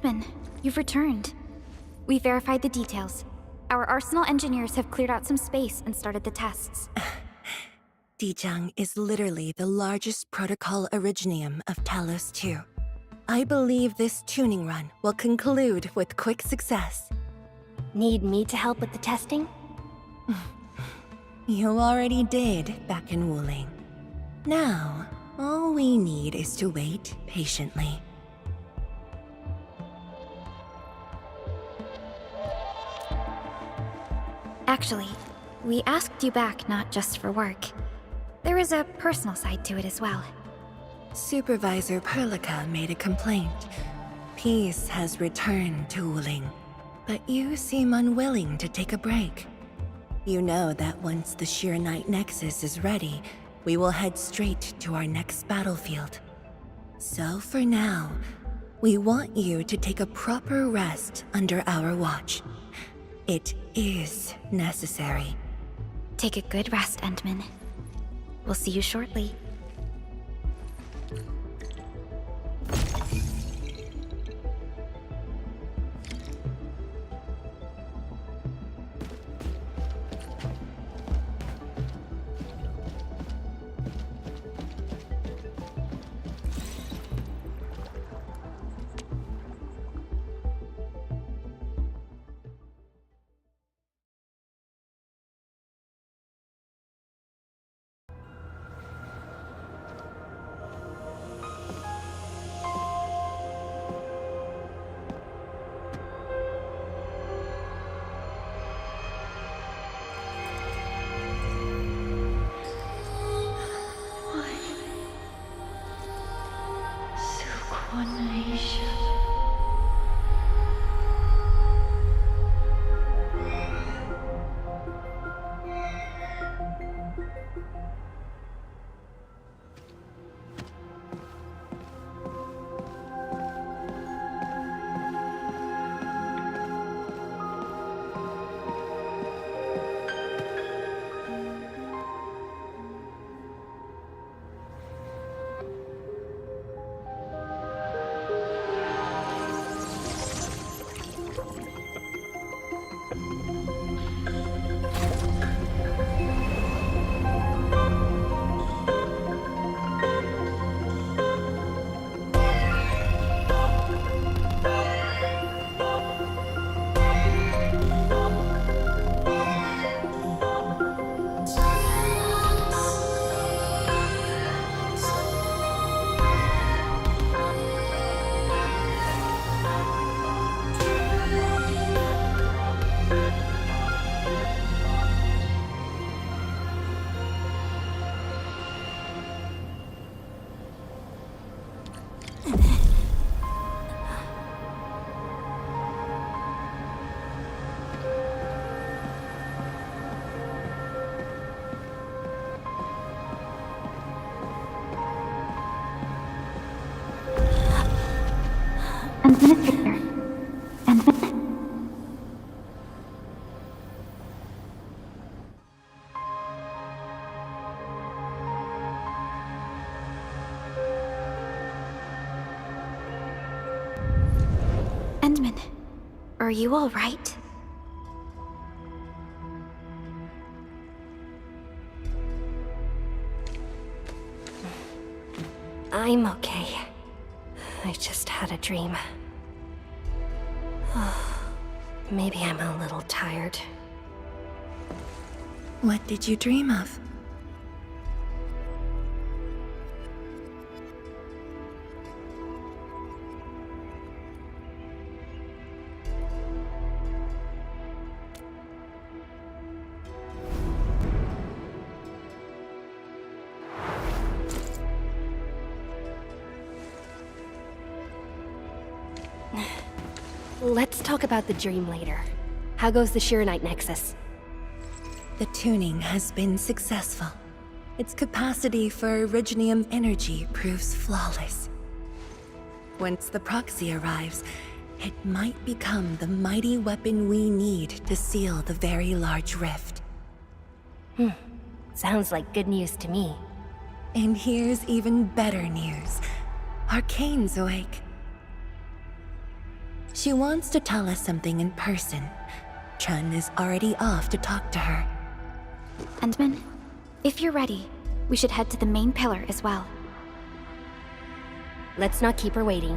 Endman, you've returned. We verified the details. Our Arsenal engineers have cleared out some space and started the tests. Dijang is literally the largest protocol originium of Talos 2. I believe this tuning run will conclude with quick success. Need me to help with the testing? You already did back in Wuling. Now, all we need is to wait patiently. Actually, we asked you back not just for work. There is a personal side to it as well. Supervisor Perlica made a complaint. Peace has returned to Wuling, but you seem unwilling to take a break. You know that once the Arknight Nexus is ready, we will head straight to our next battlefield. So for now, we want you to take a proper rest under our watch. It is necessary. Take a good rest, Endman. We'll see you shortly. Administrator. Endman. Endman, are you all right? I'm okay. I just had a dream. Maybe I'm a little tired. What did you dream of? Let's talk about the dream later. How goes the Arknight Nexus? The tuning has been successful. Its capacity for originium energy proves flawless. Once the proxy arrives, it might become the mighty weapon we need to seal the very large rift. Sounds like good news to me. And here's even better news. Arcane's awake. She wants to tell us something in person. Chun is already off to talk to her. Endmen, if you're ready, we should head to the main pillar as well. Let's not keep her waiting.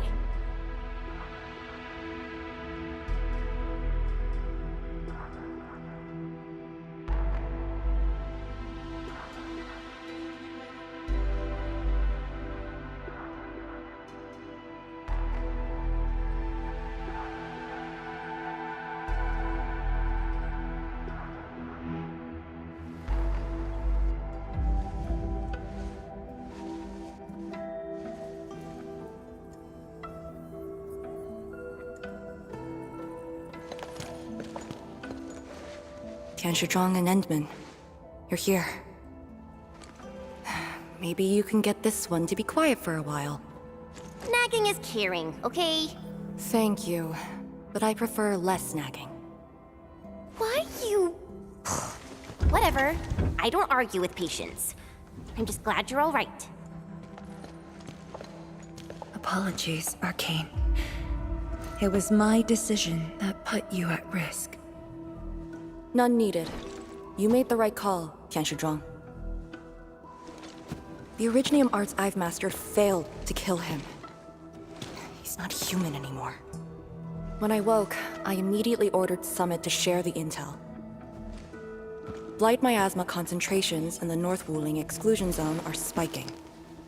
Tianshizhuang and Endmen, you're here. Maybe you can get this one to be quiet for a while. Nagging is caring, okay? Thank you, but I prefer less nagging. Why you... Whatever. I don't argue with patience. I'm just glad you're all right. Apologies, Arcane. It was my decision that put you at risk. None needed. You made the right call, Tianshizhuang. The Originium arts I've mastered failed to kill him. He's not human anymore. When I woke, I immediately ordered Summit to share the intel. Blight miasma concentrations in the North Wuling exclusion zone are spiking.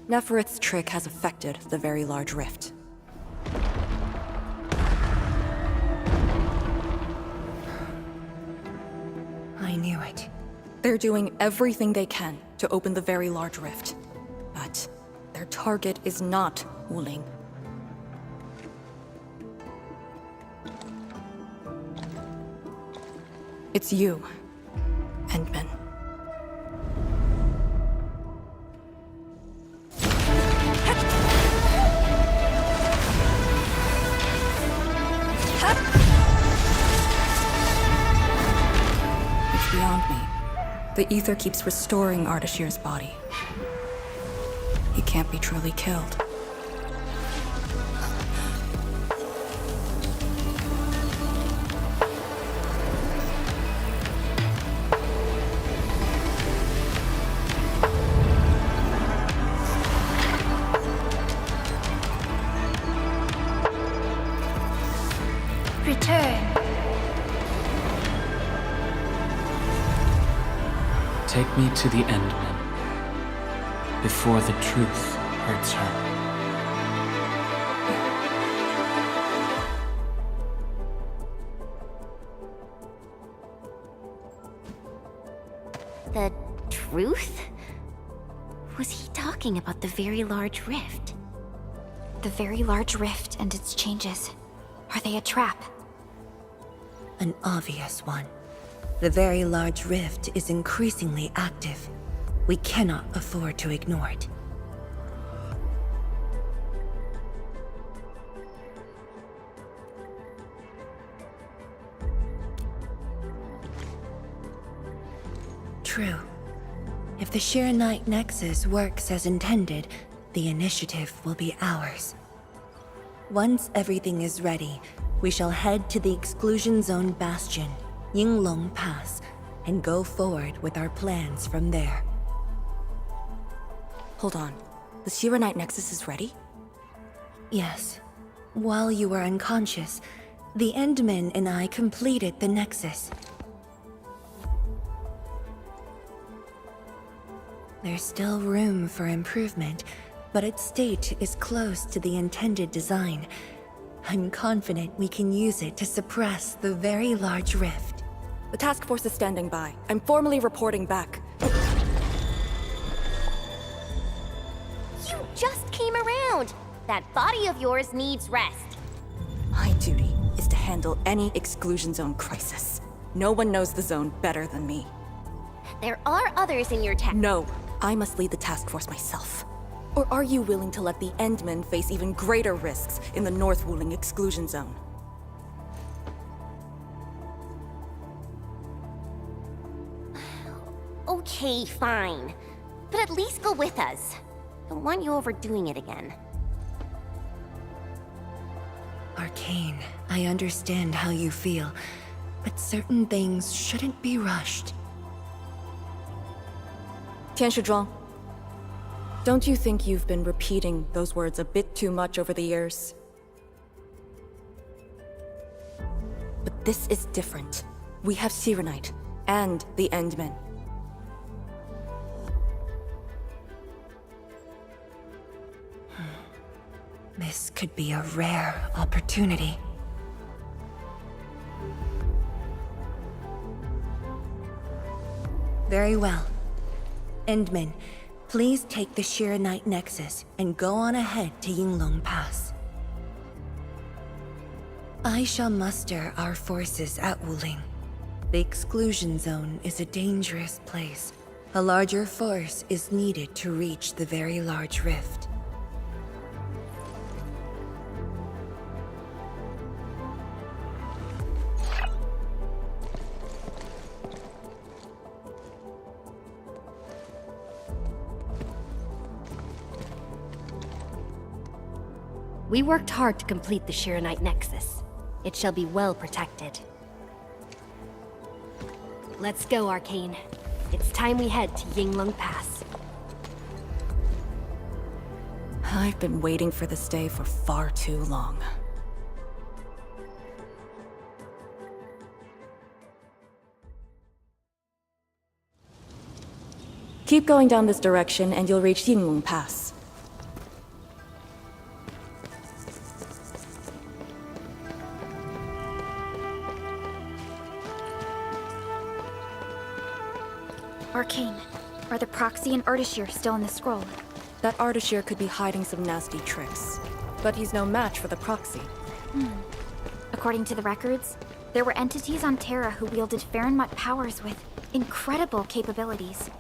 Neferith's trick has affected the Very Large Rift. I knew it. They're doing everything they can to open the Very Large Rift. But their target is not Wuling. It's you, Endmen. It's beyond me. The ether keeps restoring Ardashir's body. He can't be truly killed. Return. Take me to the endmen, before the truth hurts her. The truth? Was he talking about the Very Large Rift? The Very Large Rift and its changes. Are they a trap? An obvious one. The Very Large Rift is increasingly active. We cannot afford to ignore it. True. If the Shiranite Nexus works as intended, the initiative will be ours. Once everything is ready, we shall head to the Exclusion Zone Bastion, Yinglong Pass, and go forward with our plans from there. Hold on. The Shiranite Nexus is ready? Yes. While you were unconscious, the Endmen and I completed the Nexus. There's still room for improvement, but its state is close to the intended design. I'm confident we can use it to suppress the Very Large Rift. The task force is standing by. I'm formally reporting back. You just came around! That body of yours needs rest. My duty is to handle any exclusion zone crisis. No one knows the zone better than me. There are others in your tech. No, I must lead the task force myself. Or are you willing to let the Endmen face even greater risks in the North Wuling exclusion zone? Okay, fine. But at least go with us. Don't want you overdoing it again. Arcane, I understand how you feel, but certain things shouldn't be rushed. 天使庄, don't you think you've been repeating those words a bit too much over the years? But this is different. We have Sirenite and the Endmen. This could be a rare opportunity. Very well. Endmen, please take the Sirenite Nexus and go on ahead to Yinglong Pass. I shall muster our forces at Wuling. The exclusion zone is a dangerous place. A larger force is needed to reach the very large rift. We worked hard to complete the Sirenite Nexus. It shall be well protected. Let's go, Arcane. It's time we head to Yinglong Pass. I've been waiting for this day for far too long. Keep going down this direction and you'll reach Yinglong Pass. Arcane, are the proxy and Artishir still in the scroll? That Artishir could be hiding some nasty tricks, but he's no match for the proxy. According to the records, there were entities on Terra who wielded Farenmut powers with incredible capabilities.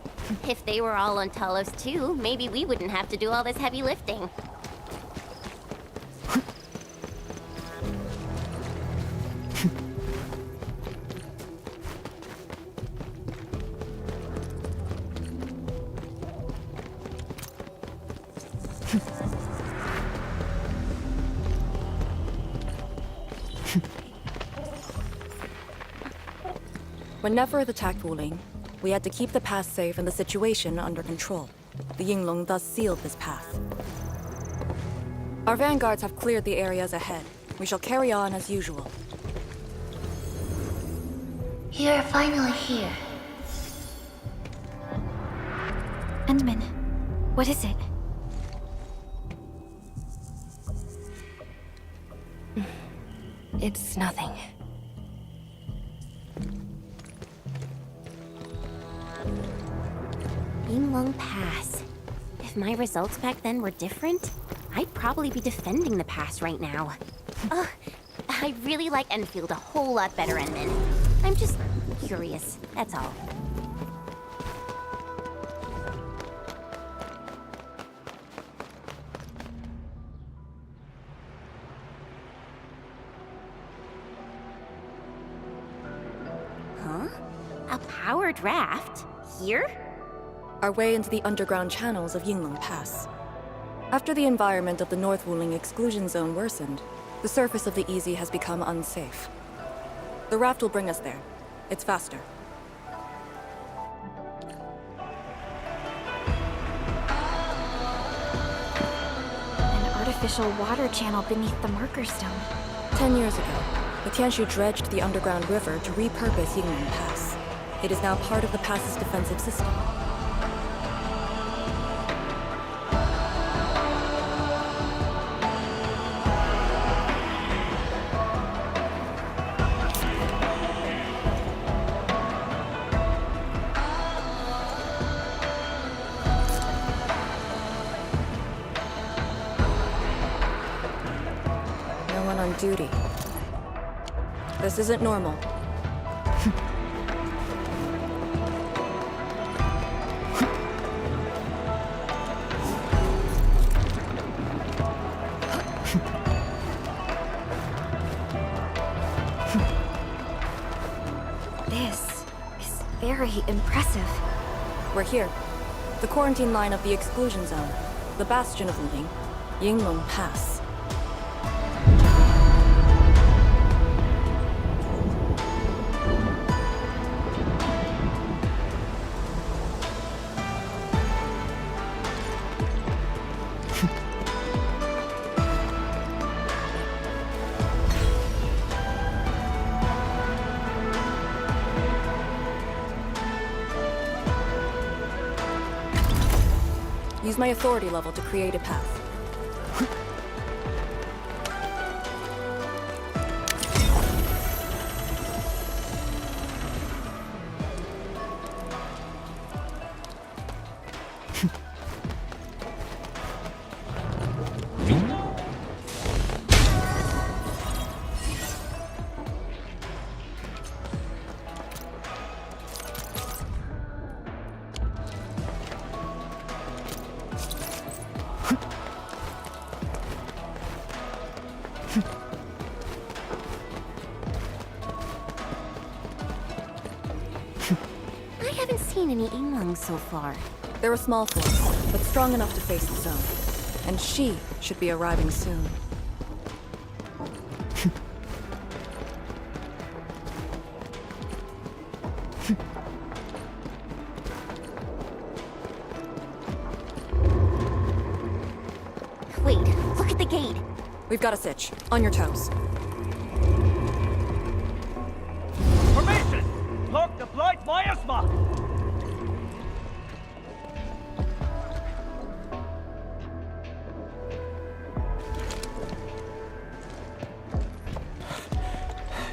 If they were all on Talos too, maybe we wouldn't have to do all this heavy lifting. When Neferth attacked Wuling, we had to keep the pass safe and the situation under control. The Yinglong thus sealed this path. Our vanguards have cleared the areas ahead. We shall carry on as usual. You're finally here. Endman, what is it? It's nothing. Yinglong Pass. If my results back then were different, I'd probably be defending the pass right now. Ugh, I really like Enfield a whole lot better, Endmen. I'm just curious, that's all. Huh? A powered raft? Here? Our way into the underground channels of Yinglong Pass. After the environment of the North Wuling exclusion zone worsened, the surface of the Easy has become unsafe. The raft will bring us there. It's faster. An artificial water channel beneath the marker stone. 10 years ago, the Tianshu dredged the underground river to repurpose Yinglong Pass. It is now part of the pass's defensive system. No one on duty. This isn't normal. This is very impressive. We're here. The quarantine line of the exclusion zone. The bastion of Wuling. Yinglong Pass. use my authority level to create a path. I haven't seen any Inglungs so far. They're a small force, but strong enough to face the zone. And she should be arriving soon. Wait, look at the gate. We've got a sitch. On your toes. Formation! Lock the blight miasma!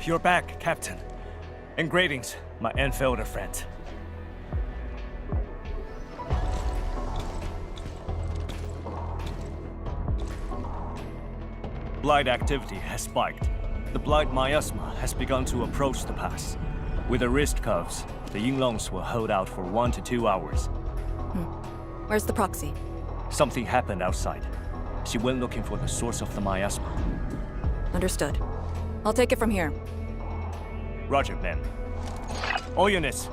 You're back, Captain. And greetings, my Enfielder friend. Blight activity has spiked. The blight miasma has begun to approach the pass. With the wrist cuffs, the Yinglongs will hold out for 1 to 2 hours. Where's the proxy? Something happened outside. She went looking for the source of the miasma. Understood. I'll take it from here. Roger, men. All units,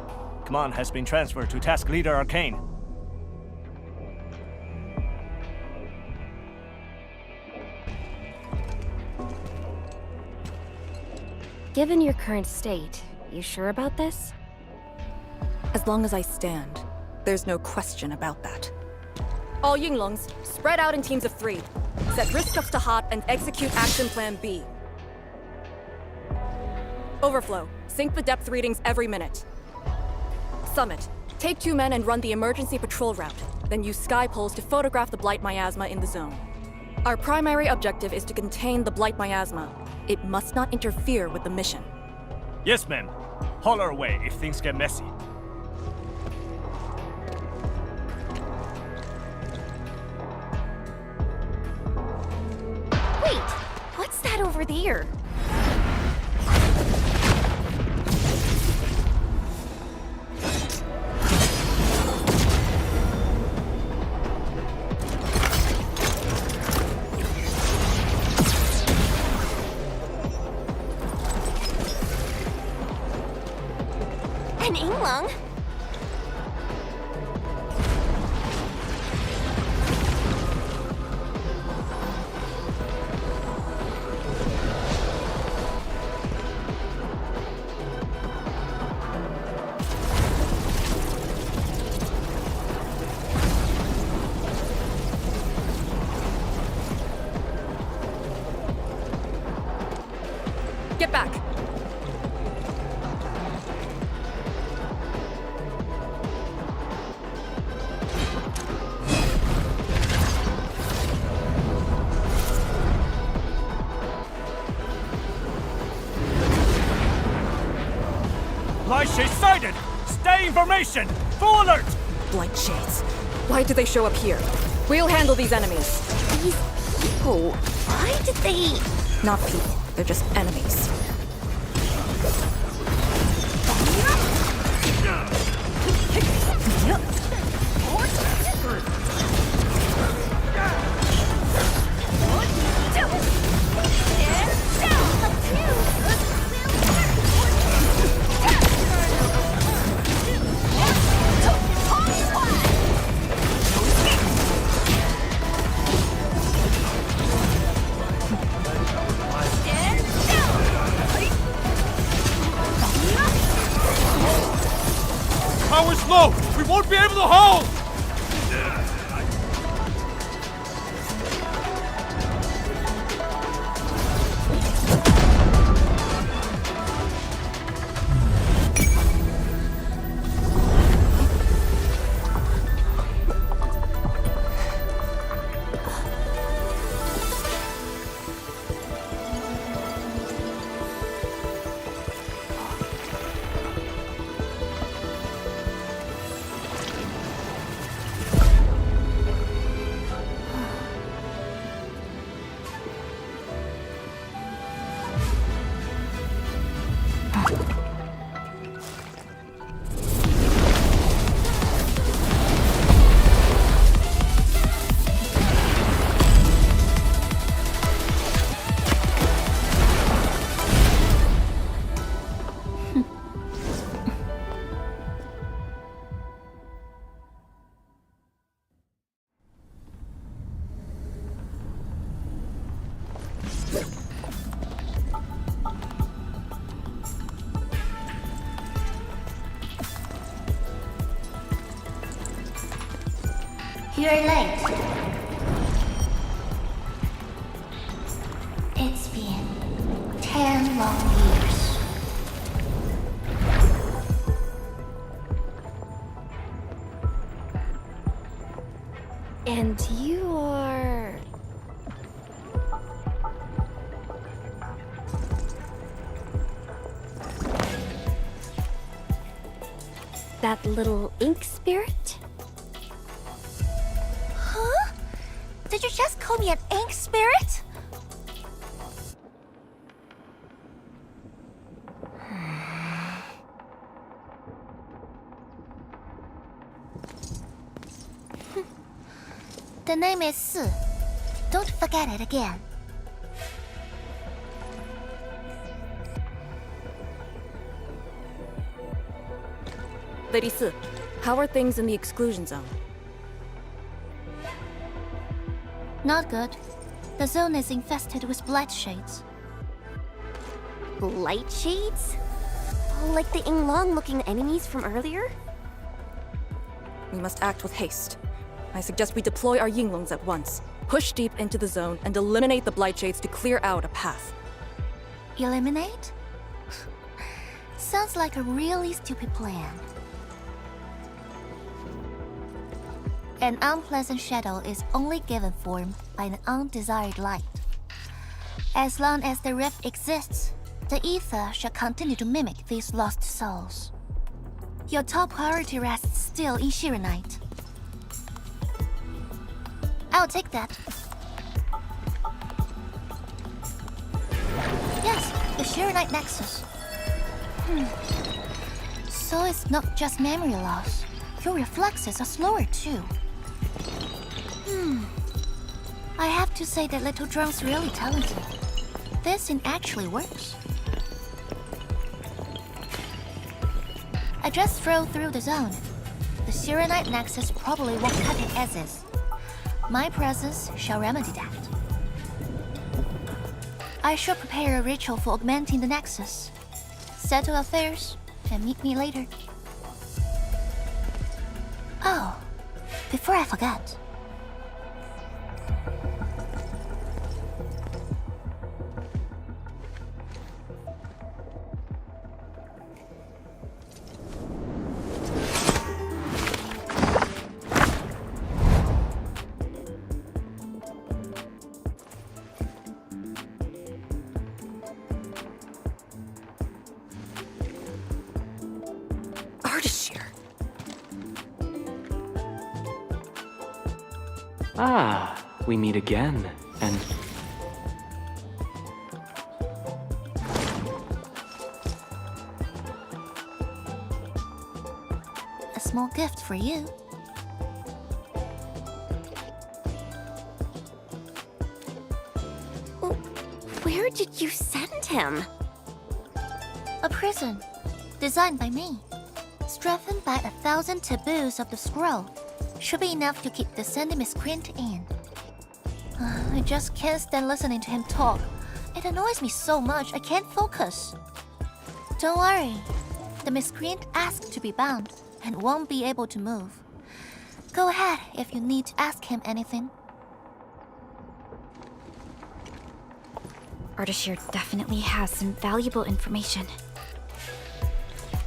command has been transferred to Task Leader Arcane. Given your current state, you sure about this? As long as I stand, there's no question about that. All Yinglongs, spread out in teams of 3. Set risk ups to hot and execute Action Plan B. Overflow, sync the depth readings every minute. Summit, take 2 men and run the emergency patrol route, then use sky poles to photograph the blight miasma in the zone. Our primary objective is to contain the blight miasma. It must not interfere with the mission. Yes, men. Holler away if things get messy. Wait, what's that over there? An Inglung? Get back! Blight shades sighted! Stay in formation! Full alert! Blight shades. Why did they show up here? We'll handle these enemies. These people, why did they... Not people, they're just enemies. Power's low! We won't be able to hold! You're late. It's been 10 long years. And you are... that little ink spirit? Huh? Did you just call me an ink spirit? The name is Su. Don't forget it again. Lady Si, how are things in the exclusion zone? Not good. The zone is infested with blight shades. Blight shades? Like the Yinglong-looking enemies from earlier? We must act with haste. I suggest we deploy our Yinglongs at once, push deep into the zone, and eliminate the blight shades to clear out a path. Eliminate? Sounds like a really stupid plan. An unpleasant shadow is only given form by an undesired light. As long as the rift exists, the ether shall continue to mimic these lost souls. Your top priority rests still in Shirenite. I'll take that. Yes, the Shirenite Nexus. So it's not just memory loss. Your reflexes are slower too. I have to say that Little Drone's really talented. This thing actually works. I just drove through the zone. The Shirenite Nexus probably won't cut it as is. My presence shall remedy that. I shall prepare a ritual for augmenting the Nexus. Settle affairs, and meet me later. Oh, before I forget. Ah, we meet again, and... A small gift for you. Where did you send him? A prison, designed by me. Strengthened by 1,000 taboos of the scroll. Should be enough to keep the sending miscreant in. I just can't stand listening to him talk. It annoys me so much I can't focus. Don't worry. The miscreant asked to be bound and won't be able to move. Go ahead if you need to ask him anything. Ardashir definitely has some valuable information.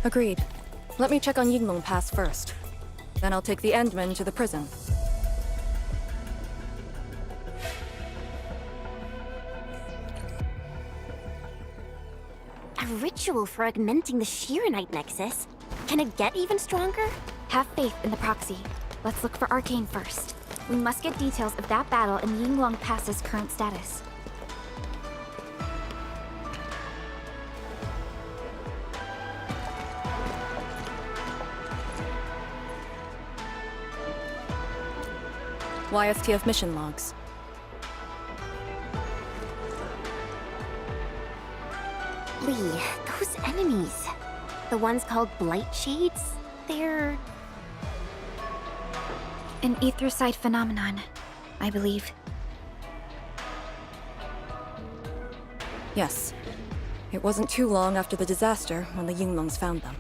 Agreed. Let me check on Yinglong Pass first. Then I'll take the endmen to the prison. A ritual for augmenting the Shirenite Nexus? Can it get even stronger? Have faith in the proxy. Let's look for Arcane first. We must get details of that battle and Yinglong Pass's current status. YSTF mission logs. Lee, those enemies. The ones called Blight Shades? They're... An ether-side phenomenon, I believe. Yes. It wasn't too long after the disaster when the Yinglongs found them.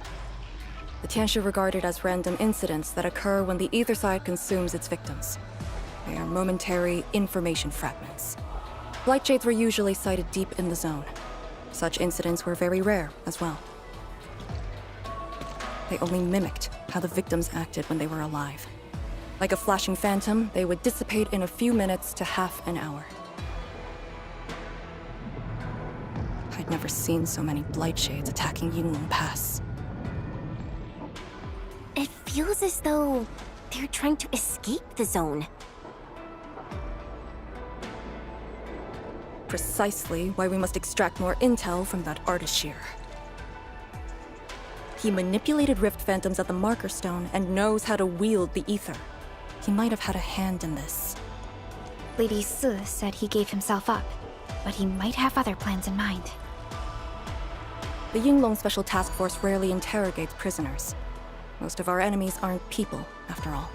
The Tianshi regarded as random incidents that occur when the ether side consumes its victims. They are momentary information fragments. Blight shades were usually sighted deep in the zone. Such incidents were very rare as well. They only mimicked how the victims acted when they were alive. Like a flashing phantom, they would dissipate in a few minutes to half an hour. I'd never seen so many blight shades attacking Yinglong Pass. It feels as though they're trying to escape the zone. Precisely why we must extract more intel from that Ardashir. He manipulated Rift Phantoms at the Marker Stone and knows how to wield the ether. He might have had a hand in this. Lady Su said he gave himself up, but he might have other plans in mind. The Yinglong Special Task Force rarely interrogates prisoners. Most of our enemies aren't people, after all.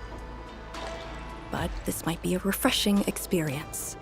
But this might be a refreshing experience.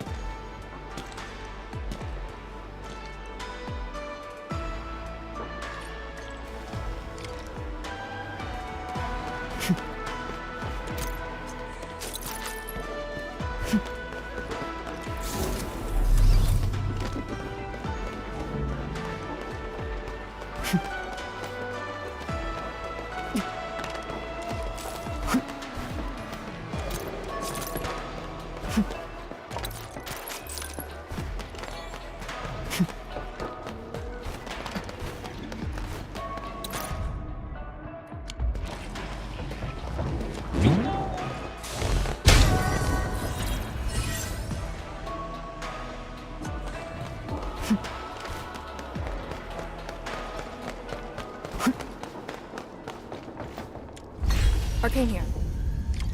Arcane here.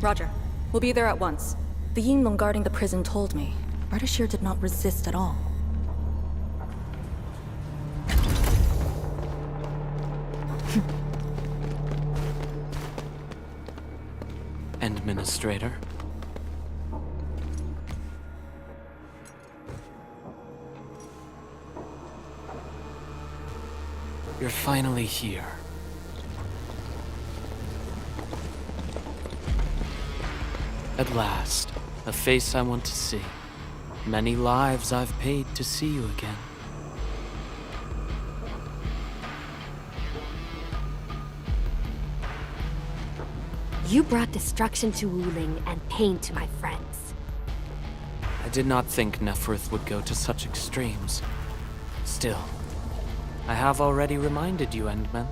Roger. We'll be there at once. The Yinglong guarding the prison told me Ardashir did not resist at all. Administrator. You're finally here. At last, a face I want to see. Many lives I've paid to see you again. You brought destruction to Wuling and pain to my friends. I did not think Neferth would go to such extremes. Still, I have already reminded you, Endmen.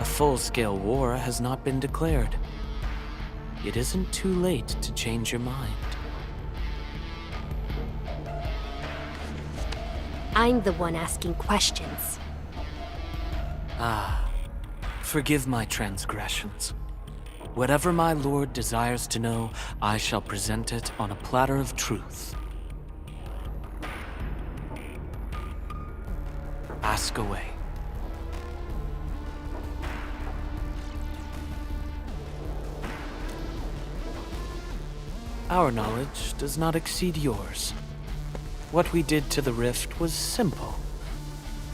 A full-scale war has not been declared. It isn't too late to change your mind. I'm the one asking questions. Ah, forgive my transgressions. Whatever my lord desires to know, I shall present it on a platter of truth. Ask away. Our knowledge does not exceed yours. What we did to the rift was simple.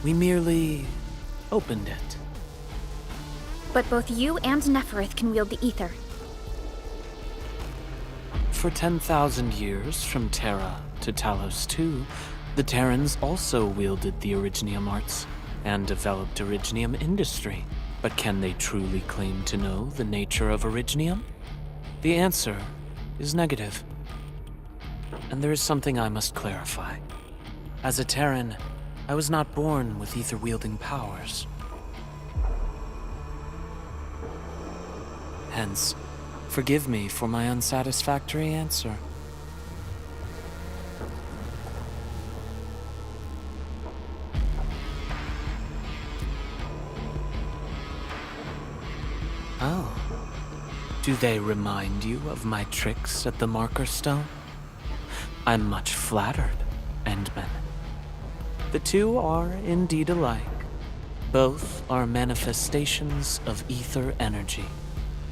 We merely opened it. But both you and Neferth can wield the ether. For 10,000 years, from Terra to Talos II, the Terrans also wielded the Originium arts and developed Originium industry. But can they truly claim to know the nature of Originium? The answer is negative. And there is something I must clarify. As a Terran, I was not born with ether-wielding powers. Hence, forgive me for my unsatisfactory answer. Oh. Do they remind you of my tricks at the Marker Stone? I'm much flattered, Endmen. The two are indeed alike. Both are manifestations of ether energy.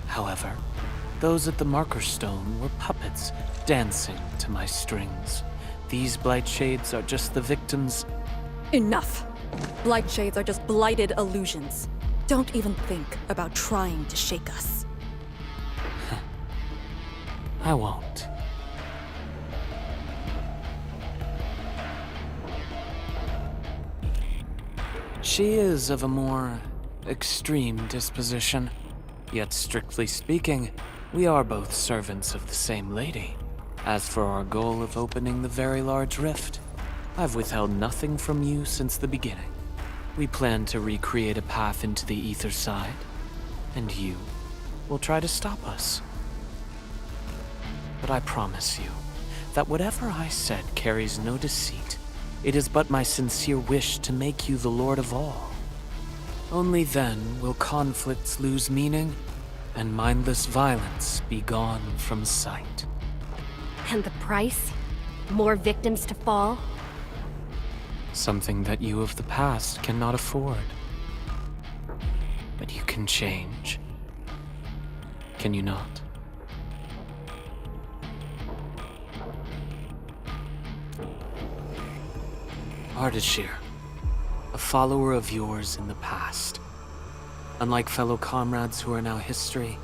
However, those at the Marker Stone were puppets dancing to my strings. These blight shades are just the victims. Enough! Blight shades are just blighted illusions. Don't even think about trying to shake us. I won't. She is of a more extreme disposition. Yet strictly speaking, we are both servants of the same lady. As for our goal of opening the very large rift, I've withheld nothing from you since the beginning. We plan to recreate a path into the ether side, and you will try to stop us. But I promise you that whatever I said carries no deceit. It is but my sincere wish to make you the Lord of all. Only then will conflicts lose meaning and mindless violence be gone from sight. And the price? More victims to fall? Something that you of the past cannot afford. But you can change. Can you not? Ardashir, a follower of yours in the past. Unlike fellow comrades who are now history,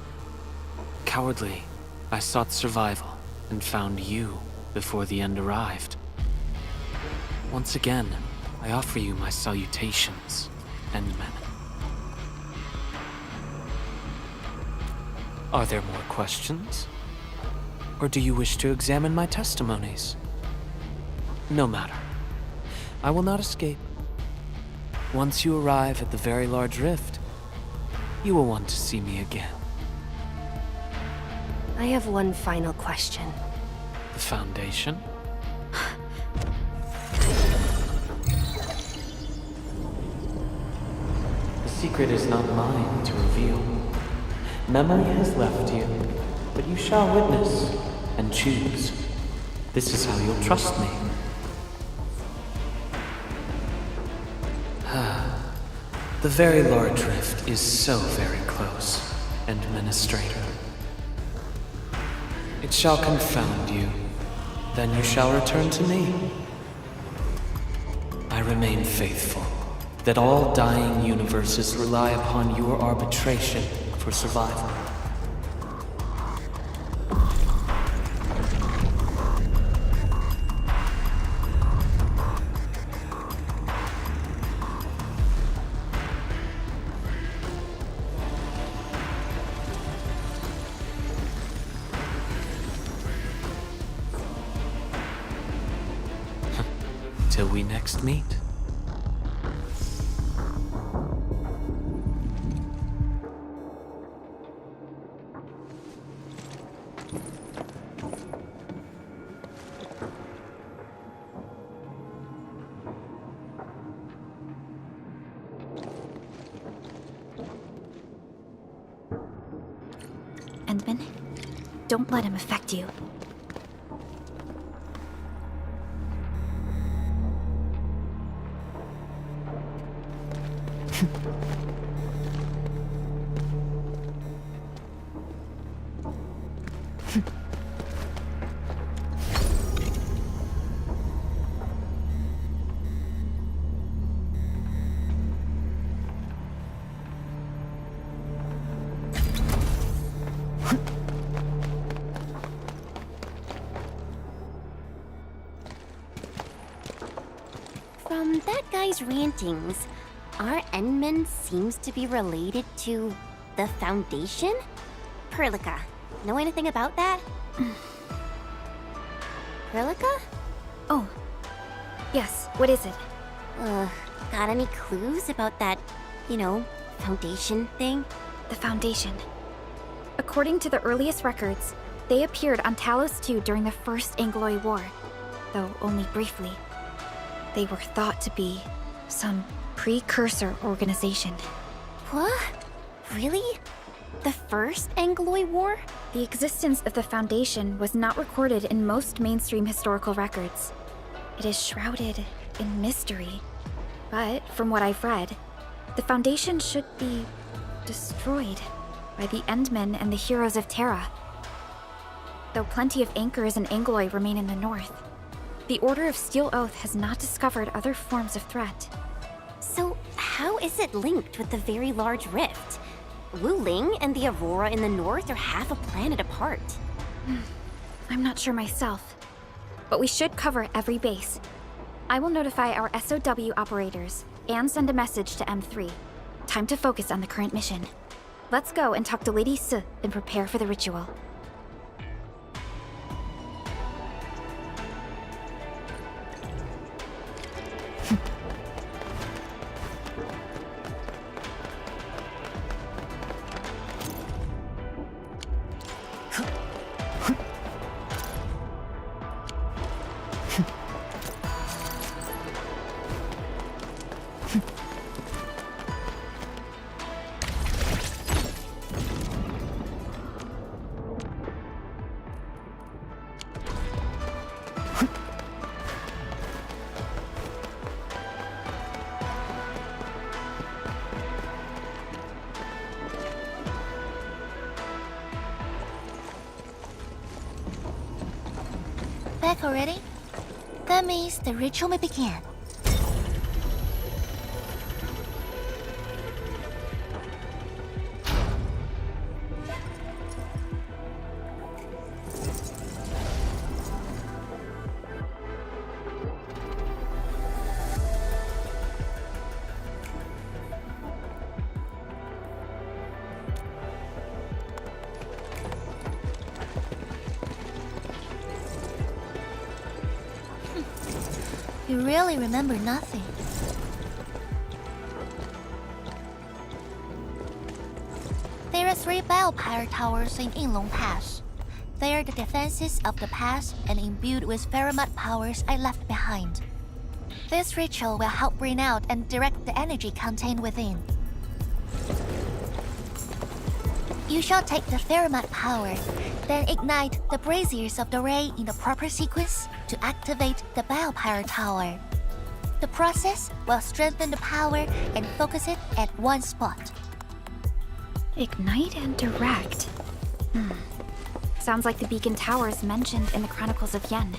cowardly, I sought survival and found you before the end arrived. Once again, I offer you my salutations, endmen. Are there more questions? Or do you wish to examine my testimonies? No matter. I will not escape. Once you arrive at the very large rift, you will want to see me again. I have one final question. The Foundation? The secret is not mine to reveal. Memory has left you, but you shall witness and choose. This is how you'll trust me. The very large rift is so very close, Administrator. It shall confound you. Then you shall return to me. I remain faithful, that all dying universes rely upon your arbitration for survival. Till we next meet. Endmen, don't let him affect you. From that guy's rantings, our endmen seems to be related to the Foundation? Perlica, know anything about that? Perlica? Oh, yes, what is it? Got any clues about that, Foundation thing? The Foundation. According to the earliest records, they appeared on Talos II during the First Angloy War, though only briefly. They were thought to be some precursor organization. What? Really? The First Angloy War? The existence of the Foundation was not recorded in most mainstream historical records. It is shrouded in mystery. But, from what I've read, the Foundation should be destroyed by the Endmen and the heroes of Terra. Though plenty of anchors and Angloy remain in the north, the Order of Steel Oath has not discovered other forms of threat. how is it linked with the very large rift? Wu Ling and the Aurora in the north are half a planet apart. I'm not sure myself, but we should cover every base. I will notify our SOW operators and send a message to M3. Time to focus on the current mission. Let's go and talk to Lady Si and prepare for the ritual. Back already? That means the ritual may begin. You really remember nothing. There are 3 biopower towers in Yinglong Pass. They are the defenses of the pass and imbued with Faramut powers I left behind. This ritual will help bring out and direct the energy contained within. You shall take the Faramut power, then ignite the braziers of the ray in the proper sequence to activate the biopower tower. The process will strengthen the power and focus it at one spot. Ignite and direct. Sounds like the beacon towers mentioned in the Chronicles of Yen.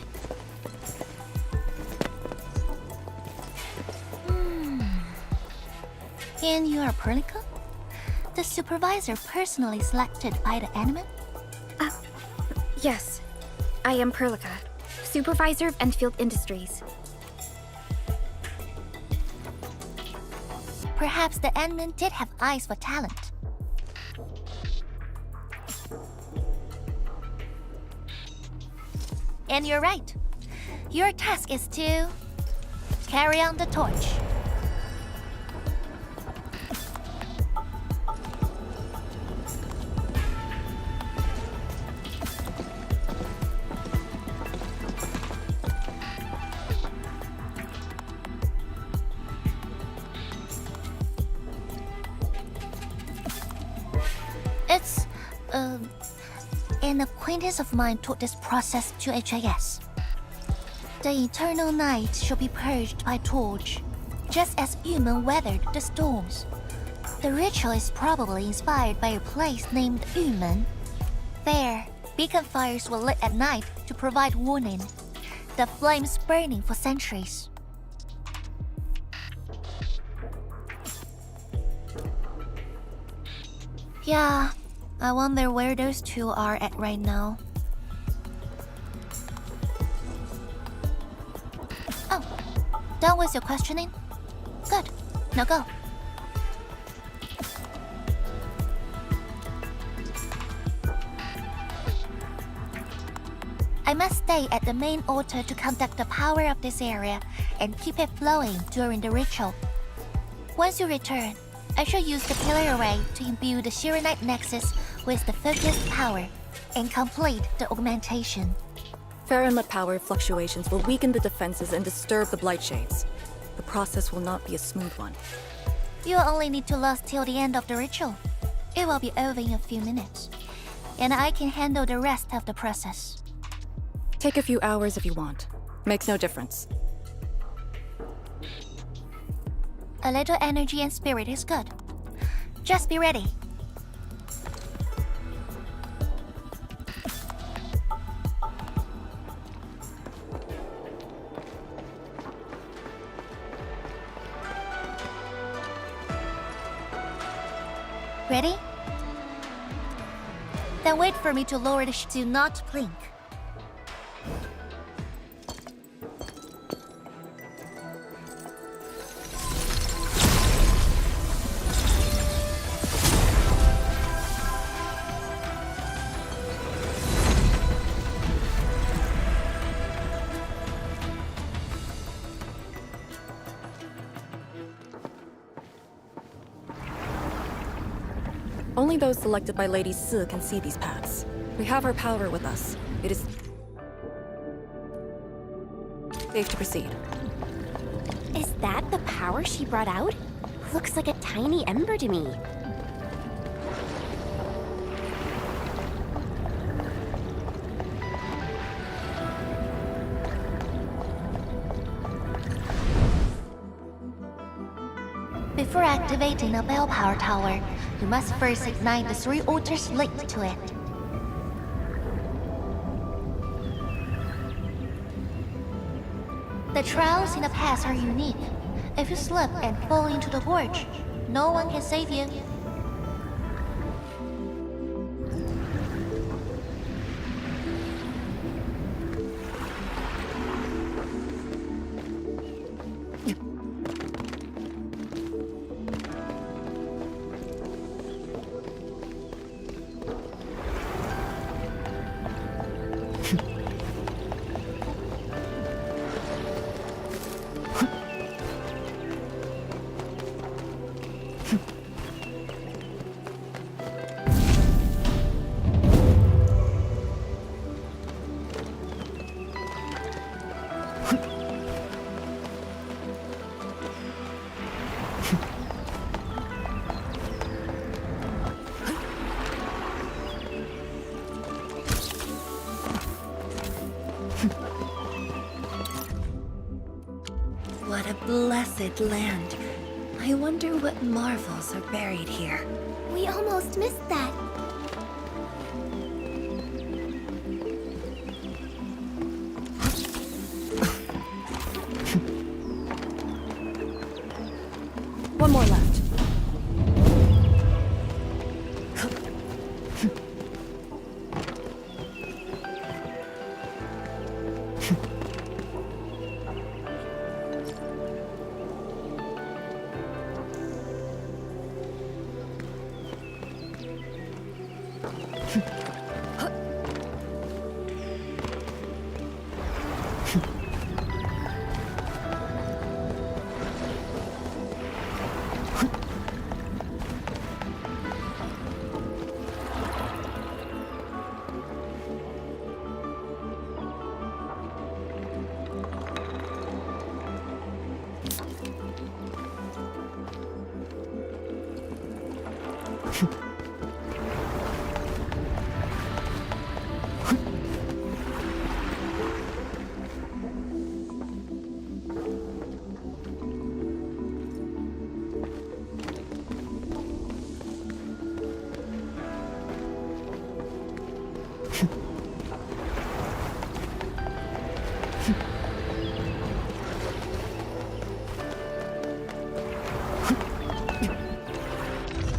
And you are Perlica? The supervisor personally selected by the endmen? Yes. I am Perlica, supervisor of Enfield Industries. Perhaps the endmen did have eyes for talent. And you're right. Your task is to carry on the torch. It's, an acquaintance of mine taught this process to HIS. The eternal night shall be purged by torch, just as Yumen weathered the storms. The ritual is probably inspired by a place named Yumen. There, beacon fires were lit at night to provide warning, the flames burning for centuries. Yeah, I wonder where those two are at right now. Oh, done with your questioning? Good. Now go. I must stay at the main altar to conduct the power of this area and keep it flowing during the ritual. Once you return, I shall use the pillar array to imbue the Shiranite Nexus with the focused power and complete the augmentation. Faramut power fluctuations will weaken the defenses and disturb the Blight Shades. The process will not be a smooth one. You'll only need to last till the end of the ritual. It will be over in a few minutes, and I can handle the rest of the process. Take a few hours if you want. Makes no difference. A little energy and spirit is good. Just be ready. Ready? Then wait for me to lower the do not blink. Only those selected by Lady Si can see these paths. We have her power with us. It is safe to proceed. Is that the power she brought out? Looks like a tiny ember to me. Before activating the bell power tower, you must first ignite the 3 altars linked to it. The trials in the past are unique. If you slip and fall into the gorge, no one can save you. What a blessed land. I wonder what marvels are buried here. We almost missed that. One more left.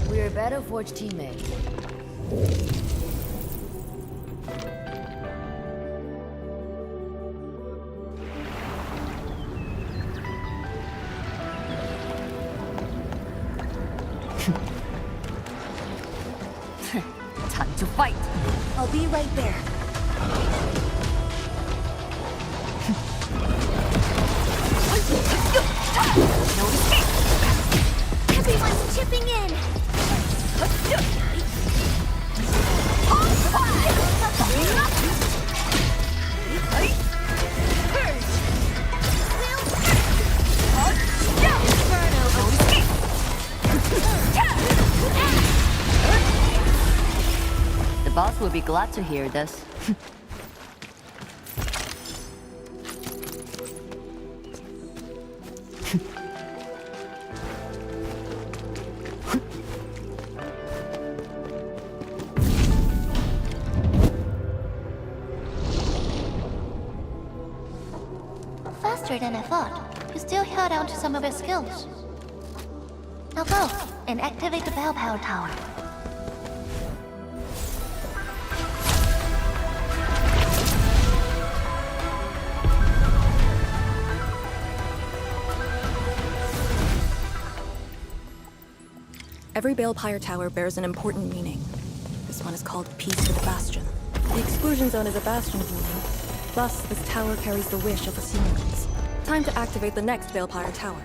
We're better forged teammates. Time to fight. I'll be right there. No escape. Everyone's chipping in. The boss will be glad to hear this. Faster than I thought. You still held on to some of your skills. Now go and activate the bell power tower. Every Balefire tower bears an important meaning. This one is called Peace for the Bastion. The exclusion zone is a bastion of meaning. Thus, this tower carries the wish of the Seamoons. Time to activate the next Balefire tower.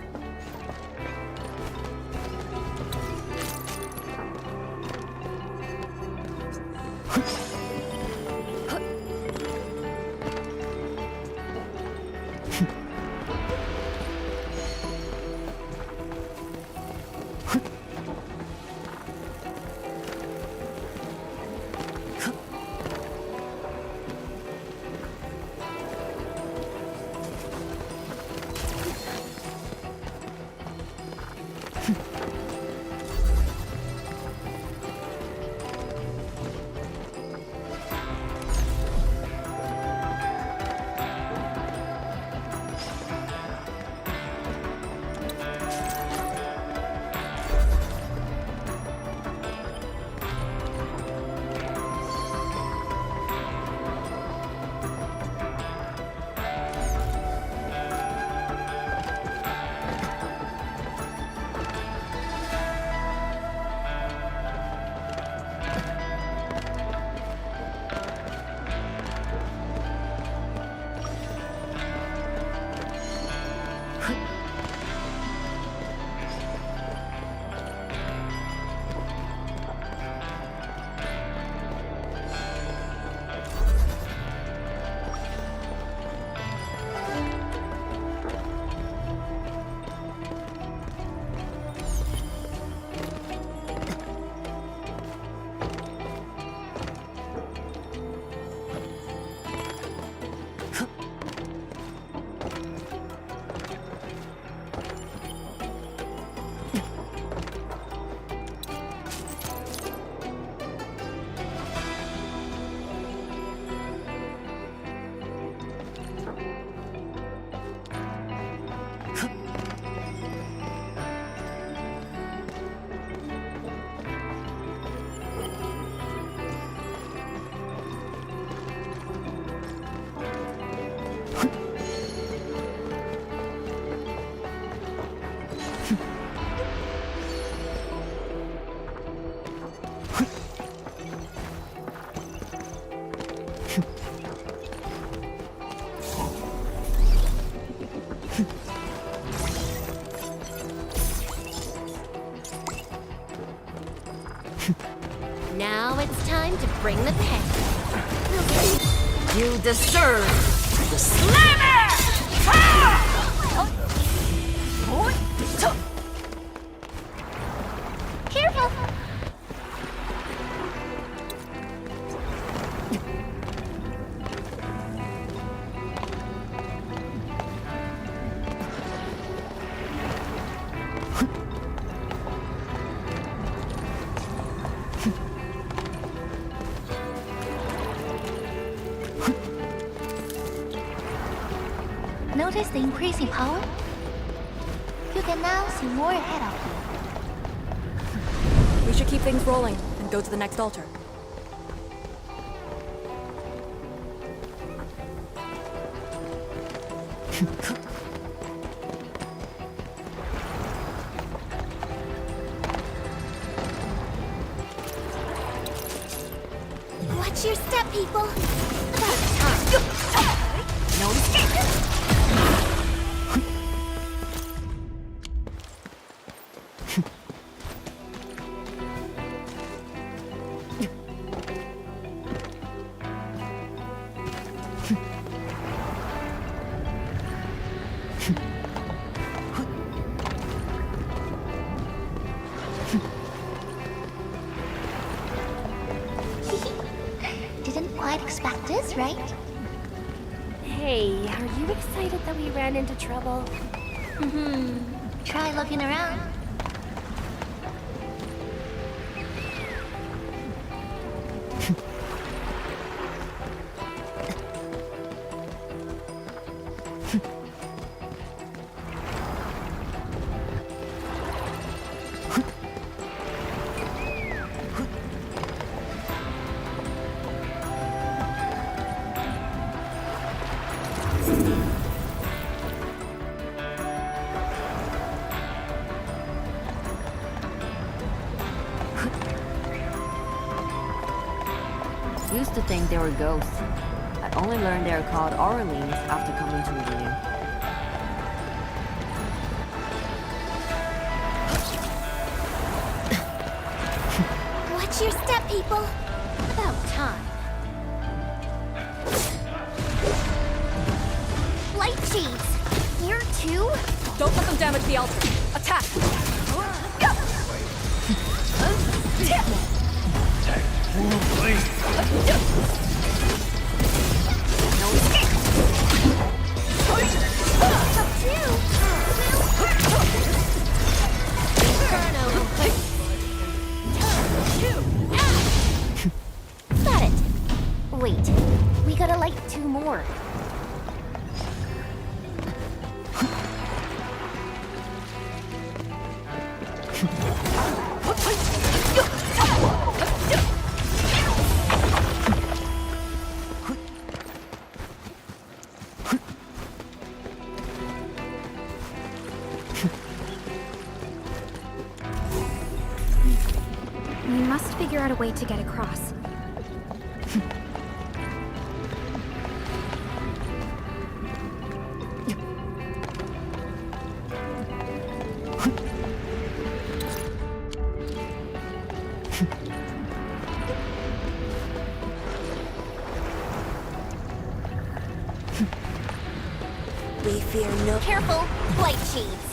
Now it's time to bring the pain. You deserve the Careful! Notice the increasing power? You can now see more ahead of you. We should keep things rolling and go to the next altar. Watch your step, people! No escape. Didn't quite expect this, right? Hey, are you excited that we ran into trouble? Try looking around. used to think they were ghosts. I only learned they were called Orleans after coming to Wuling. Watch your step, people. About time. Light shades! Here too? Don't let them damage the altar. Attack! Got it. Wait, we gotta light 2 more. We must figure out a way to get across. We fear no... Careful, light shades.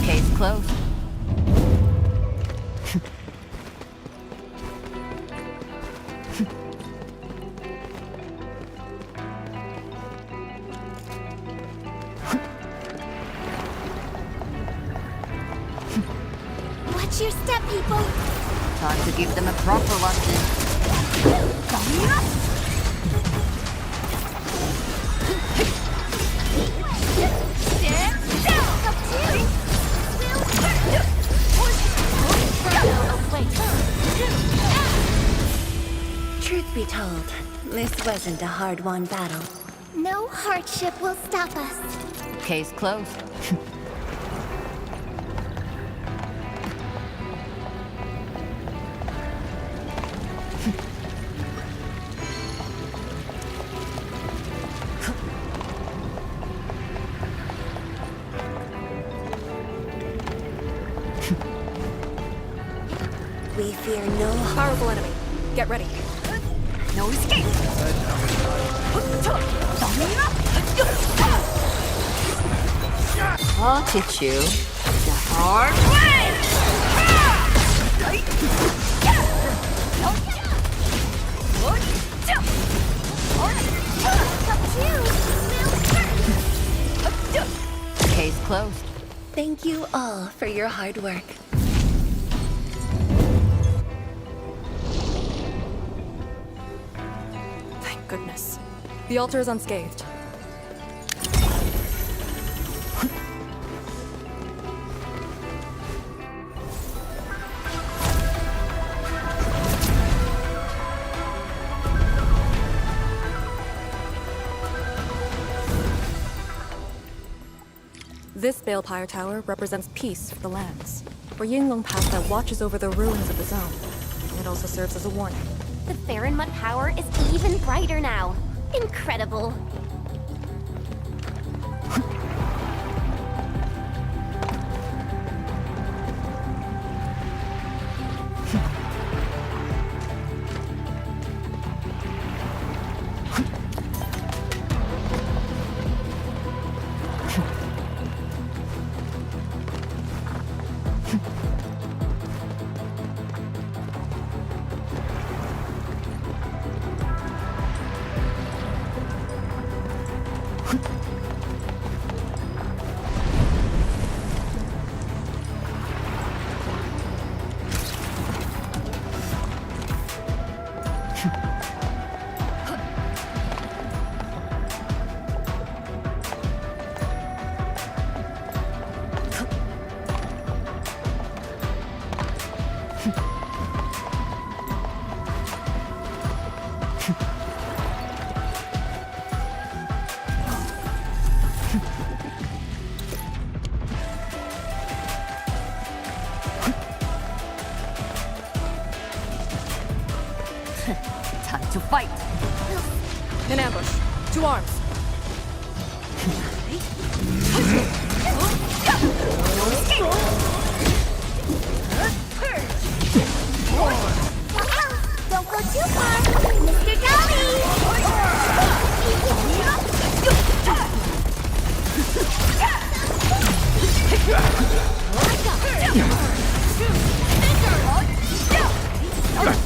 Case closed. Watch your step, people. Time to give them a proper lesson. Truth be told, this wasn't a hard-won battle. No hardship will stop us. Case closed. We fear no Powerful enemy. Get ready. No escape. I'll teach you the hard way. Case closed. Thank you all for your hard work. Thank goodness. The altar is unscathed. This Balepire Tower represents peace for the lands, where Yinglong Pass that watches over the ruins of the zone. It also serves as a warning. The Farenmut power is even brighter now. Incredible. fight! In ambush. 2 arms. Don't go too far, Mr.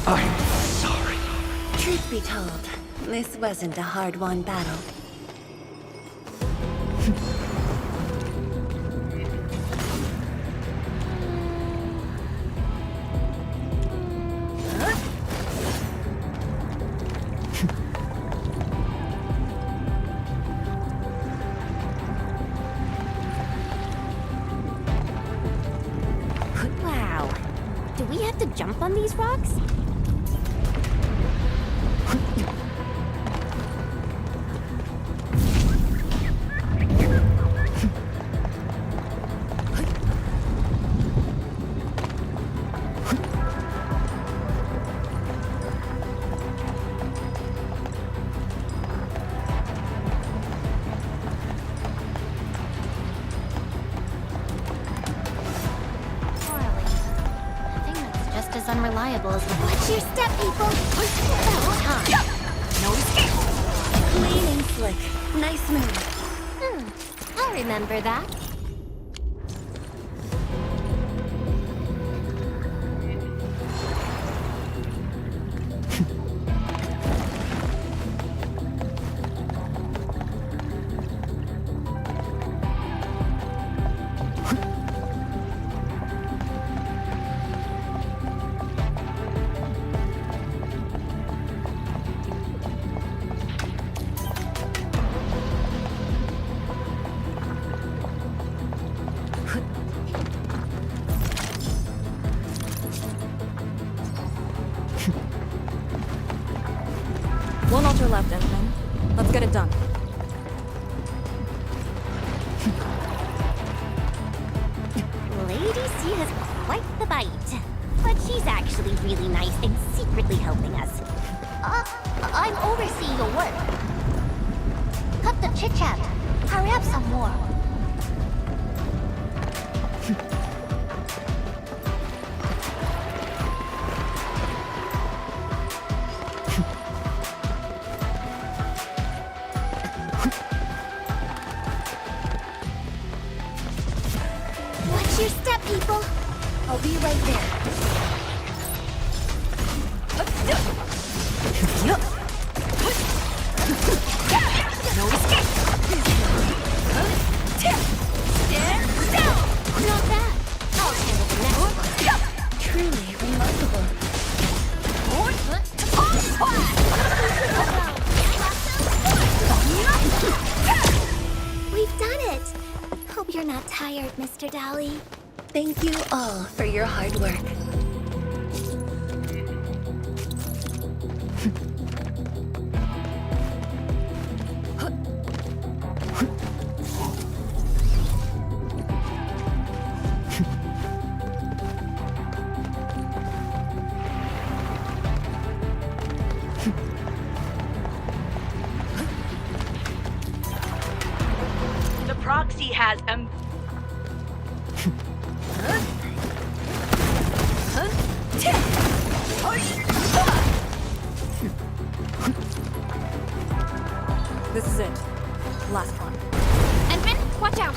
I'm sorry. Truth be told, this wasn't a hard-won battle. Wow. Do we have to jump on these rocks? Just as unreliable as the Watch your step, people! About time. No escape! Clean and slick. Nice move. I'll remember that. One altar left, endmen. Let's get it done. Lady C has quite the bite. But she's actually really nice and secretly helping us. I'm overseeing your work. Cut the chit-chat. Hurry up some more. Watch your step, people. I'll be right there. No escape! Not bad. I'll handle the next one. Truly remarkable. We've done it. Hope you're not tired, Mr. Dolly. Thank you all for your hard work. The proxy has This is it. Last one. Endmen, watch out.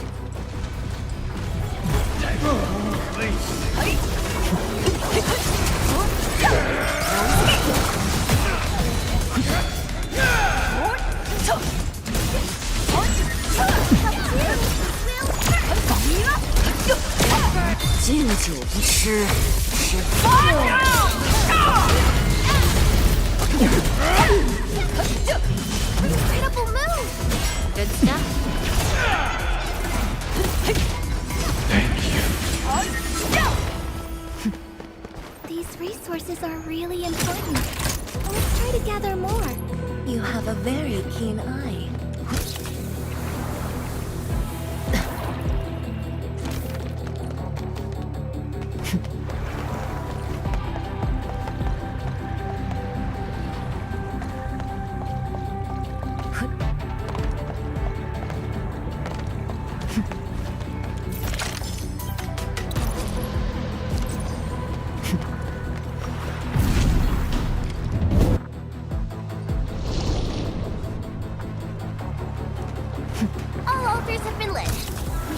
Incredible move! Good stuff. These resources are really important. Let's try to gather more. You have a very keen eye.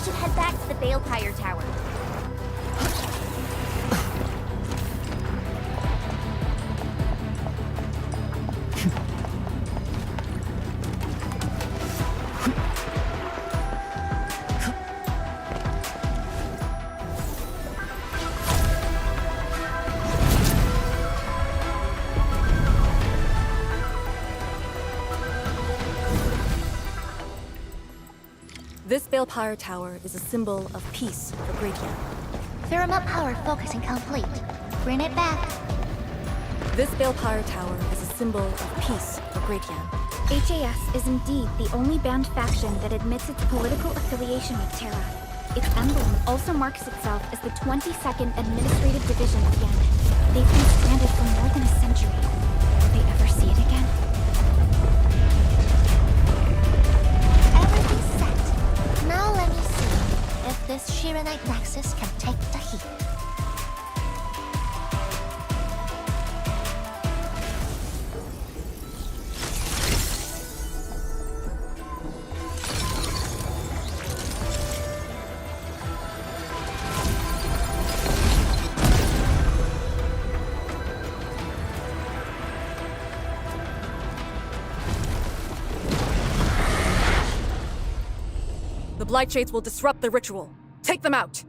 should head back to the Balefire Tower. This Balefire Tower is a symbol of peace for Gradian. Thermal power focusing complete. Bring it back. This Balefire Tower is a symbol of peace for Gradian. HAS is indeed the only banned faction that admits its political affiliation with Terra. Its emblem also marks itself as the 22nd Administrative Division of Yen. They've been stranded for more than a century. Will they ever see it again? Everything's set. Now let me see if this Shiranite Nexus can take the heat. The Blight Shades will disrupt the ritual. Take them out!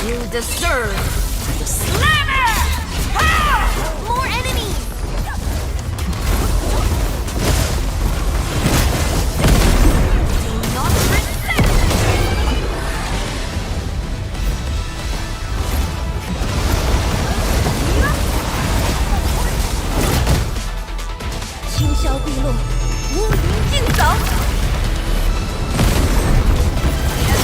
You deserve the slammer! Ah! More enemies! Do not resist! 轻霄碧落，乌云尽扫。 You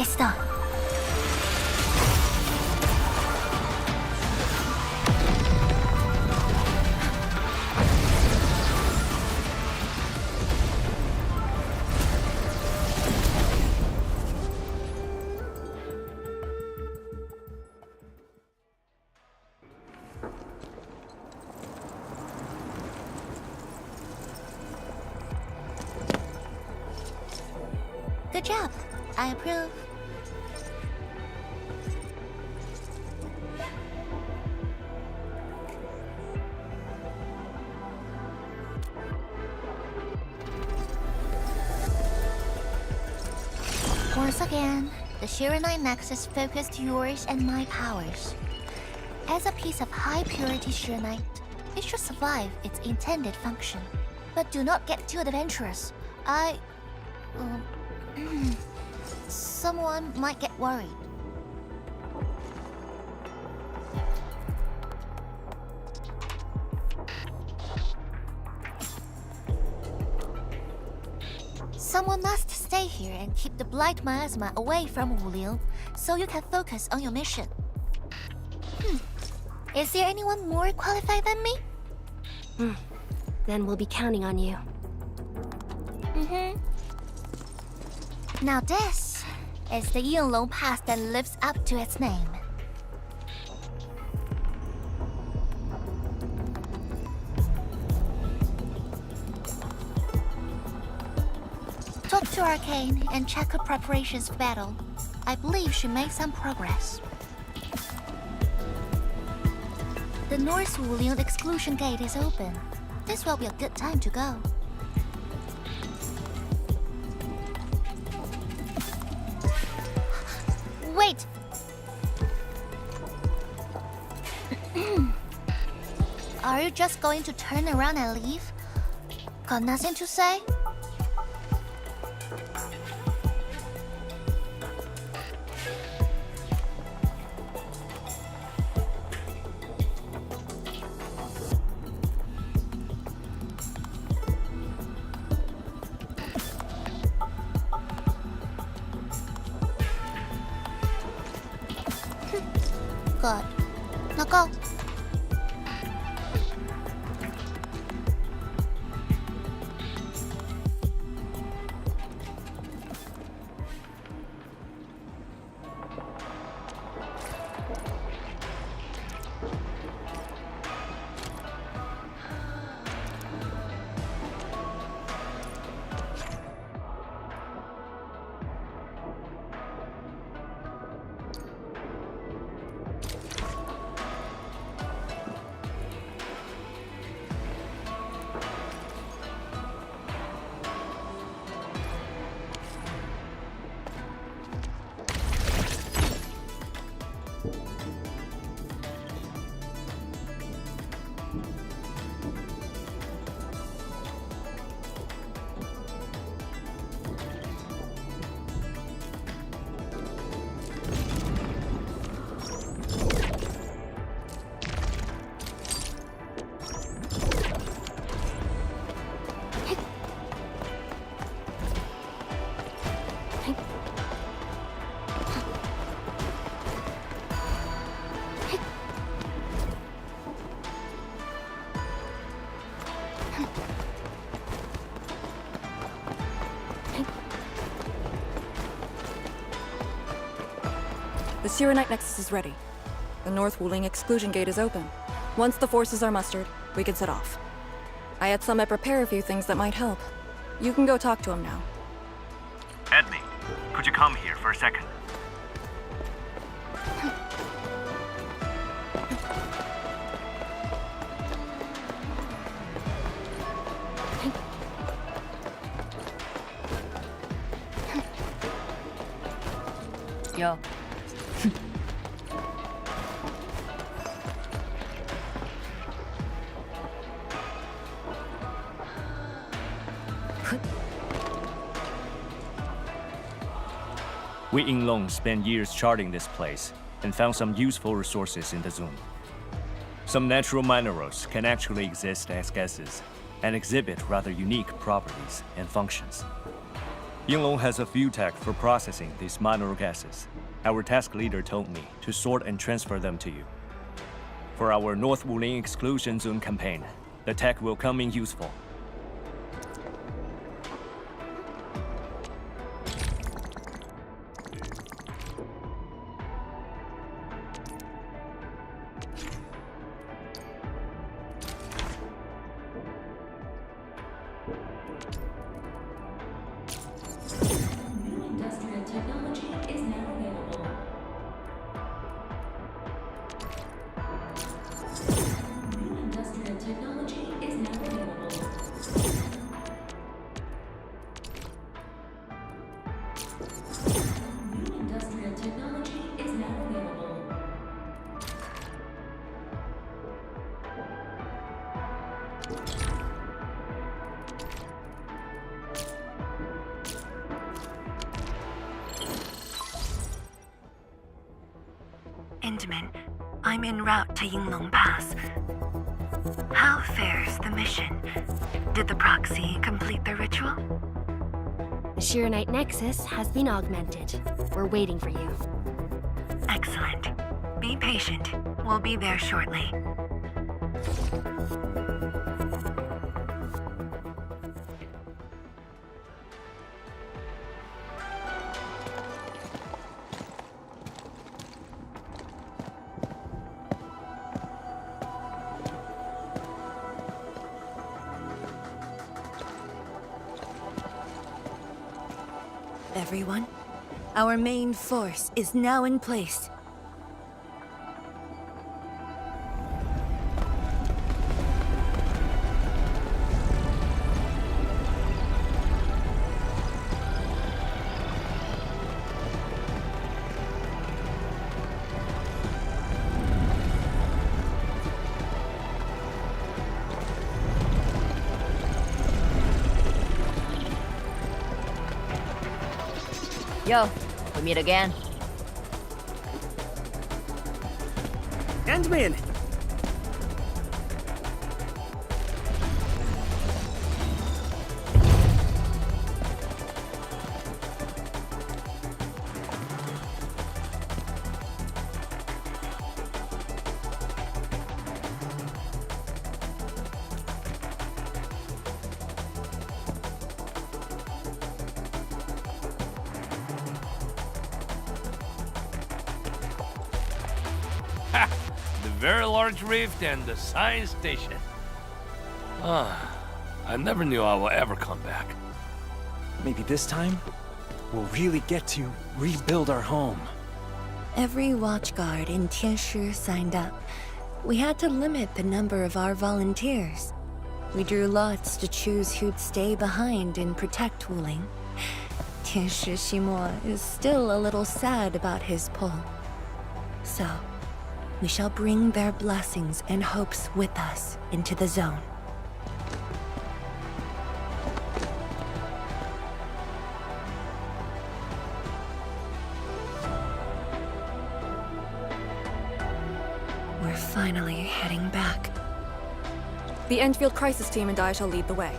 It's done. Good job. I approve. Once again, the Shiranite Nexus focused yours and my powers. As a piece of high-purity Shiranite, it should survive its intended function. But do not get too adventurous. Someone might get worried. Someone must stay here and keep the Blight Miasma away from Wuliu, so you can focus on your mission. Is there anyone more qualified than me? Then we'll be counting on you. Now this is the Yinglong Pass that lives up to its name. Talk to Arcane and check her preparations for battle. I believe she made some progress. The North Wulian exclusion gate is open. This will be a good time to go. Wait! Are you just going to turn around and leave? Got nothing to say? Good. Now go. The Shiranite Nexus is ready. The North Wuling exclusion gate is open. Once the forces are mustered, we can set off. I had Summit prepare a few things that might help. You can go talk to him now. Edney, could you come here for a second? Yo. We Yinglong spent years charting this place and found some useful resources in the zone. Some natural minerals can actually exist as gases and exhibit rather unique properties and functions. Yinglong has a few tech for processing these minor gases. Our task leader told me to sort and transfer them to you. For our North Wuling exclusion zone campaign, the tech will come in useful. Endmen, I'm en route to Yinglong Pass. How fares the mission? Did the proxy complete the ritual? The Shirenite Nexus has been augmented. We're waiting for you. Excellent. Be patient. We'll be there shortly. Everyone, our main force is now in place. Yo, we meet again. Endmen! The very large rift and the science station. I never knew I would ever come back. Maybe this time, we'll really get to rebuild our home. Every watchguard in Tianshi signed up. We had to limit the number of our volunteers. We drew lots to choose who'd stay behind and protect Wuling. Tianshi Ximo is still a little sad about his pull. So, we shall bring their blessings and hopes with us into the zone. We're finally heading back. The Endfield crisis team and I shall lead the way.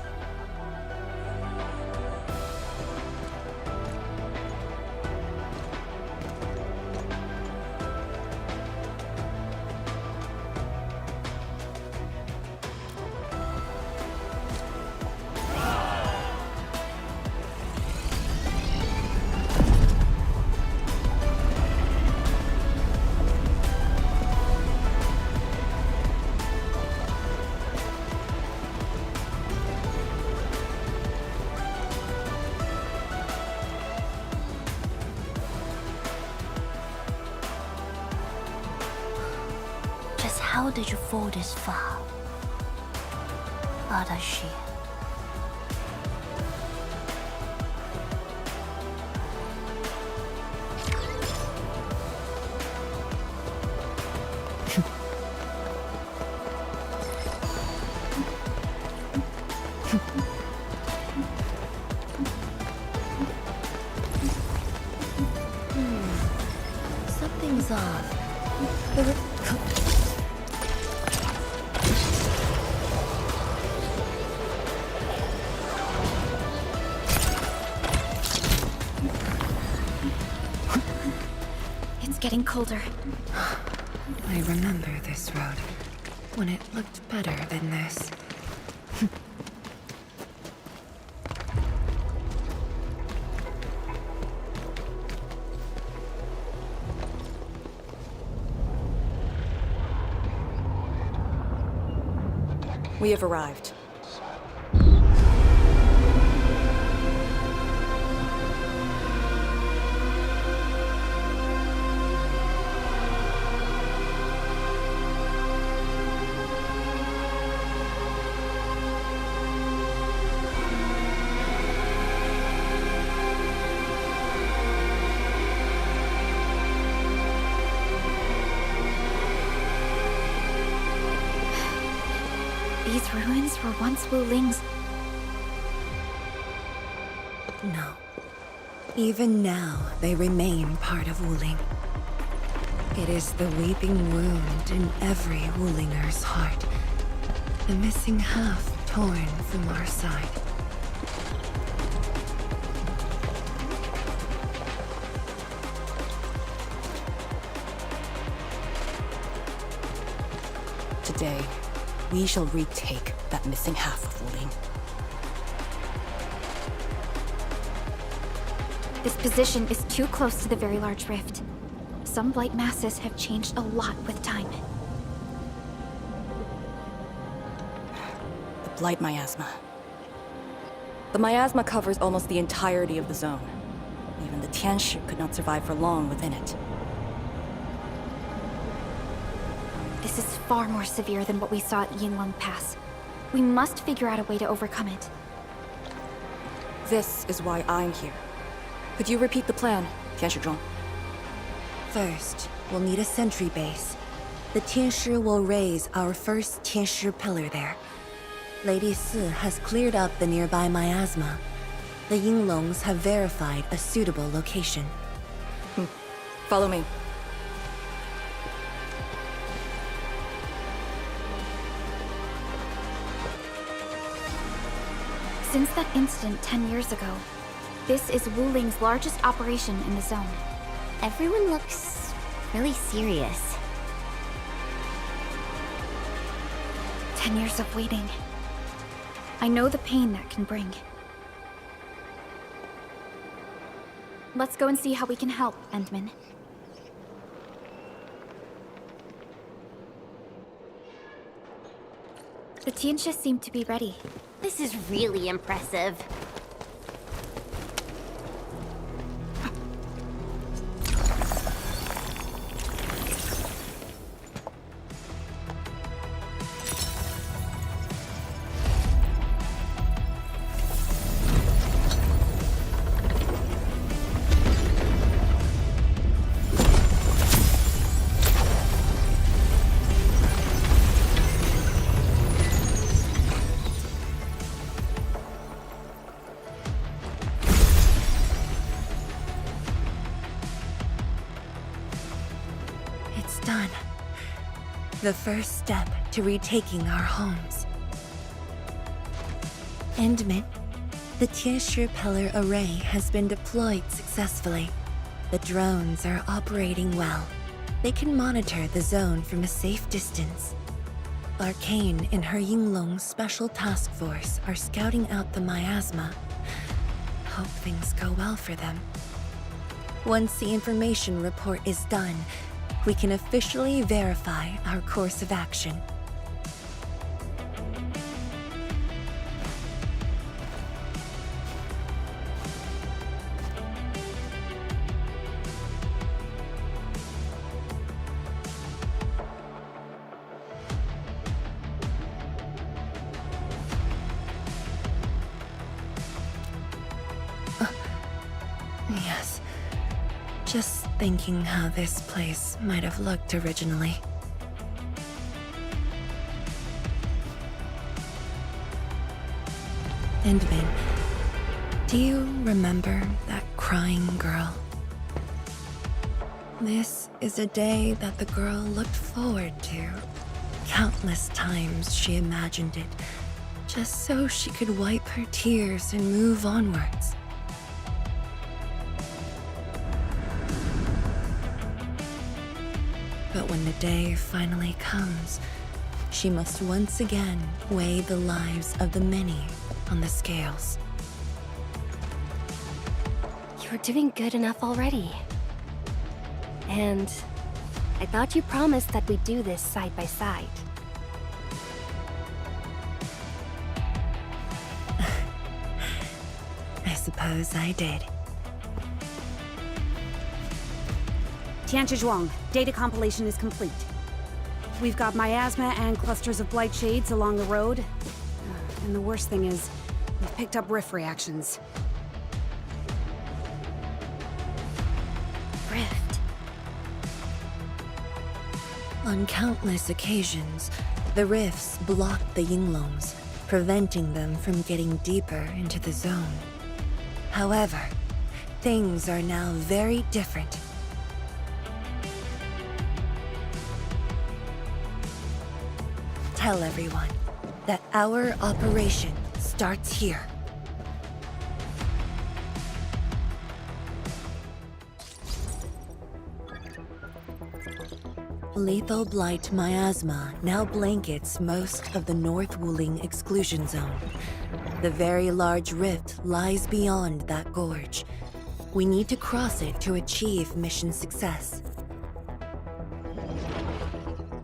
How did you fall this far? Adashi. Something's off. getting colder. I remember this road, when it looked better than this. We have arrived. These ruins were once Wu Ling's. No. Even now, they remain part of Wuling. It is the weeping wound in every Wulinger's heart. The missing half torn from our side. Today, we shall retake that missing half of Wuling. This position is too close to the Very Large Rift. Some blight masses have changed a lot with time. The Blight Miasma. The miasma covers almost the entirety of the zone. Even the Tianshi could not survive for long within it. This is far more severe than what we saw at Yinglong Pass. We must figure out a way to overcome it. This is why I'm here. Could you repeat the plan, Tianshi? First, we'll need a sentry base. The Tianshi will raise our first Tianshi pillar there. Lady Si has cleared up the nearby miasma. The Yinglongs have verified a suitable location. Follow me. Since that incident 10 years ago, this is Wu Ling's largest operation in the zone. Everyone looks really serious. 10 years of waiting. I know the pain that can bring. Let's go and see how we can help, Endmen. The Tianshi seem to be ready. This is really impressive. Done. The first step to retaking our homes. Endmen, the Tianshi pillar array has been deployed successfully. The drones are operating well. They can monitor the zone from a safe distance. Arcane and her Yinglong special task force are scouting out the miasma. Hope things go well for them. Once the information report is done, we can officially verify our course of action. Yes. Just thinking how this place might have looked originally. Endmen, do you remember that crying girl? This is a day that the girl looked forward to. Countless times she imagined it, just so she could wipe her tears and move onwards. But when the day finally comes, she must once again weigh the lives of the many on the scales. You're doing good enough already. And I thought you promised that we'd do this side by side. I suppose I did. Tianzhuang, data compilation is complete. We've got miasma and clusters of blight shades along the road. And the worst thing is, we've picked up rift reactions. Rift. On countless occasions, the rifts blocked the Yinglongs, preventing them from getting deeper into the zone. However, things are now very different. Tell everyone that our operation starts here. Lethal blight miasma now blankets most of the North Wuling exclusion zone. The very large rift lies beyond that gorge. We need to cross it to achieve mission success.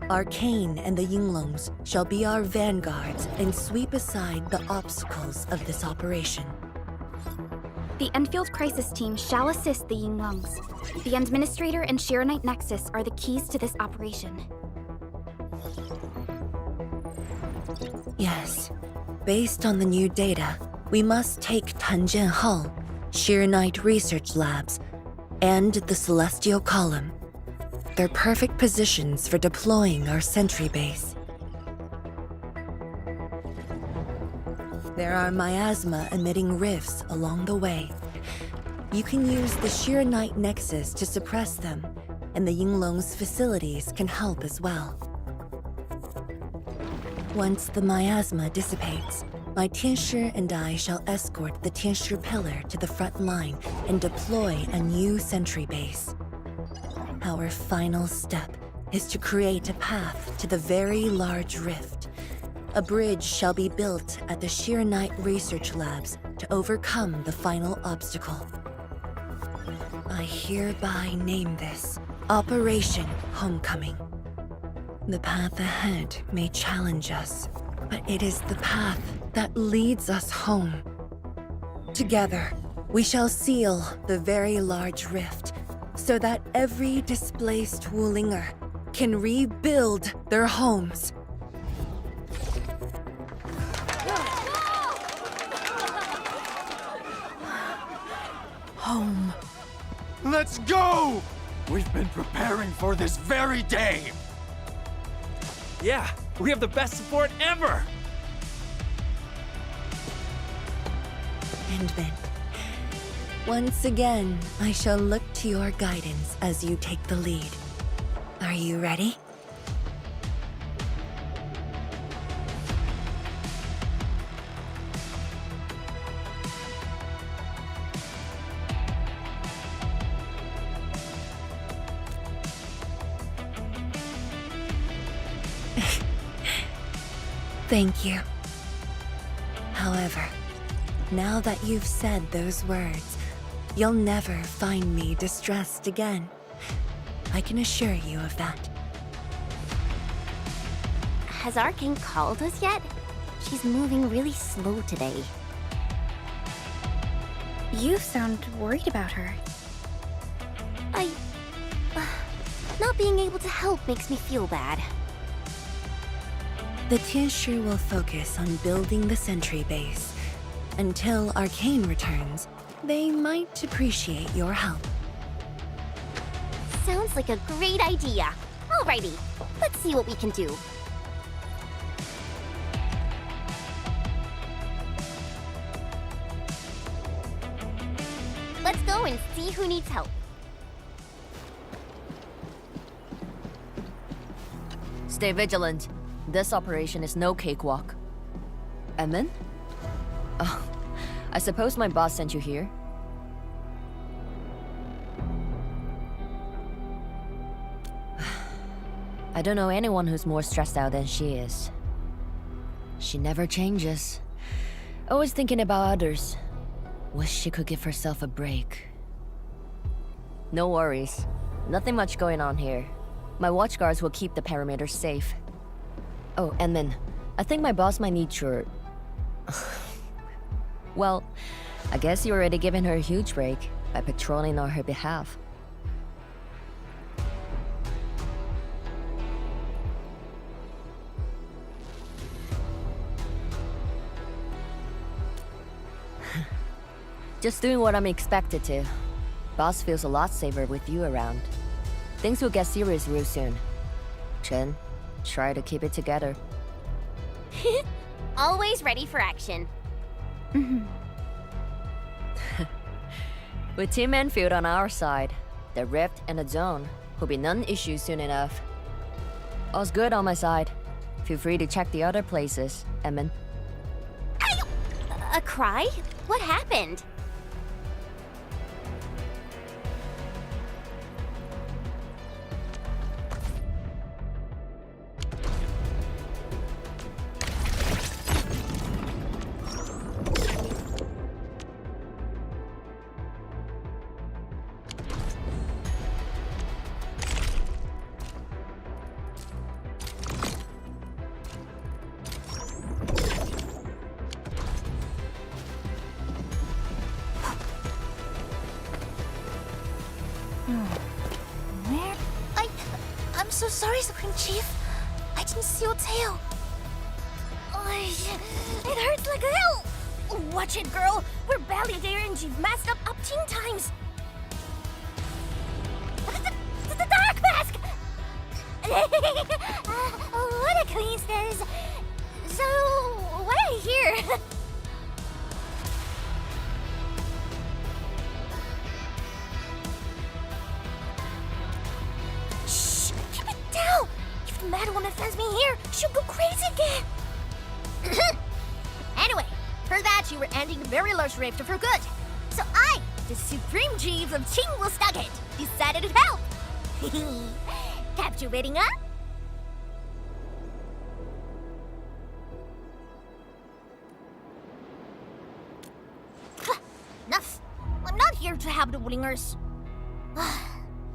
Arcane and the Yinglongs shall be our vanguards and sweep aside the obstacles of this operation. The Enfield Crisis Team shall assist the Yinglongs. The Administrator and Shiranite Nexus are the keys to this operation. Yes. Based on the new data, we must take Tanjian Hall, Shiranite Research Labs, and the Celestial Column. They're perfect positions for deploying our sentry base. There are miasma-emitting rifts along the way. You can use the Shiranite Nexus to suppress them, and the Yinglong's facilities can help as well. Once the miasma dissipates, my Tianshi and I shall escort the Tianshi Pillar to the front line and deploy a new sentry base. Our final step is to create a path to the very large rift. A bridge shall be built at the Shiranite Research Labs to overcome the final obstacle. I hereby name this Operation Homecoming. The path ahead may challenge us, but it is the path that leads us home. Together, we shall seal the very large rift so that every displaced Wulinger can rebuild their homes. Home. Let's go! We've been preparing for this very day! Yeah, we have the best support ever! Endmen, once again, I shall look to your guidance as you take the lead. Are you ready? Thank you. However, now that you've said those words, you'll never find me distressed again. I can assure you of that. Has Arcane called us yet? She's moving really slow today. You sound worried about her. Not being able to help makes me feel bad. The Tianshi will focus on building the sentry base. Until Arcane returns, they might appreciate your help. Sounds like a great idea. Alrighty, let's see what we can do. Let's go and see who needs help. Stay vigilant. This operation is no cakewalk. Endmen? Oh, I suppose my boss sent you here? I don't know anyone who's more stressed out than she is. She never changes. Always thinking about others. Wish she could give herself a break. No worries. Nothing much going on here. My watch guards will keep the perimeter safe. Oh, and then, I think my boss might need your... Well, I guess you already given her a huge break by patrolling on her behalf. Just doing what I'm expected to. Boss feels a lot safer with you around. Things will get serious real soon. Chen, try to keep it together. Always ready for action. With Team Enfield on our side, the Rift and the Zone will be non-issue soon enough. All's good on my side. Feel free to check the other places, Edmund. A cry? What happened? Where? I'm so sorry, Supreme Chief. I didn't see your tail. It hurts like hell. Watch it, girl. We're barely there and you've messed up 10 times. The dark mask! What a coincidence. So, what I hear? Shh! Keep it down! If the mad woman finds me here, she'll go crazy again! Anyway, for that you were ending a very large rift for good. So I, the Supreme Chief of Qingwu, decided to help! Captivating, huh? Enough! I'm not here to help the Wulingers.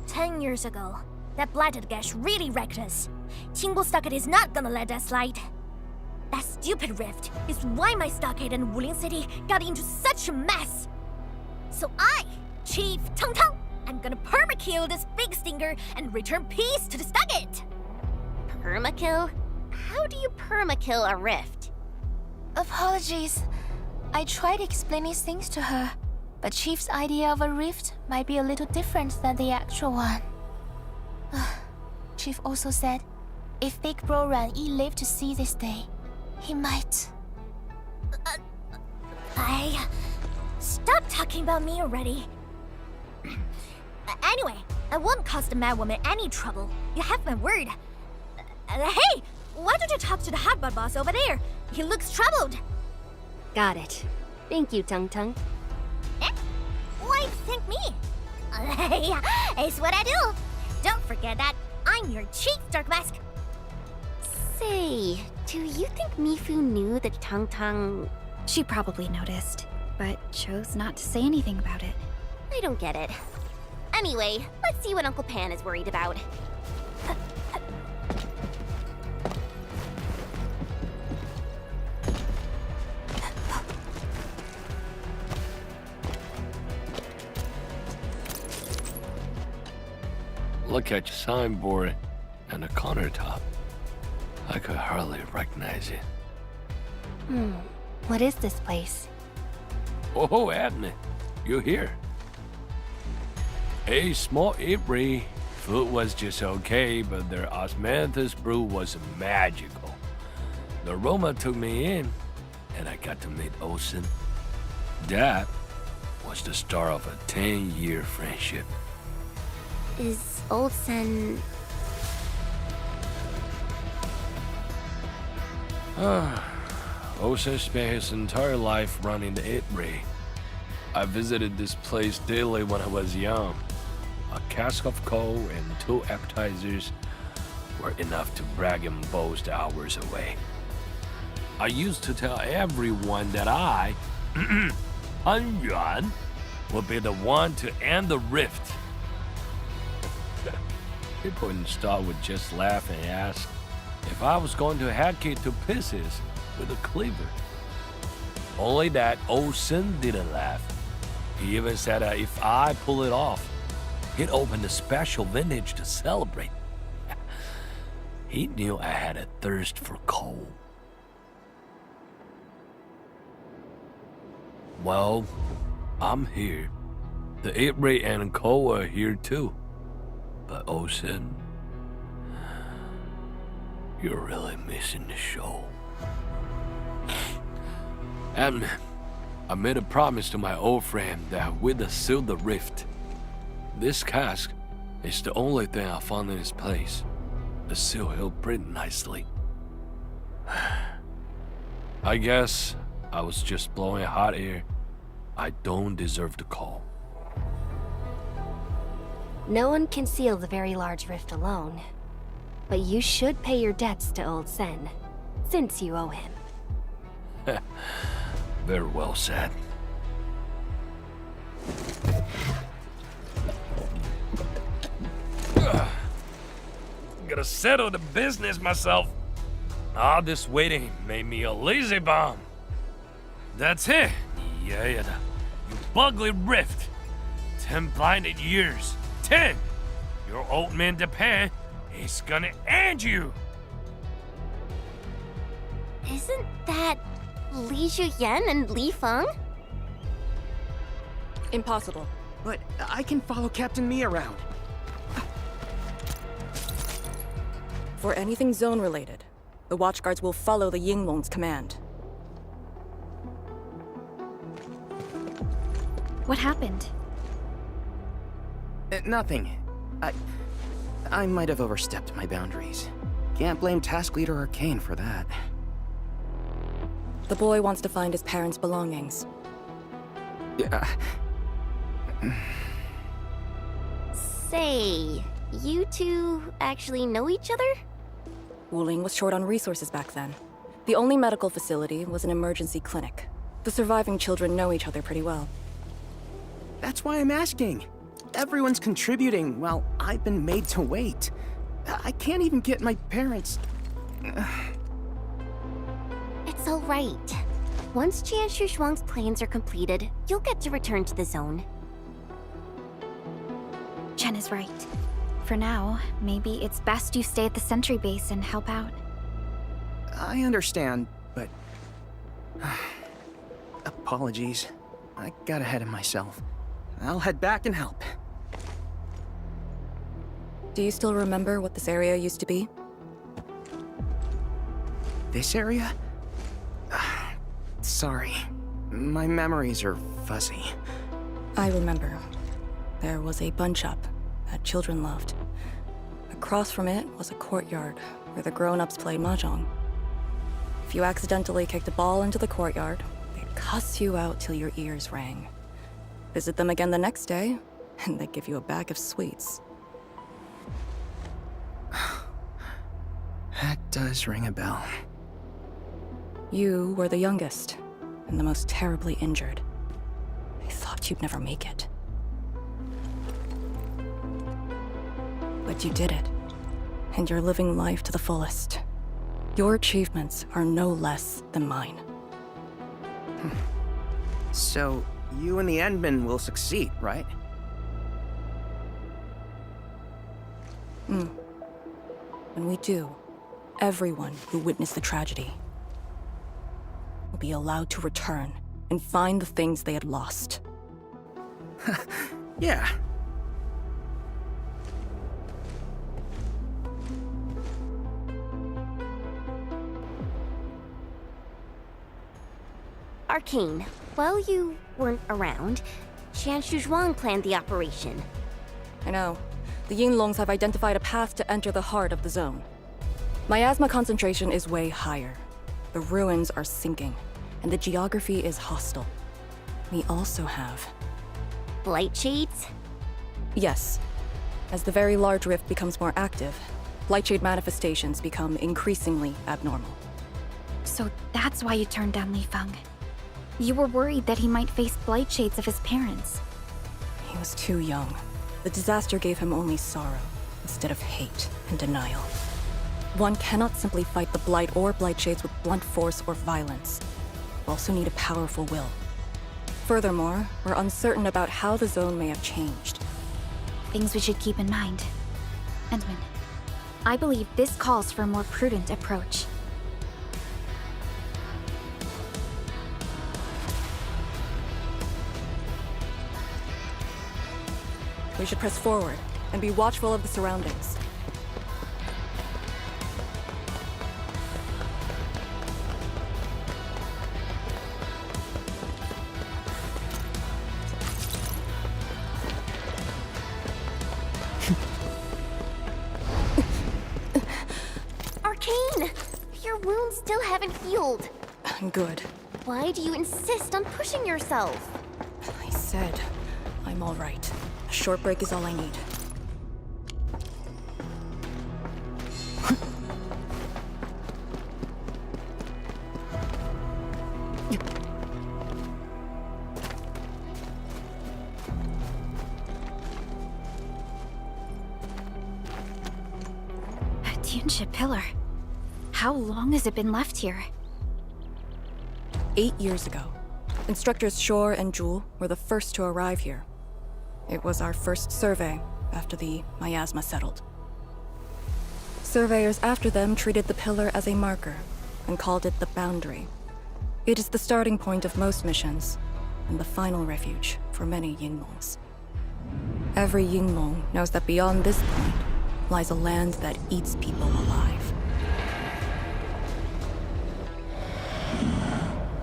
10 years ago, that blighted gash really wrecked us. Qingwu Stockade is not gonna let that slide. That stupid rift is why my stockade and Wuling City got into such a mess. So I, Chief Tang Tang, am gonna permakill this big stinker and return peace to the stockade. Permakill? How do you permakill a rift? Apologies. I tried explaining things to her, but Chief's idea of a rift might be a little different than the actual one. Chief also said, if Big Bro Ran Yi lived to see this day, he might... Stop talking about me already. Anyway, I won't cause the mad woman any trouble. You have my word. Hey! Why don't you talk to the hotbot boss over there? He looks troubled. Got it. Thank you, Tung Tung. Eh? Why thank me? It's what I do. Don't forget that I'm your Chief Dark Mask. Say, do you think Mifu knew that Tang Tang... She probably noticed, but chose not to say anything about it. I don't get it. Anyway, let's see what Uncle Pan is worried about. Look at your signboard and the countertop. I could hardly recognize it. What is this place? Oh, Admin, you're here. A small eatery. Food was just okay, but their osmanthus brew was magical. The aroma took me in, and I got to meet Olsen. That was the start of a 10-year friendship. Is Olsen... Olsen spent his entire life running the eatery. I visited this place daily when I was young. A cask of coal and 2 appetizers were enough to brag and boast hours away. I used to tell everyone that I, Han Yuan, would be the one to end the rift. People in the store would just laugh and ask if I was going to hack it to pieces with a cleaver. Only that Osen didn't laugh. He even said that if I pull it off, he'd open a special vintage to celebrate. He knew I had a thirst for coal. Well, I'm here. The 8-ray and coal are here too. But Osen, you're really missing the show. And I made a promise to my old friend that we'd seal the rift. This cask is the only thing I found in its place. The seal held pretty nicely. I guess I was just blowing hot air. I don't deserve the call. No one can seal the very large rift alone. But you should pay your debts to old Sen, since you owe him. Very well said. Gotta settle the business myself. All this waiting made me a lazy bum. That's it. Yeah, you ugly rift. 10 blinded years. 10! Your old man Japan is gonna end you. Isn't that Li Zhuyan and Li Feng? Impossible. But I can follow Captain Mi around. For anything zone-related, the Watchguards will follow the Yinglong's command. What happened? Nothing. I might have overstepped my boundaries. Can't blame Task Leader Arcane for that. The boy wants to find his parents' belongings. Yeah. Say, you two actually know each other? Wuling was short on resources back then. The only medical facility was an emergency clinic. The surviving children know each other pretty well. That's why I'm asking. Everyone's contributing while I've been made to wait. I can't even get my parents... It's all right. Once Jianshu Zhuang's plans are completed, you'll get to return to the zone. Chen is right. For now, maybe it's best you stay at the sentry base and help out. I understand, but... Apologies. I got ahead of myself. I'll head back and help. Do you still remember what this area used to be? This area? Sorry. My memories are fuzzy. I remember. There was a bun shop that children loved. Across from it was a courtyard where the grown-ups played mahjong. If you accidentally kicked a ball into the courtyard, they'd cuss you out till your ears rang. Visit them again the next day, and they'd give you a bag of sweets. That does ring a bell. You were the youngest, and the most terribly injured. I thought you'd never make it. But you did it, and you're living life to the fullest. Your achievements are no less than mine. So, you and the endmen will succeed, right? When we do, everyone who witnessed the tragedy will be allowed to return and find the things they had lost. Yeah. Arcane, while you weren't around, Jianshu Zhuang planned the operation. I know. The Yinglongs have identified a path to enter the heart of the zone. Miasma concentration is way higher. The ruins are sinking, and the geography is hostile. We also have... Blight shades? Yes. As the very large rift becomes more active, Blightshade manifestations become increasingly abnormal. So that's why you turned down Li Feng. You were worried that he might face blight shades of his parents. He was too young. The disaster gave him only sorrow, instead of hate and denial. One cannot simply fight the blight or blight shades with blunt force or violence. You also need a powerful will. Furthermore, we're uncertain about how the zone may have changed. Things we should keep in mind. Endmen, I believe this calls for a more prudent approach. We should press forward and be watchful of the surroundings. Arcane! Your wounds still haven't healed. Good. Why do you insist on pushing yourself? I said, I'm all right. A short break is all I need. A Tuneship pillar. How long has it been left here? 8 years ago, Instructors Shore and Jewel were the first to arrive here. It was our first survey after the miasma settled. Surveyors after them treated the pillar as a marker and called it the boundary. It is the starting point of most missions and the final refuge for many Yingmongs. Every Yingmong knows that beyond this point lies a land that eats people alive.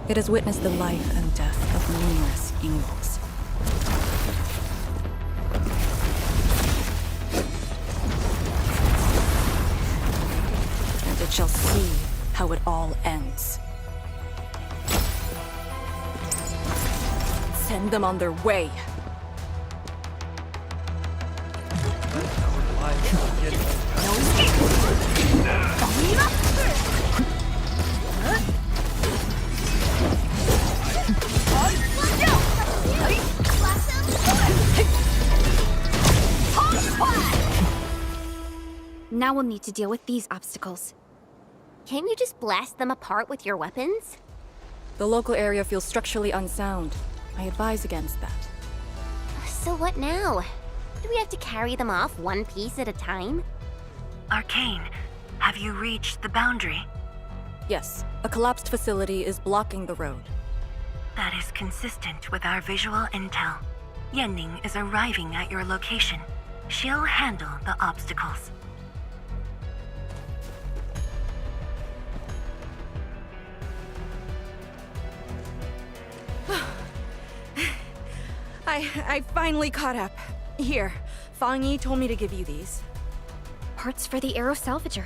It has witnessed the life and death of numerous Yingmongs. And it shall see how it all ends. Send them on their way. Now we'll need to deal with these obstacles. Can't you just blast them apart with your weapons? The local area feels structurally unsound. I advise against that. So what now? Do we have to carry them off one piece at a time? Arcane, have you reached the boundary? Yes, a collapsed facility is blocking the road. That is consistent with our visual intel. Yenning is arriving at your location. She'll handle the obstacles. I finally caught up. Here, Fang Yi told me to give you these. Parts for the Aero Salvager.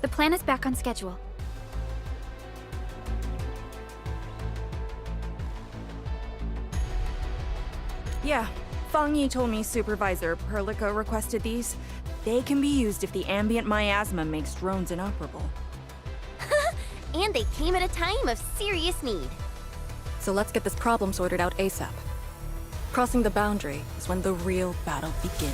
The plan is back on schedule. Yeah, Fang Yi told me Supervisor Perlica requested these. They can be used if the ambient miasma makes drones inoperable. And they came at a time of serious need. So let's get this problem sorted out ASAP. Crossing the boundary is when the real battle begins.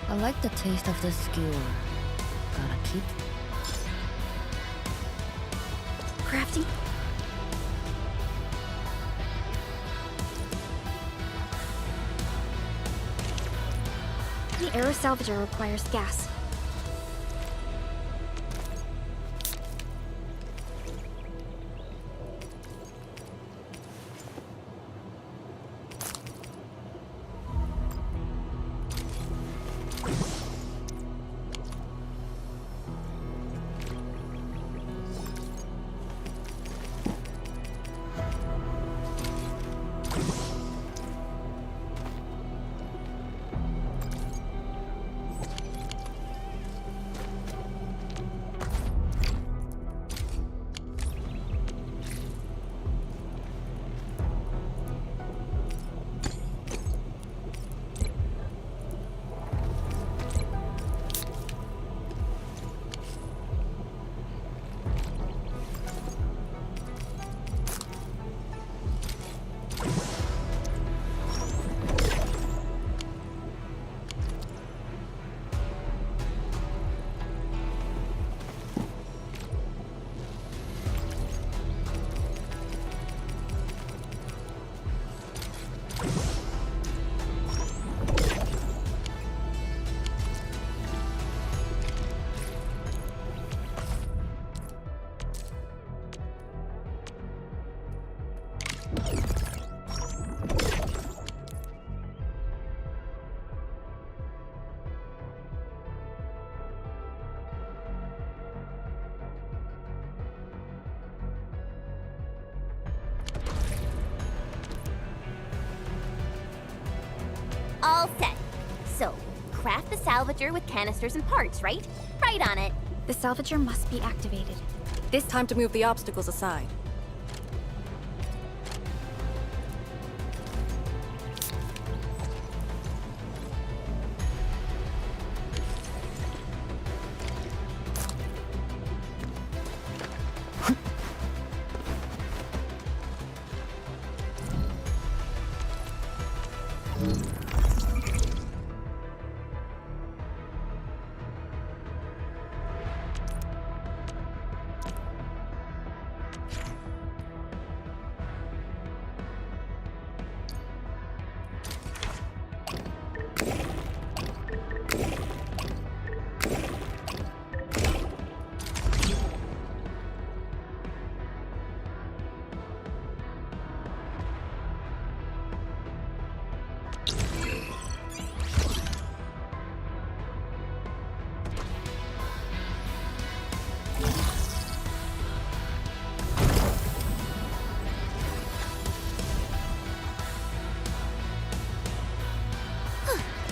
I like the taste of the skewer. Gotta keep. Crafting? The Aero Salvager requires gas. All set. So, craft the salvager with canisters and parts, right? Right on it. The salvager must be activated. This time to move the obstacles aside.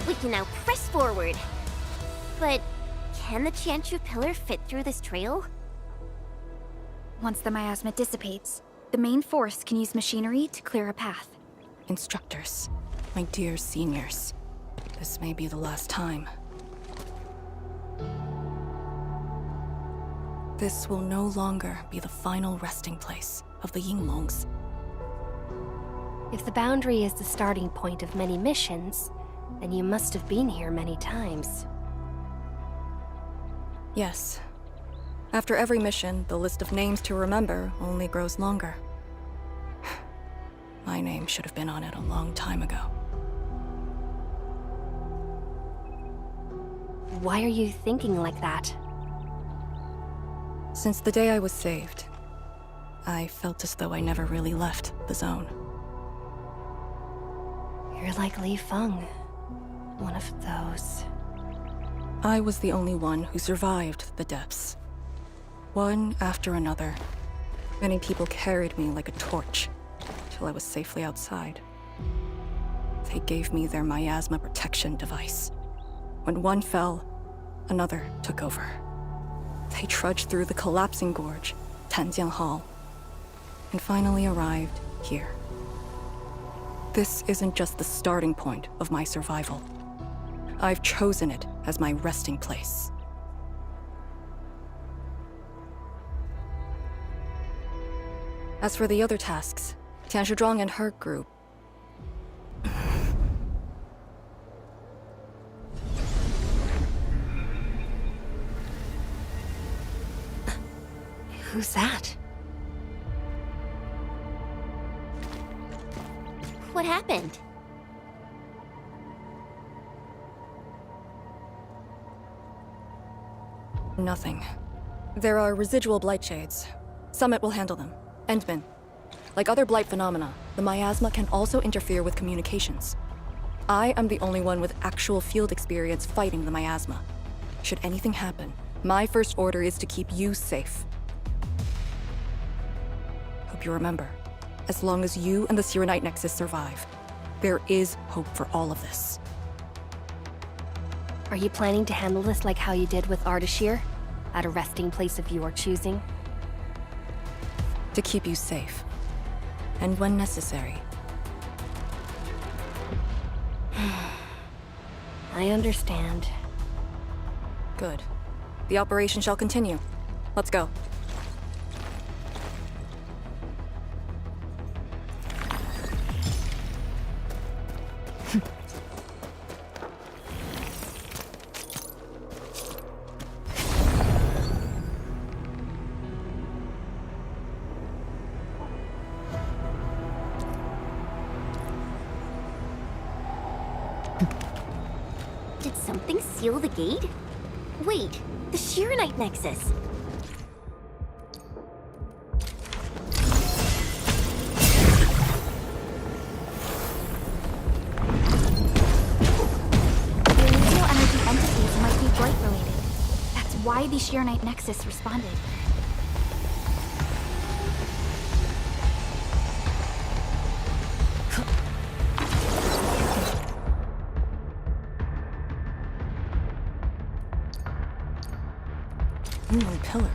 We can now press forward. But can the Tianshu pillar fit through this trail? Once the miasma dissipates, the main force can use machinery to clear a path. Instructors, my dear seniors, this may be the last time. This will no longer be the final resting place of the Yinglongs. If the boundary is the starting point of many missions, then you must have been here many times. Yes. After every mission, the list of names to remember only grows longer. My name should have been on it a long time ago. Why are you thinking like that? Since the day I was saved, I felt as though I never really left the zone. You're like Li Feng. One of those. I was the only one who survived the depths. One after another, many people carried me like a torch till I was safely outside. They gave me their miasma protection device. When one fell, another took over. They trudged through the collapsing gorge, Tanjiang Hall, and finally arrived here. This isn't just the starting point of my survival. I've chosen it as my resting place. As for the other tasks, Tian Shizhuang and her group... Who's that? What happened? Nothing. There are residual blight shades. Summit will handle them. Endmen. Like other blight phenomena, the miasma can also interfere with communications. I am the only one with actual field experience fighting the miasma. Should anything happen, my first order is to keep you safe. Hope you remember, as long as you and the Sirenite Nexus survive, there is hope for all of this. Are you planning to handle this like how you did with Ardashir? At a resting place of your choosing? To keep you safe. And when necessary. I understand. Good. The operation shall continue. Let's go. Did something seal the gate? Wait, the Shirenite Nexus. The remedial energy entities might be blight related. That's why the Shirenite Nexus responded. Yinglong pillar.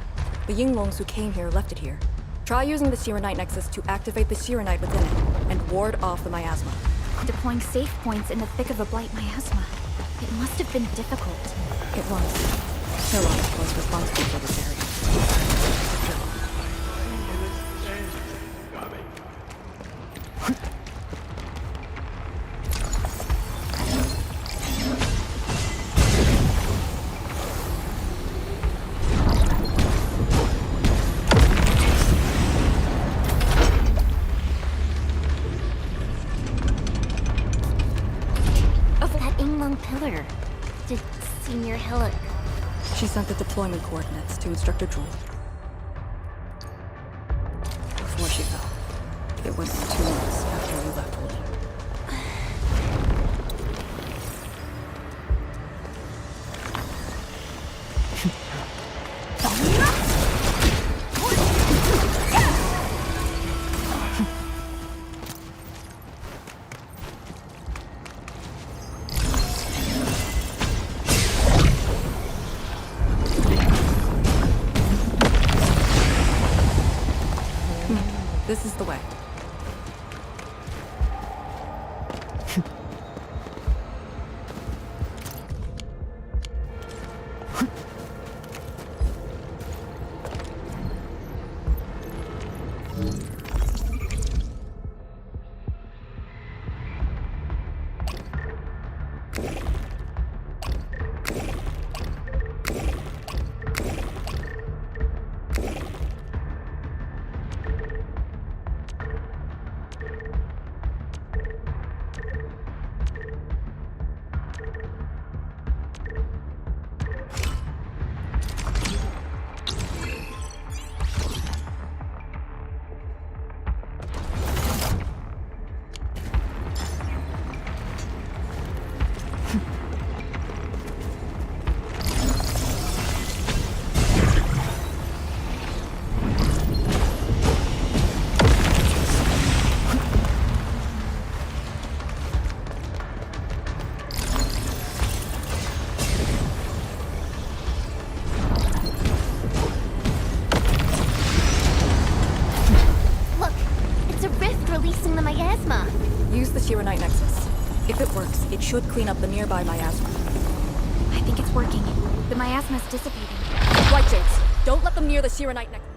The Yinglongs who came here left it here. Try using the Sirenite Nexus to activate the Sirenite within it, and ward off the miasma. Deploying safe points in the thick of a blight miasma. It must have been difficult. It was. Sherlock was responsible for this area. Pillar. Did Senior Hillock... She sent the deployment coordinates to Instructor Drool. Before she fell. It was 2 months after you left Wuling. This is the way. Use the Sirenite Nexus. If it works, it should clean up the nearby miasma. I think it's working. The miasma's dissipating. Blight Shades, don't let them near the Sirenite Nexus.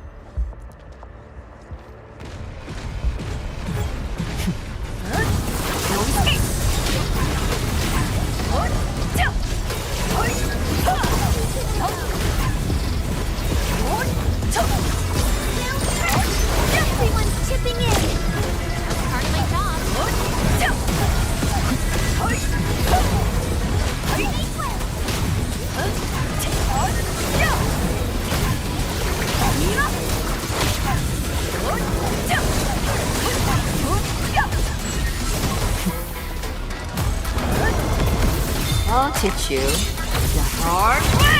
Everyone's chipping in! That's part of my job. I'll teach you the hard way!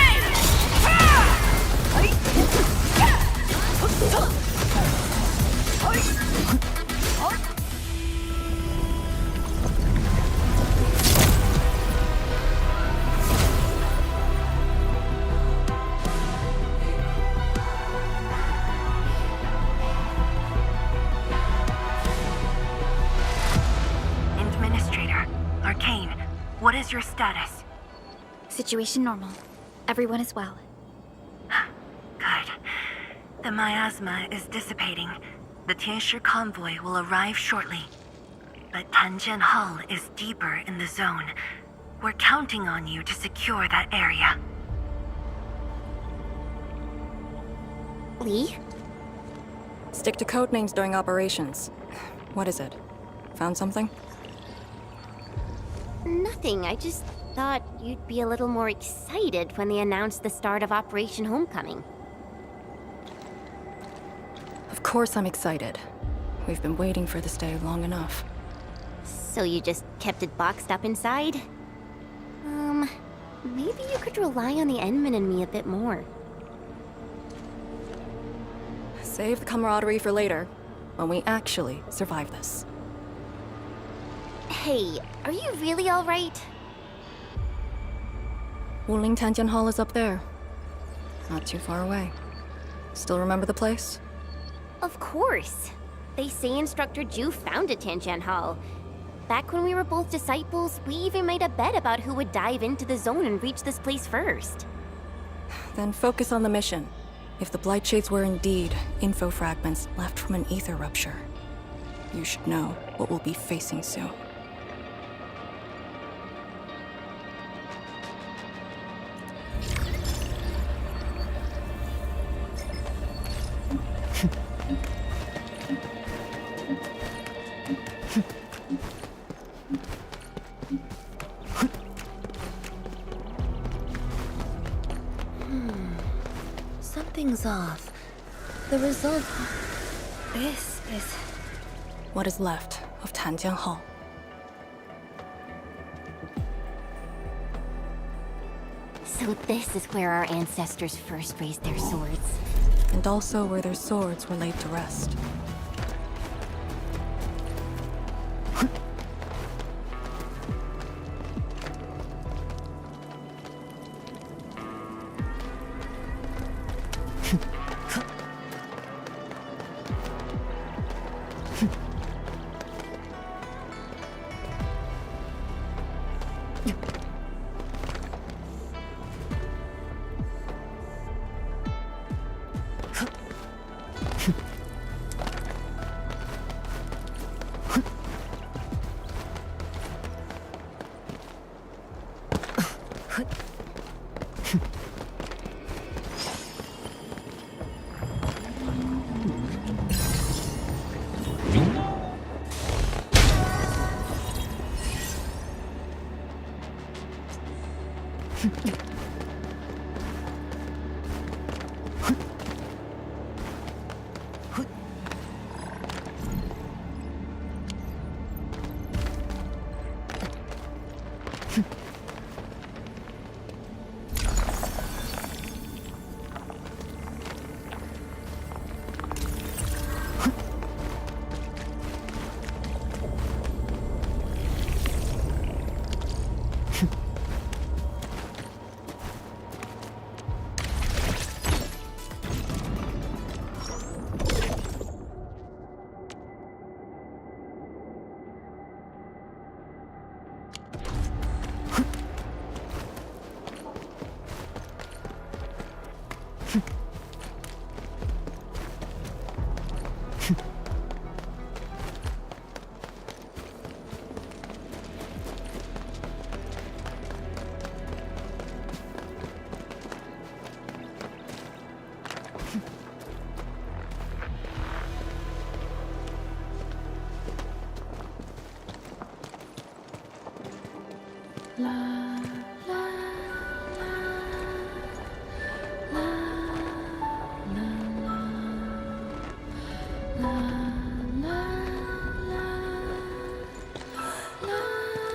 Administrator, Arcane, what is your status? Situation normal. Everyone is well. Good. The miasma is dissipating. The Tianshi convoy will arrive shortly. But Tanjian Hall is deeper in the zone. We're counting on you to secure that area. Lee? Stick to code names during operations. What is it? Found something? Nothing. I just thought you'd be a little more excited when they announced the start of Operation Homecoming. Of course I'm excited. We've been waiting for this day long enough. So you just kept it boxed up inside? Maybe you could rely on the endmen and me a bit more. Save the camaraderie for later, when we actually survive this. Hey, are you really alright? Wuling Tanjian Hall is up there. not too far away. Still remember the place? Of course. They say Instructor Ju founded Tiantian Hall. Back when we were both disciples, we even made a bet about who would dive into the zone and reach this place first. Then focus on the mission. If the Blight Shades were indeed info fragments left from an ether rupture, you should know what we'll be facing soon. Something's off. The result... This is... What is left of Tianjiang Hall. So this is where our ancestors first raised their swords. And also where their swords were laid to rest.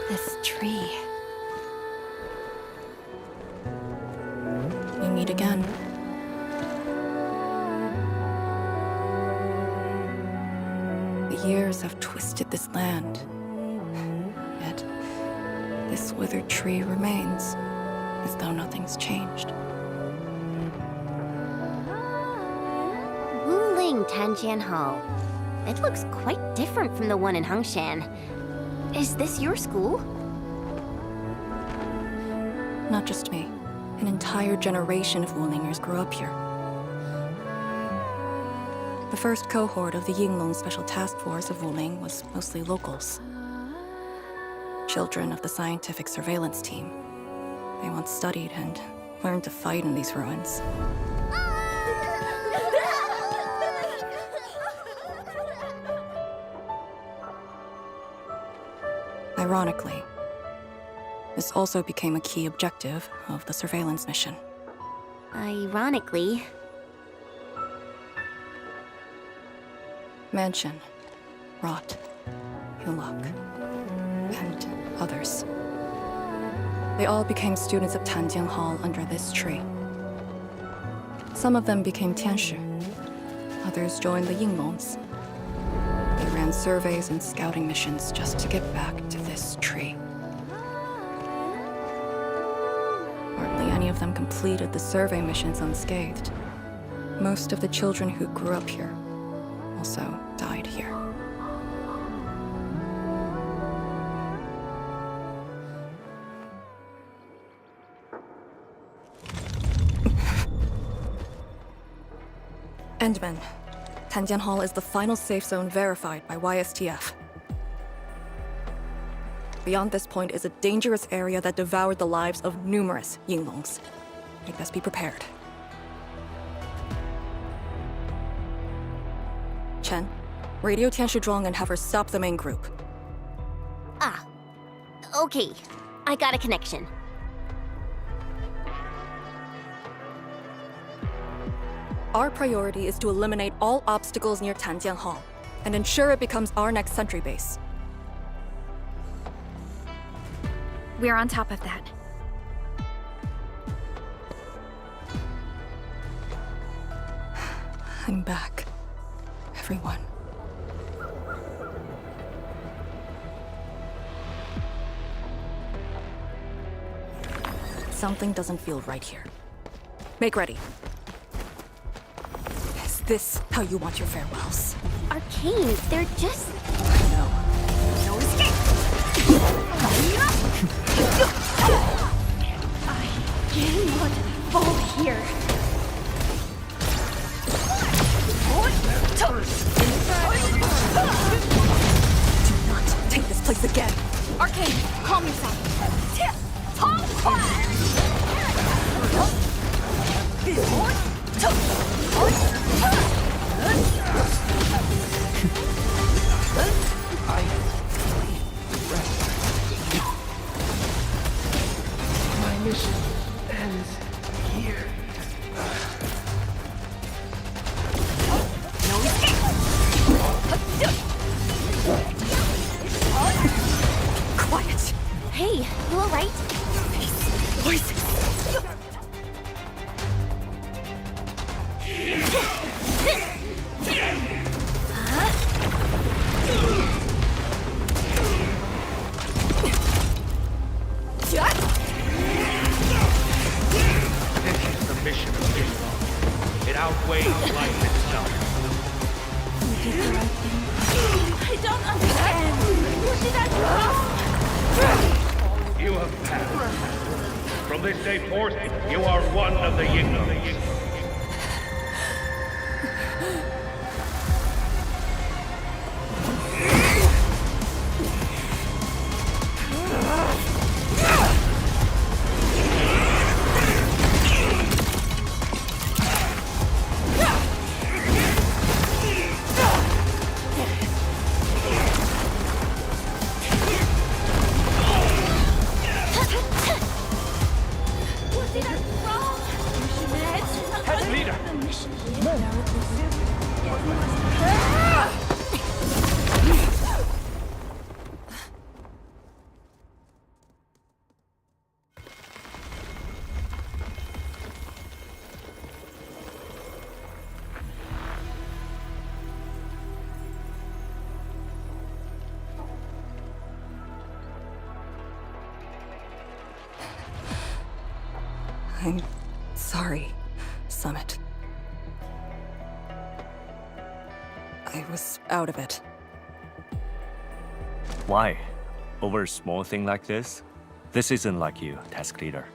This tree. We meet again. The years have twisted this land. Yet, this withered tree remains, as though nothing's changed. Wuling Tianjian Hall. It looks quite different from the one in Hengshan. Is this your school? Not just me. An entire generation of Wulingers grew up here. The first cohort of the Yinglong Special Task Force of Wuling was mostly locals. Children of the scientific surveillance team. They once studied and learned to fight in these ruins. Ironically, this also became a key objective of the surveillance mission. Ironically. Mansion, Rot, Hillock, and others. They all became students of Tianjiang Hall under this tree. Some of them became Tianshi. Others joined the Yinglongs. They ran surveys and scouting missions just to get back to this tree. Hardly any of of them completed the survey missions unscathed. Most of the children who grew up here also died here. Endmen. Tandian Hall is the final safe zone verified by YSTF. Beyond this point is a dangerous area that devoured the lives of numerous Yinglongs. You'd best be prepared. Chen, radio Tian Shizhuang and have her stop the main group. Ah. Okay. I got a connection. Our priority is to eliminate all obstacles near Tanjian Hall and ensure it becomes our next sentry base. We're on top of that. I'm back. Everyone. Something doesn't feel right here. Make ready. Is this how you want your farewells? Arcane, they're just... I know. No escape! I cannot fall here. Do not take this place again. Arcane, calm yourself. My mission ends here. Quiet. Hey, you alright? Voices. This is the mission of Islam. It outweighs life itself. You did the right thing. I don't understand. What did I do? You have passed. From this day forth, you are one of the Yinglong. I'm sorry, Summit. I was out of it. Why? Over a small thing like this? This isn't like you, task leader.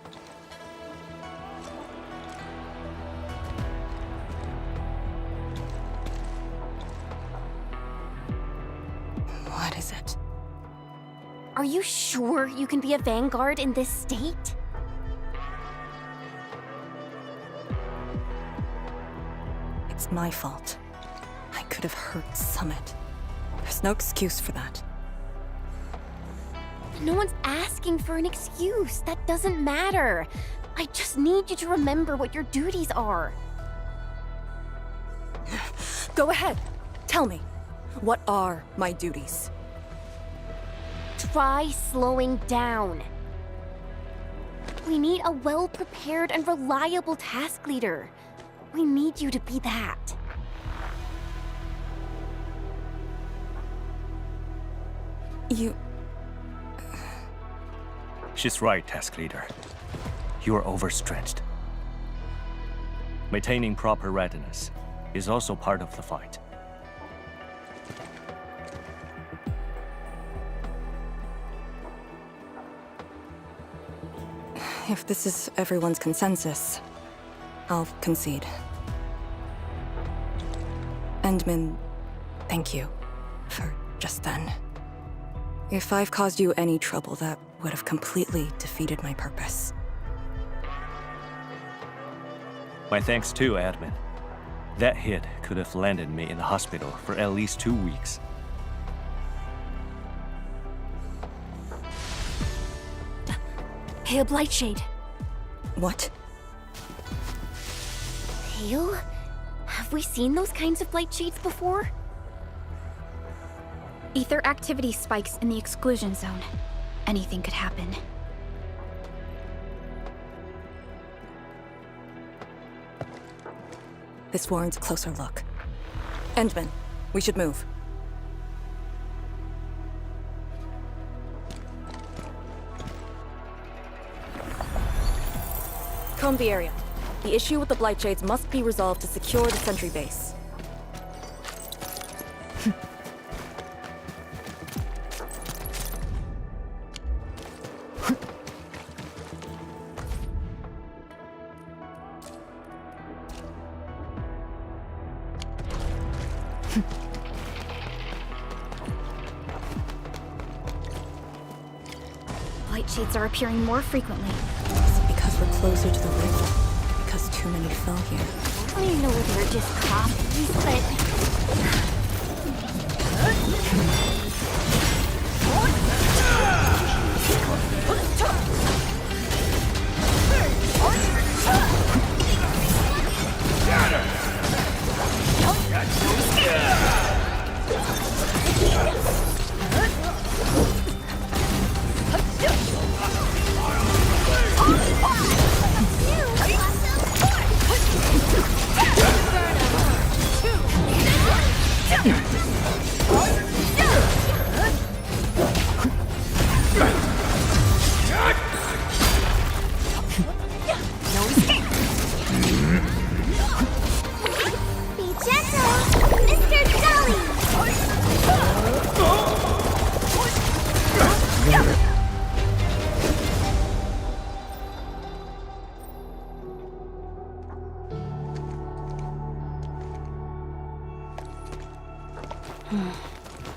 What is it? Are you sure you can be a vanguard in this state? It's my fault. I could have hurt Summit. There's no excuse for that. No one's asking for an excuse. That doesn't matter. I just need you to remember what your duties are. Go ahead. Tell me. What are my duties? Try slowing down. We need a well-prepared and reliable task leader. We need you to be that. You... She's right, task leader. you are overstretched. Maintaining proper readiness is also part of the fight. If this is everyone's consensus, I'll concede. Endmen, thank you for just then. If I've caused you any trouble, that would have completely defeated my purpose. My thanks too, admin. That hit could have landed me in the hospital for at least 2 weeks. Hail Blightshade. What? Hail? Have we seen those kinds of Blightshades before? Ether activity spikes in the exclusion zone. Anything could happen. This warrants a closer look. Endmen, we should move. Comb the area. The issue with the Blightshades must be resolved to secure the sentry base. Blightshades are appearing more frequently. Is it because we're closer to the rift? Because too many fell here? I know they're just copies, but...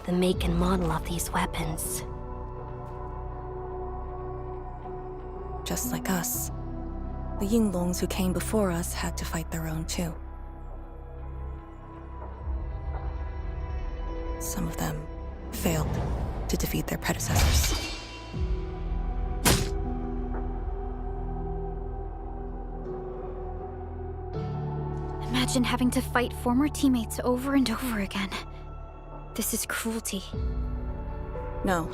The make and model of these weapons. Just like us. The Yinglongs who came before us had to fight their own too. Some of them failed to defeat their predecessors. Imagine having to fight former teammates over and over again. This is cruelty. No.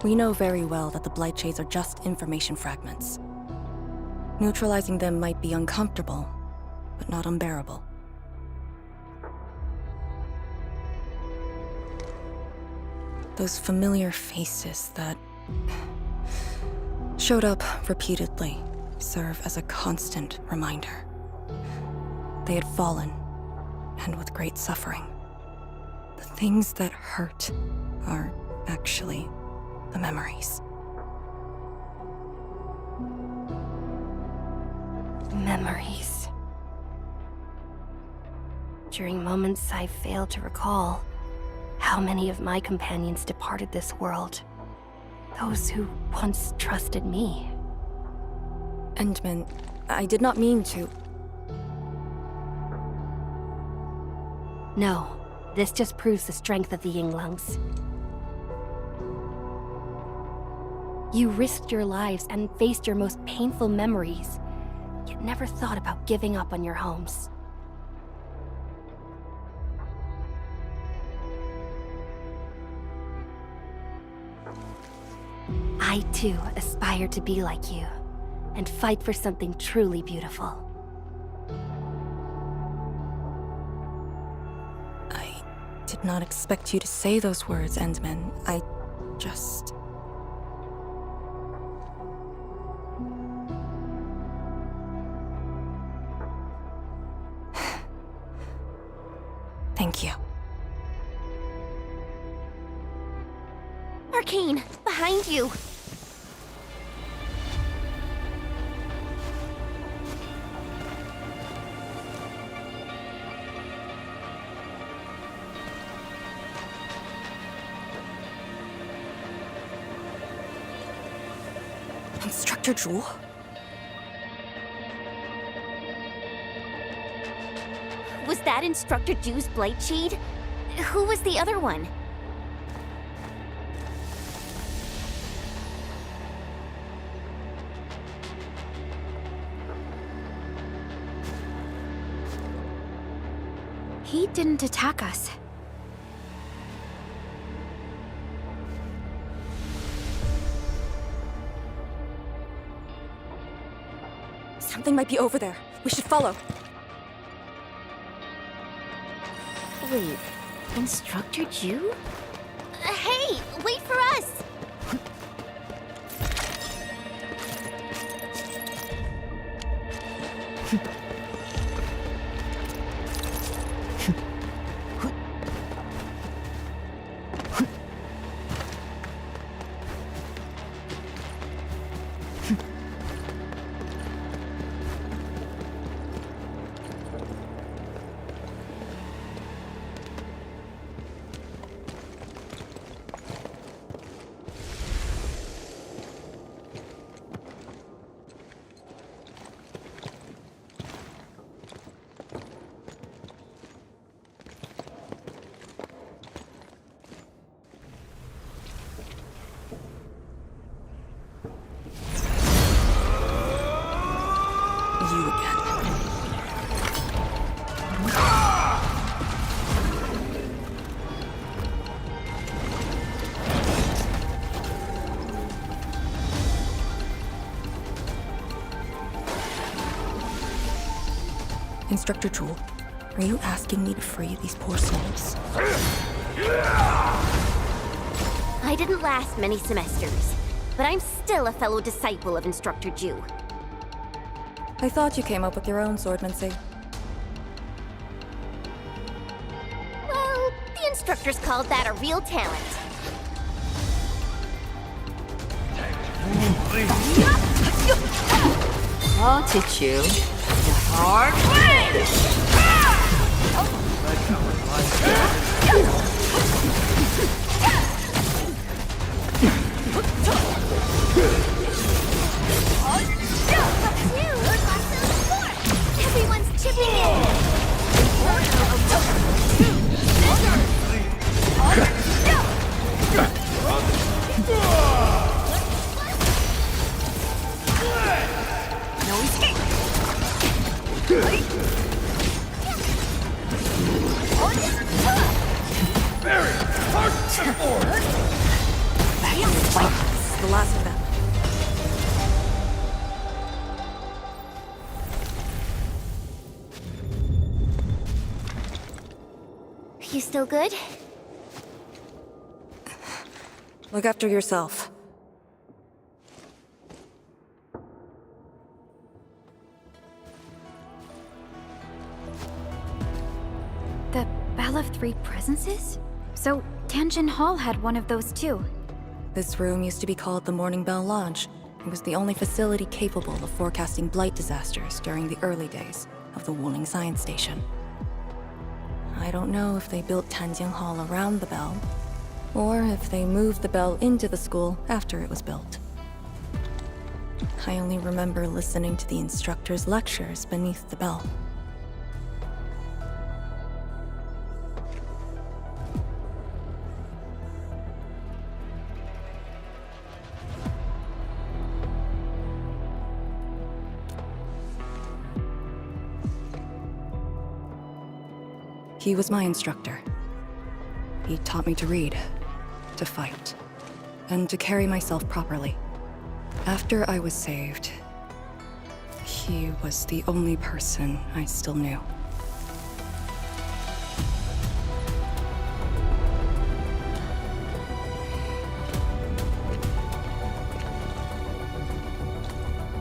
We know very well that the Blightshades are just information fragments. Neutralizing them might be uncomfortable, but not unbearable. Those familiar faces that showed up repeatedly serve as a constant reminder. They had fallen, and with great suffering. The things that hurt are actually the memories. Memories. During moments I failed to recall, how many of my companions departed this world? Those who once trusted me. Endmen, I did not mean to... No, this just proves the strength of the Yinglongs. You risked your lives and faced your most painful memories, yet never thought about giving up on your homes. I too aspire to be like you, and fight for something truly beautiful. I did not expect you to say those words, Endmen. I just... Thank you. Arcane, behind you! Instructor Jewel? Was that Instructor Jew's Blight Shade? Who was the other one? He didn't attack us. Something might be over there. We should follow. Wait, Instructor Jew? Hey, wait for us! You again. Instructor Jewel, are you asking me to free these poor souls? I didn't last many semesters, but I'm still a fellow disciple of Instructor Jew. I thought you came up with your own swordmancy. Well, the instructors called that a real talent. I'll teach you the hard Everyone's chipping in! No escape! Very hard to board! This is the last of them. You still good? Look after yourself. The Bell of Three Presences? So, Tanjin Hall had one of those too. This room used to be called the Morning Bell Lodge. It was the only facility capable of forecasting blight disasters during the early days of the Wuling Science Station. I don't know if they built Tanjin Hall around the bell, or if they moved the bell into the school after it was built. I only remember listening to the instructor's lectures beneath the bell. He was my instructor. He taught me to read, to fight, and to carry myself properly. After I was saved, he was the only person I still knew.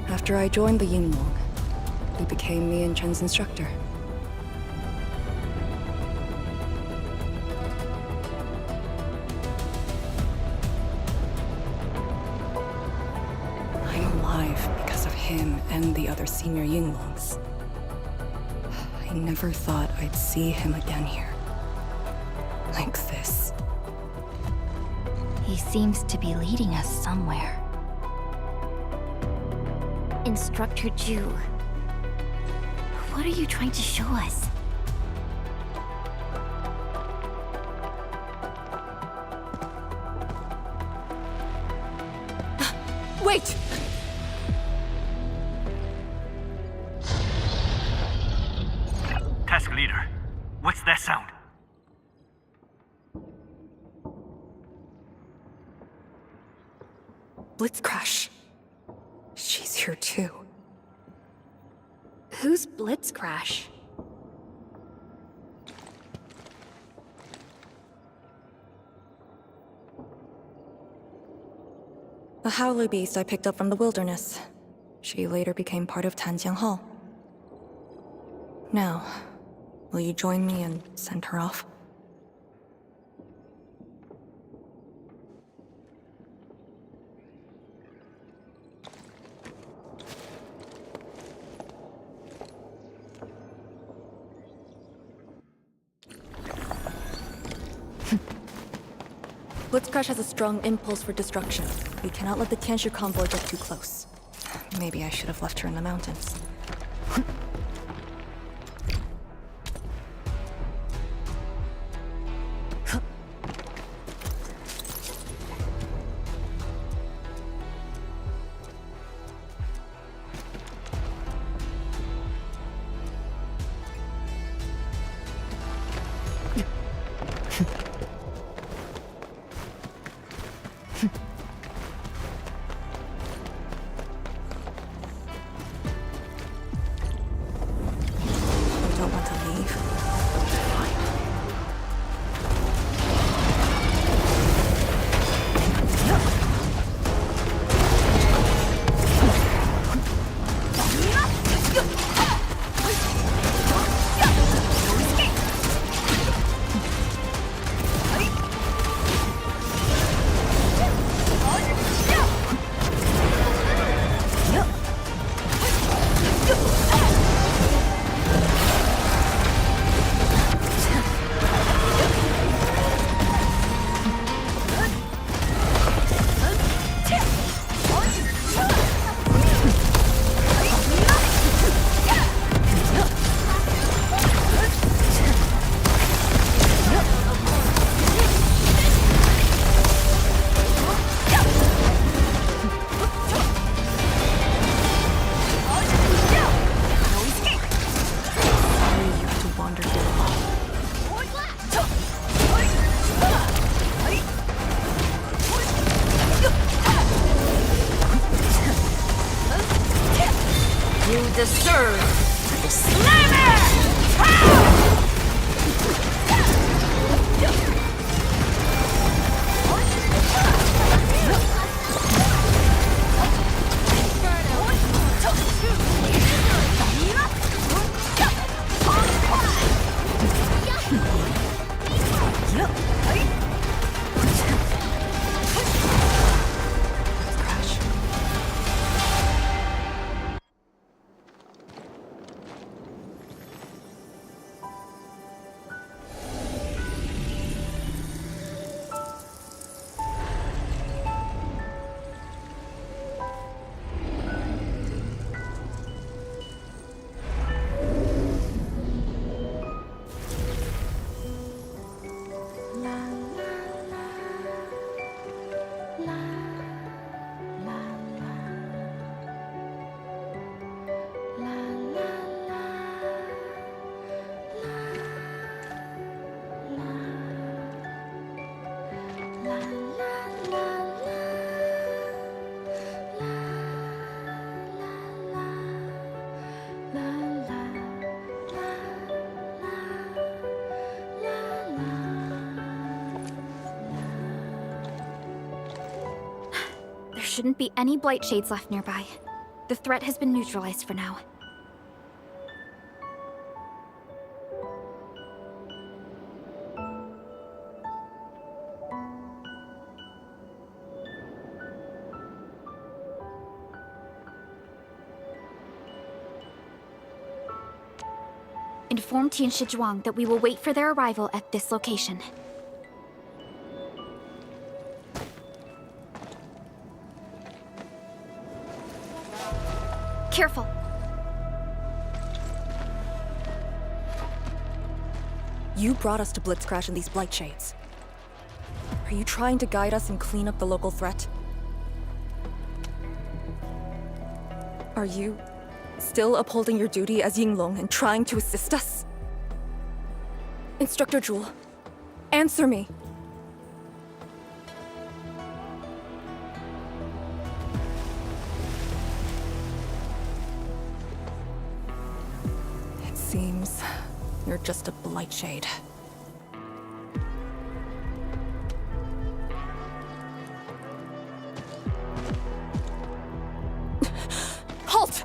After I joined the Yinlong, he became me and Chen's instructor. him and the other senior Yinglongs. I never thought I'd see him again here. Like this. He seems to be leading us somewhere. Instructor Ju, what are you trying to show us? Wait! Task leader, what's that sound? Blitzcrash. She's here too. Who's Blitzcrash? A howler beast I picked up from the wilderness. She later became part of Tanjiang Hall. Now, will you join me and send her off? Blitzcrash has a strong impulse for destruction. We cannot let the Tianshu convoy get too close. Maybe I should have left her in the mountains. Shouldn't be any blight shades left nearby. The threat has been neutralized for now. Inform Tian Shizhuang that we will wait for their arrival at this location. Careful. You brought us to Blitzcrash in these blight shades. Are you trying to guide us and clean up the local threat? Are you still upholding your duty as Yinglong and trying to assist us? Instructor Jewel, answer me! It seems you're just a blight shade. Halt!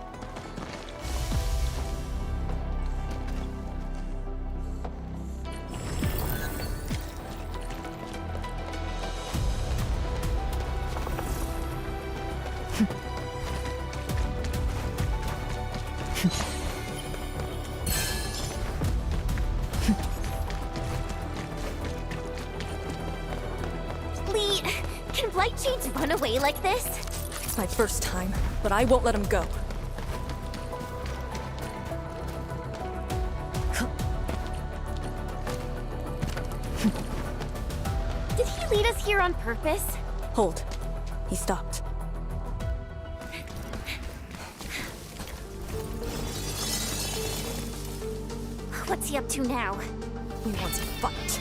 Lee, can blight shades run away like this? It's my first time, but I won't let him go. Did he lead us here on purpose? Hold. He stopped. What's he up to now? He wants to fight.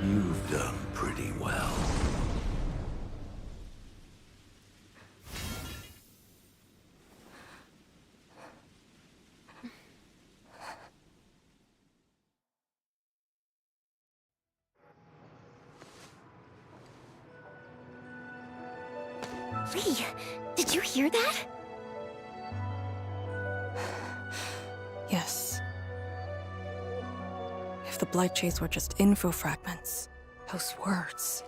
You've done pretty well. Lee, did you hear that? Yes. If the blight shades were just info fragments, those words.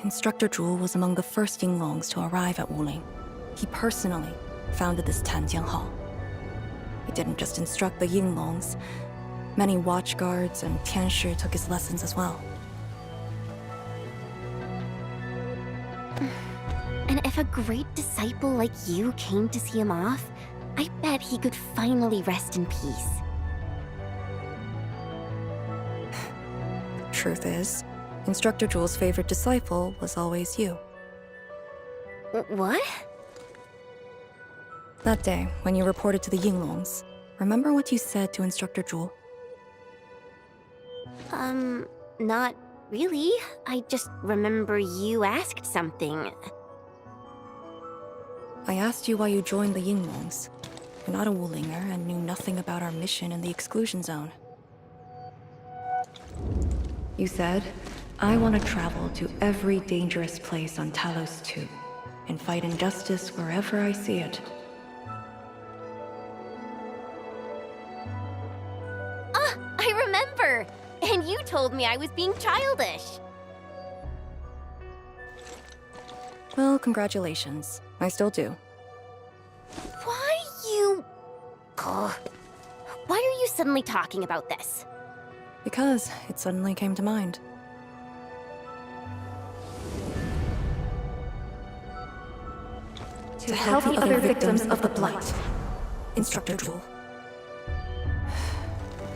Instructor Jewel was among the first Yinglongs to arrive at Wuling. He personally founded this Tanjiang Hall. He didn't just instruct the Yinglongs. Many watchguards and Tianshi took his lessons as well. And if a great disciple like you came to see him off, I bet he could finally rest in peace. Truth is, Instructor Jewel's favorite disciple was always you. What? That day, when you reported to the Yinglongs, remember what you said to Instructor Jewel? Not really. I just remember you asked something. I asked you why you joined the Yinglongs. You're not a Wulinger and knew nothing about our mission in the exclusion zone. You said, I want to travel to every dangerous place on Talos 2 and fight injustice wherever I see it. Ah, I remember! And you told me I was being childish. Well, congratulations. I still do. Why you... Ugh. Why are you suddenly talking about this? Because it suddenly came to mind. To help the other victims of the Blight. Instructor Jewel.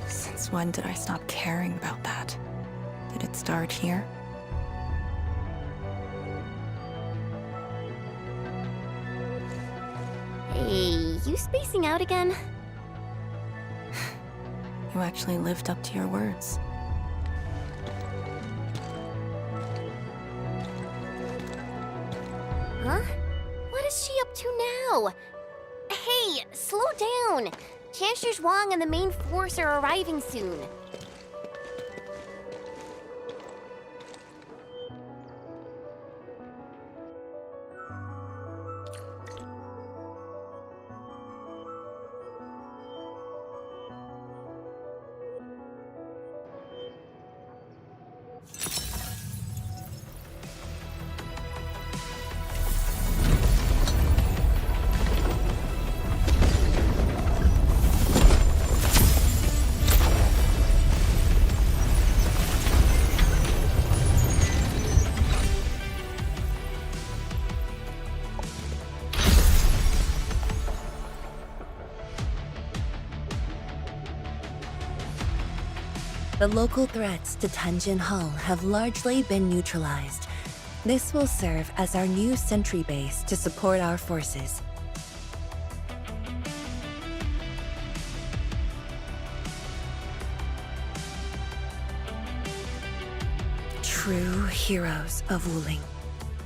Since when did I stop caring about that? Did it start here? Hey, you spacing out again? You actually lived up to your words. Huh? What is she up to now? Hey, slow down! Chancellor Zhuang and the main force are arriving soon. The local threats to Tanjin Hull have largely been neutralized. This will serve as our new sentry base to support our forces. True heroes of Wuling.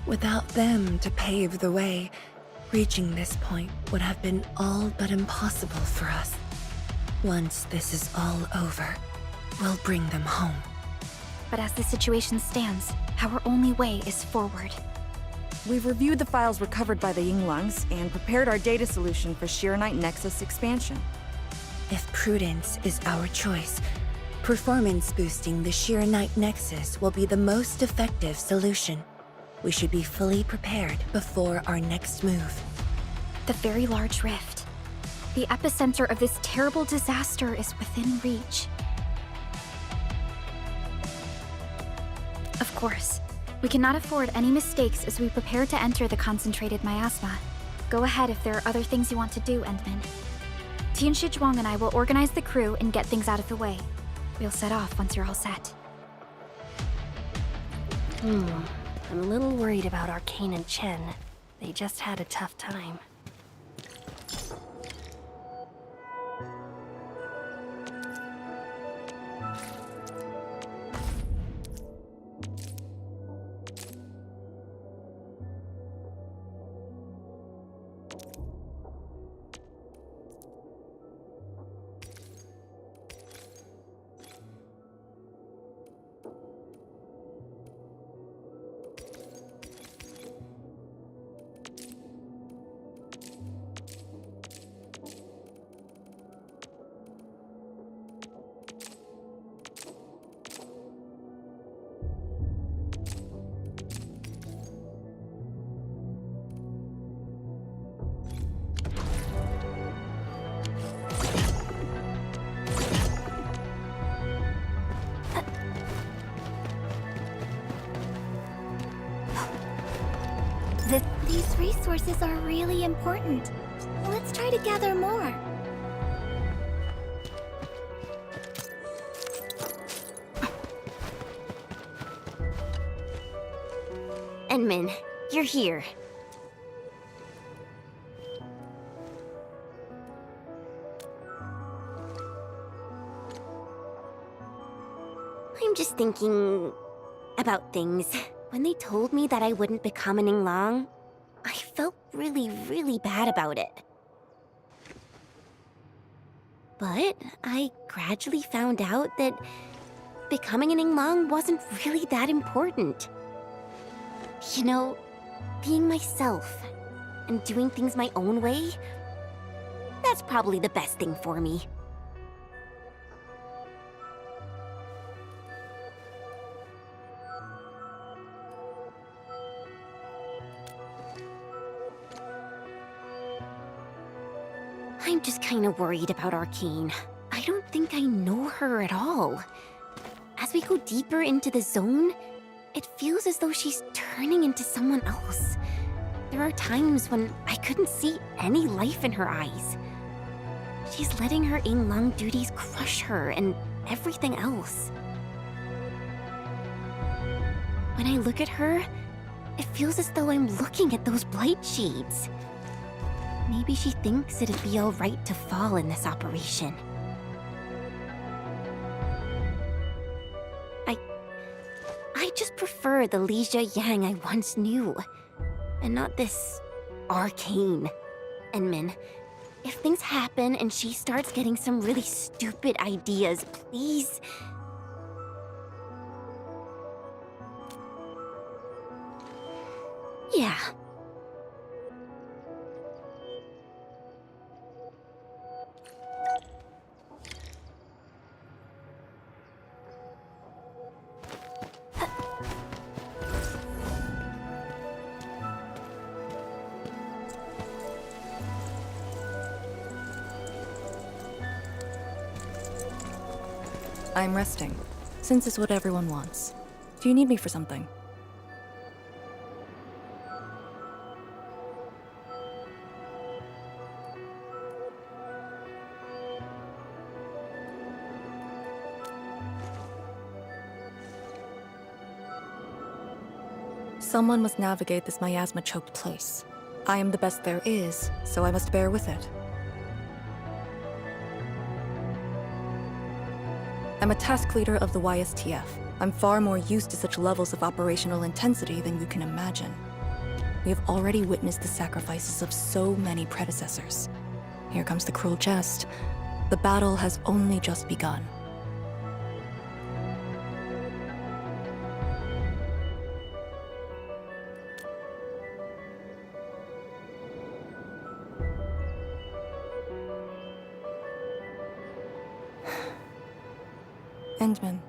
Without them to pave the way, reaching this point would have been all but impossible for us. Once this is all over, we'll bring them home. But as the situation stands, our only way is forward. We've reviewed the files recovered by the Yinglongs and prepared our data solution for Shiranite Nexus expansion. If prudence is our choice, performance boosting the Shiranite Nexus will be the most effective solution. We should be fully prepared before our next move. The very large rift. The epicenter of this terrible disaster is within reach. Of course, we cannot afford any mistakes as we prepare to enter the concentrated miasma. Go ahead if there are other things you want to do, Endmen. Tianshi Zhuang and I will organize the crew and get things out of the way. We'll set off once you're all set. I'm a little worried about Arcane and Chen. They just had a tough time. These resources are really important. Let's try to gather more. Endmen, you're here. I'm just thinking about things. When they told me that I wouldn't become an Yinglang, I felt really, really bad about it. But I gradually found out that becoming an Yinglang wasn't really that important. You know, being myself and doing things my own way, that's probably the best thing for me. I'm just kind of worried about Arcane. I don't think I know her at all. As we go deeper into the zone, it feels as though she's turning into someone else. There are times when I couldn't see any life in her eyes. She's letting her Yinglang duties crush her and everything else. When I look at her, it feels as though I'm looking at those blight shades. Maybe she thinks it'd be alright to fall in this operation. I just prefer the Li Yang I once knew, and not this Arcane. Endmen, if things happen and she starts getting some really stupid ideas, please... Yeah. I'm resting, since it's what everyone wants. Do you need me for something? Someone must navigate this miasma-choked place. I am the best there is, so I must bear with it. I'm a task leader of the YSTF. I'm far more used to such levels of operational intensity than you can imagine. We have already witnessed the sacrifices of so many predecessors. Here comes the cruel jest. The battle has only just begun. Endmen,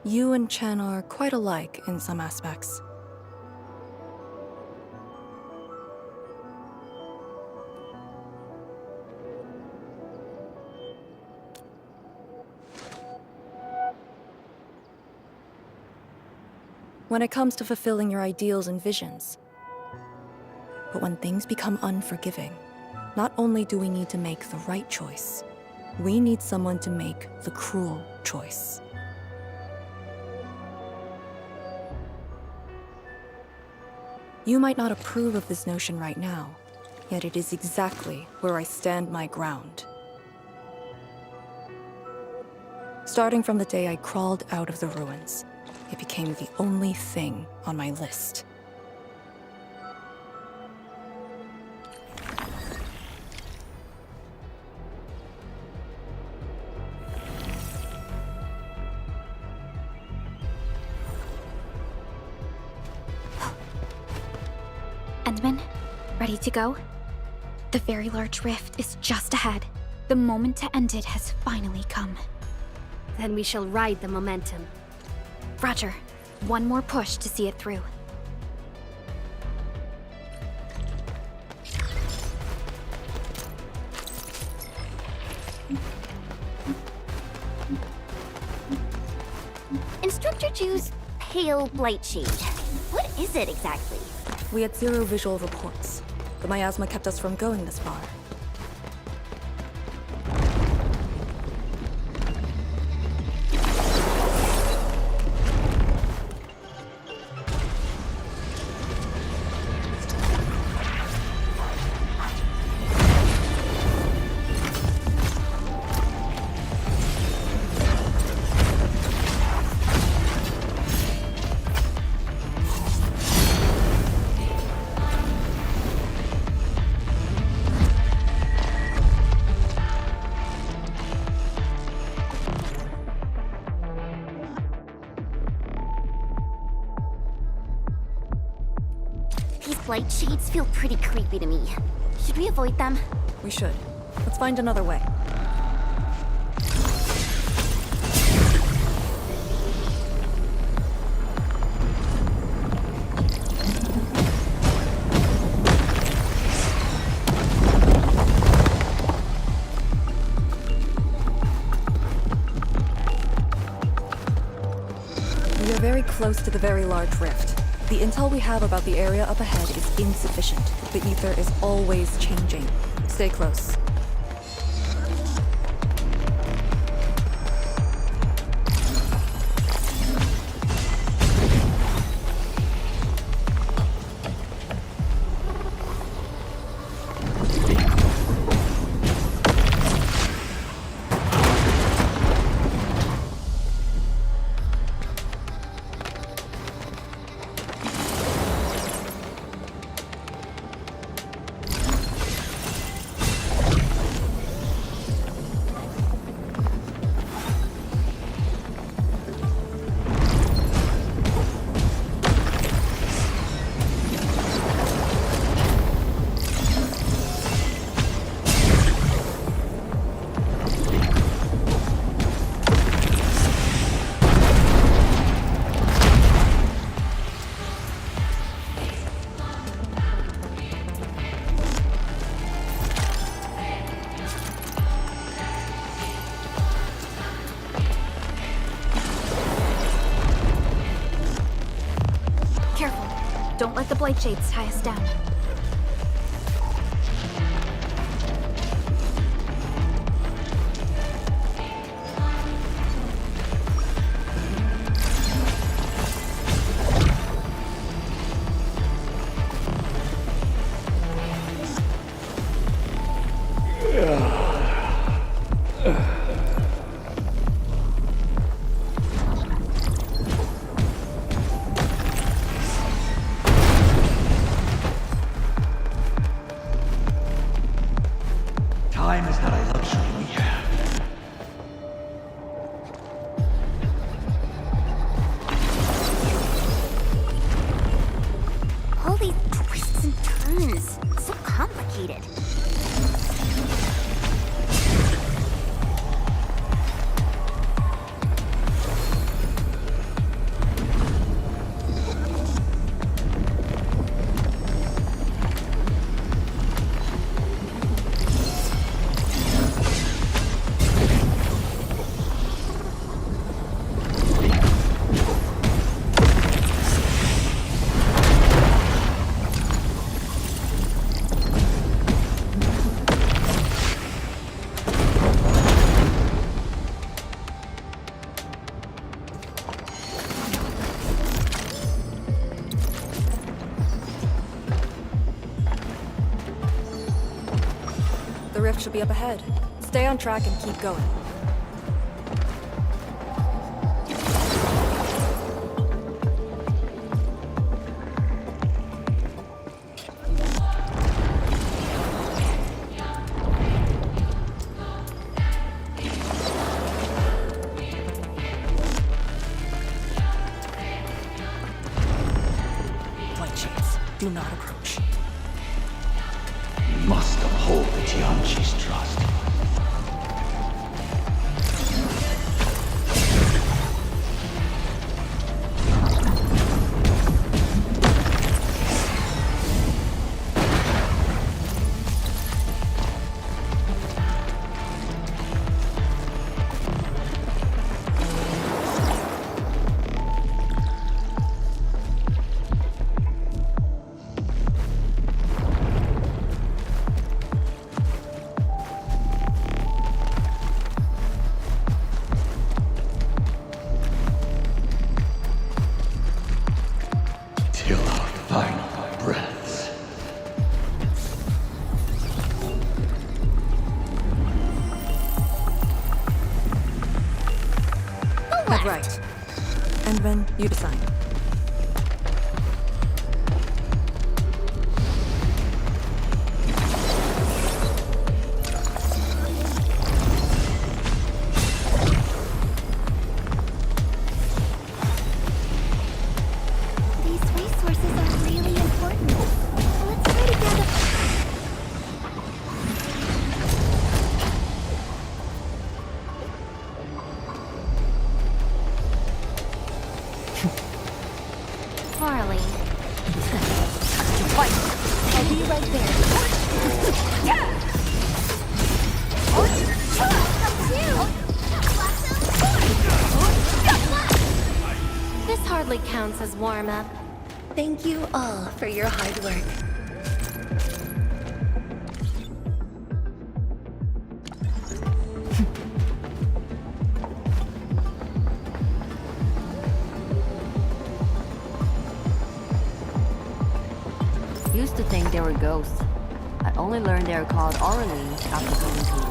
you and Chen are quite alike in some aspects. When it comes to fulfilling your ideals and visions. But when things become unforgiving, not only do we need to make the right choice, we need someone to make the cruel choice. You might not approve of this notion right now, yet it is exactly where I stand my ground. Starting from the day I crawled out of the ruins, it became the only thing on my list. Endmen, ready to go? The very large rift is just ahead. The moment to end it has finally come. Then we shall ride the momentum. Roger. One more push to see it through. Instructor Ju's pale blight shade. What is it exactly? We had zero visual reports. The miasma kept us from going this far. These blight shades feel pretty creepy to me. Should we avoid them? We should. Let's find another way. We are very close to the very large rift. The intel we have about the area up ahead is insufficient. The ether is always changing. Stay close. Don't let the blight shades tie us down. Time is not a luxury we have. All these twists and turns. So complicated. The rift should be up ahead. Stay on track and keep going. White shades, do not approach. We must uphold the Tianqi's trust. Till our final breaths. Head right. Endmen, you decide. These resources are really important. Arlene. I'll be right there. This hardly counts as warm-up. Thank you all for your hard work. Used to think they were ghosts. I only learned they were called Orleans after coming to Wuling.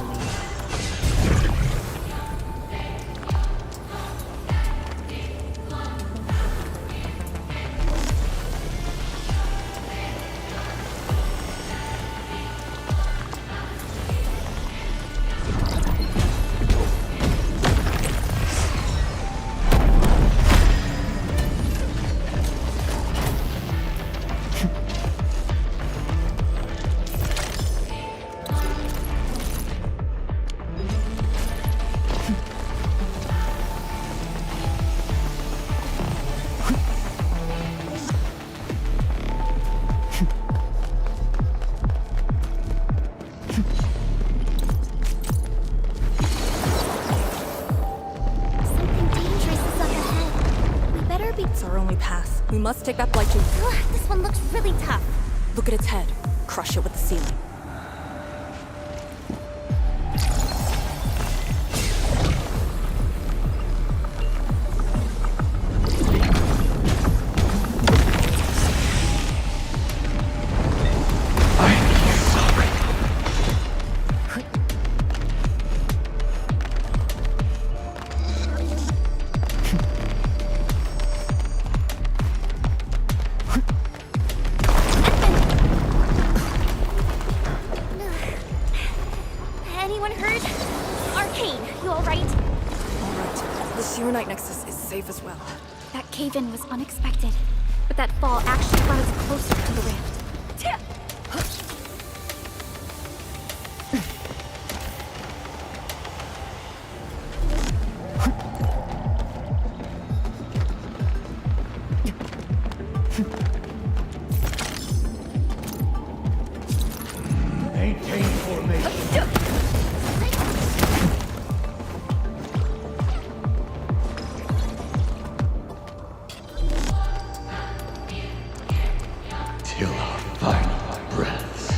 We must take that blight tube. This one looks really tough. Look at its head. Crush it with the ceiling. Anyone hurt? Arcane, you alright? Alright. The Serenite Nexus is safe as well. That cave-in was unexpected, but that fall actually brought us closer to the rift. Maintain formation. Till our final breaths.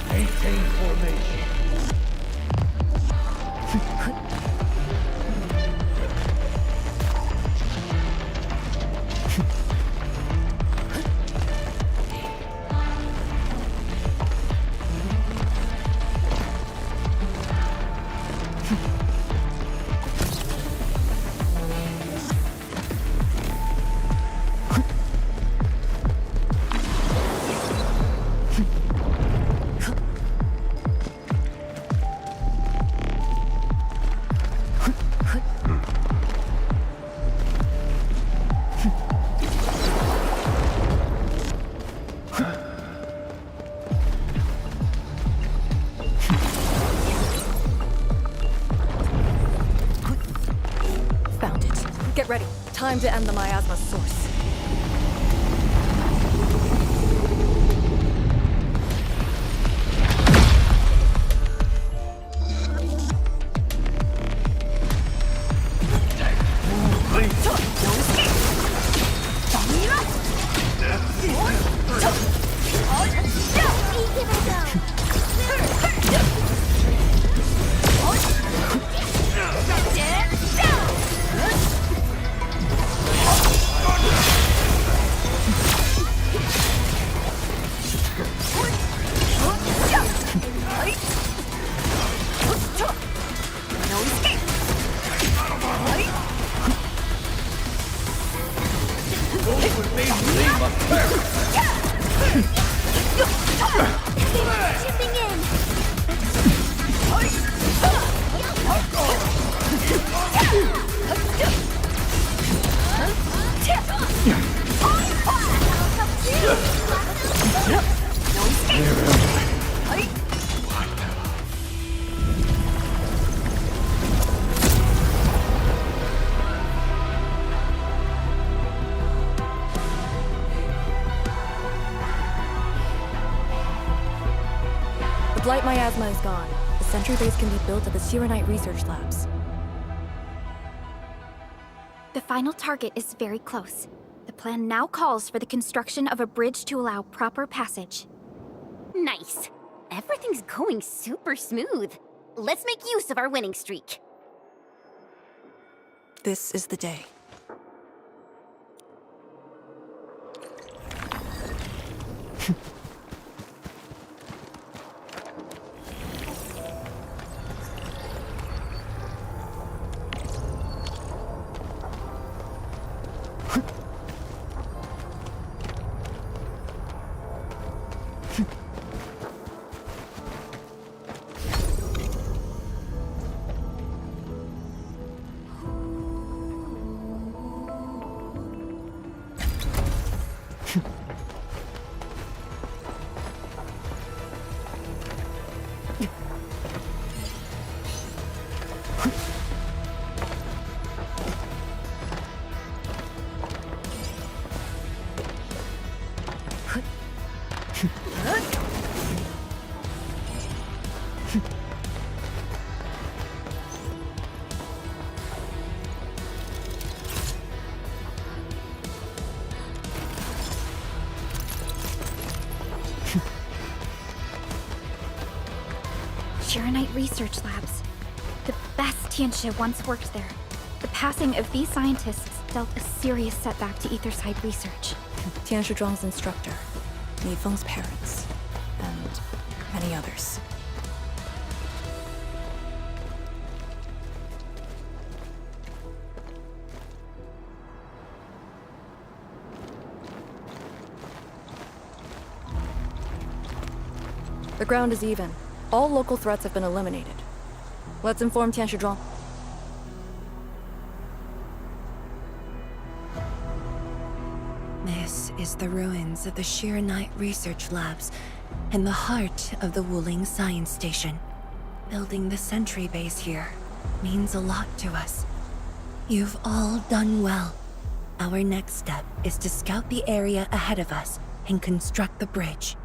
Maintain formation. Found it. Get ready. Time to end the miasma source. Light miasma is gone. The sentry base can be built at the Sirenite Research Labs. The final target is very close. The plan now calls for the construction of a bridge to allow proper passage. Nice. Everything's going super smooth. Let's make use of our winning streak. This is the day. Sirenite Research Labs. The best Tianxia once worked there. The passing of these scientists dealt a serious setback to Etherside research. Tian Shizhuang's instructor, Mi Feng's parents, and many others. The ground is even. All local threats have been eliminated. Let's inform Tian Shizhuang. This is the ruins of the Sirenite Research Labs in the heart of the Wuling Science Station. Building the sentry base here means a lot to us. You've all done well. Our next step is to scout the area ahead of us and construct the bridge.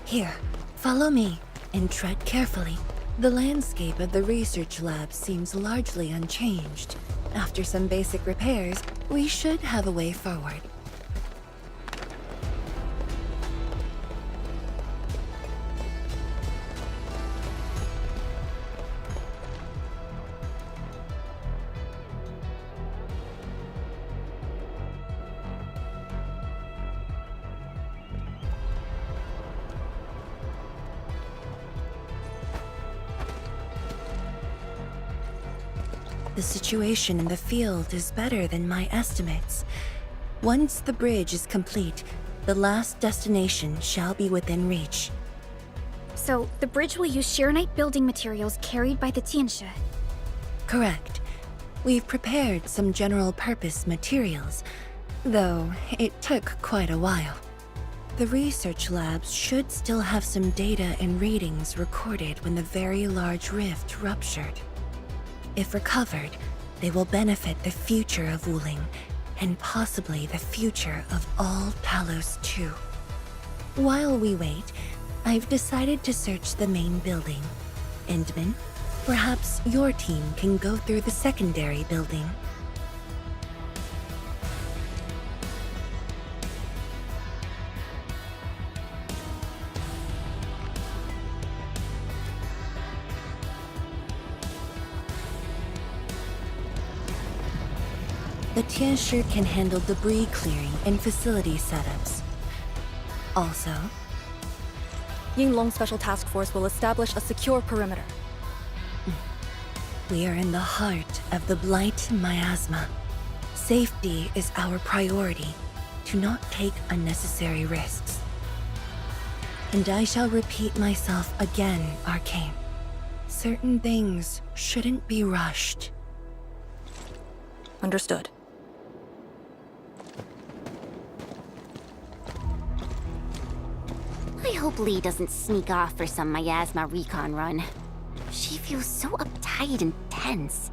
Here, follow me, and tread carefully. The landscape of the research lab seems largely unchanged. After some basic repairs, we should have a way forward. The situation in the field is better than my estimates. Once the bridge is complete, the last destination shall be within reach. So, the bridge will use Sirenite building materials carried by the Tianxia. Correct. We've prepared some general-purpose materials, though it took quite a while. The research labs should still have some data and readings recorded when the very large rift ruptured. If recovered, they will benefit the future of Wuling, and possibly the future of all Talos too. While we wait, I've decided to search the main building. Endmen, perhaps your team can go through the secondary building. The Tianxia can handle debris clearing and facility setups. Also, Yinglong Special Task Force will establish a secure perimeter. We are in the heart of the Blight miasma. Safety is our priority. Do not take unnecessary risks. And I shall repeat myself again, Arcane. Certain things shouldn't be rushed. Understood. I hope Lee doesn't sneak off for some miasma recon run. She feels so uptight and tense.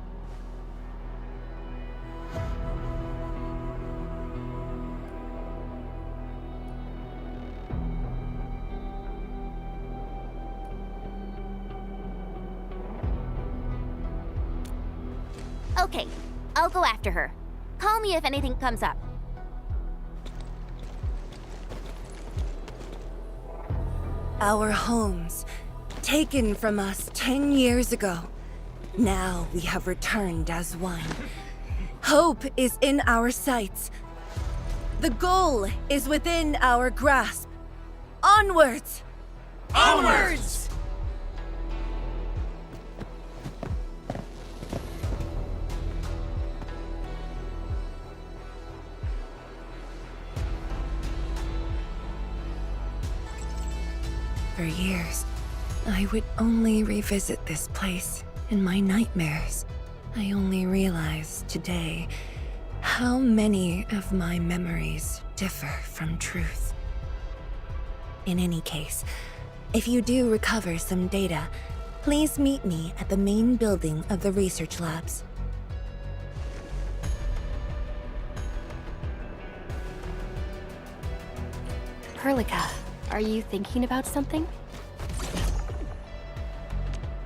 Okay, I'll go after her. Call me if anything comes up. Our homes, taken from us 10 years ago. Now we have returned as one. Hope is in our sights. The goal is within our grasp. Onwards! Onwards! For years, I would only revisit this place in my nightmares. I only realized today how many of my memories differ from truth. In any case, if you do recover some data, please meet me at the main building of the research labs. Perlica, are you thinking about something?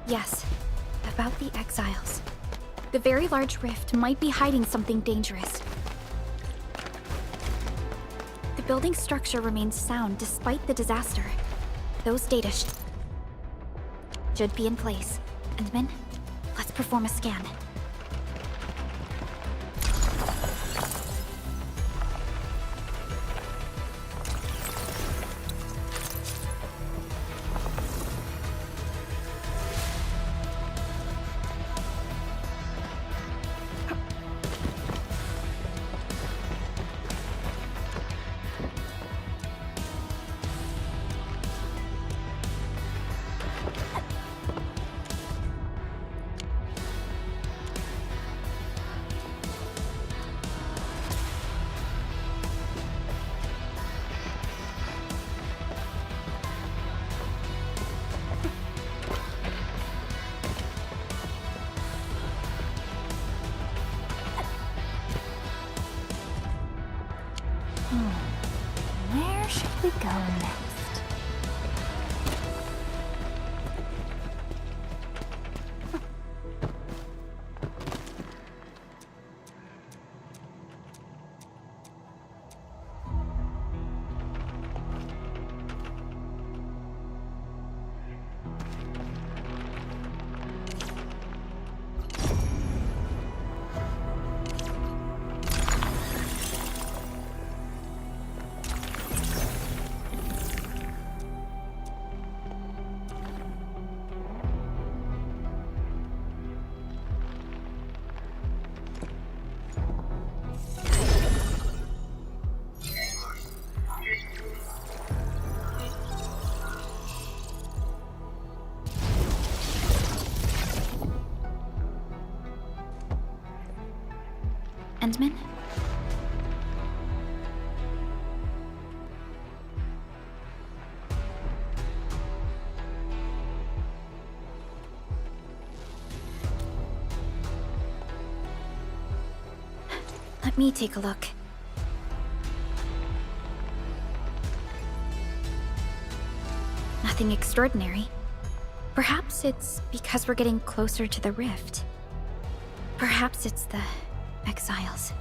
Yes, about the exiles. The very large rift might be hiding something dangerous. The building structure remains sound despite the disaster. Those data should be in place. Endmen, let's perform a scan. Where should we go next? Endmen? Let me take a look. Nothing extraordinary. Perhaps it's because we're getting closer to the rift. Perhaps it's the exiles.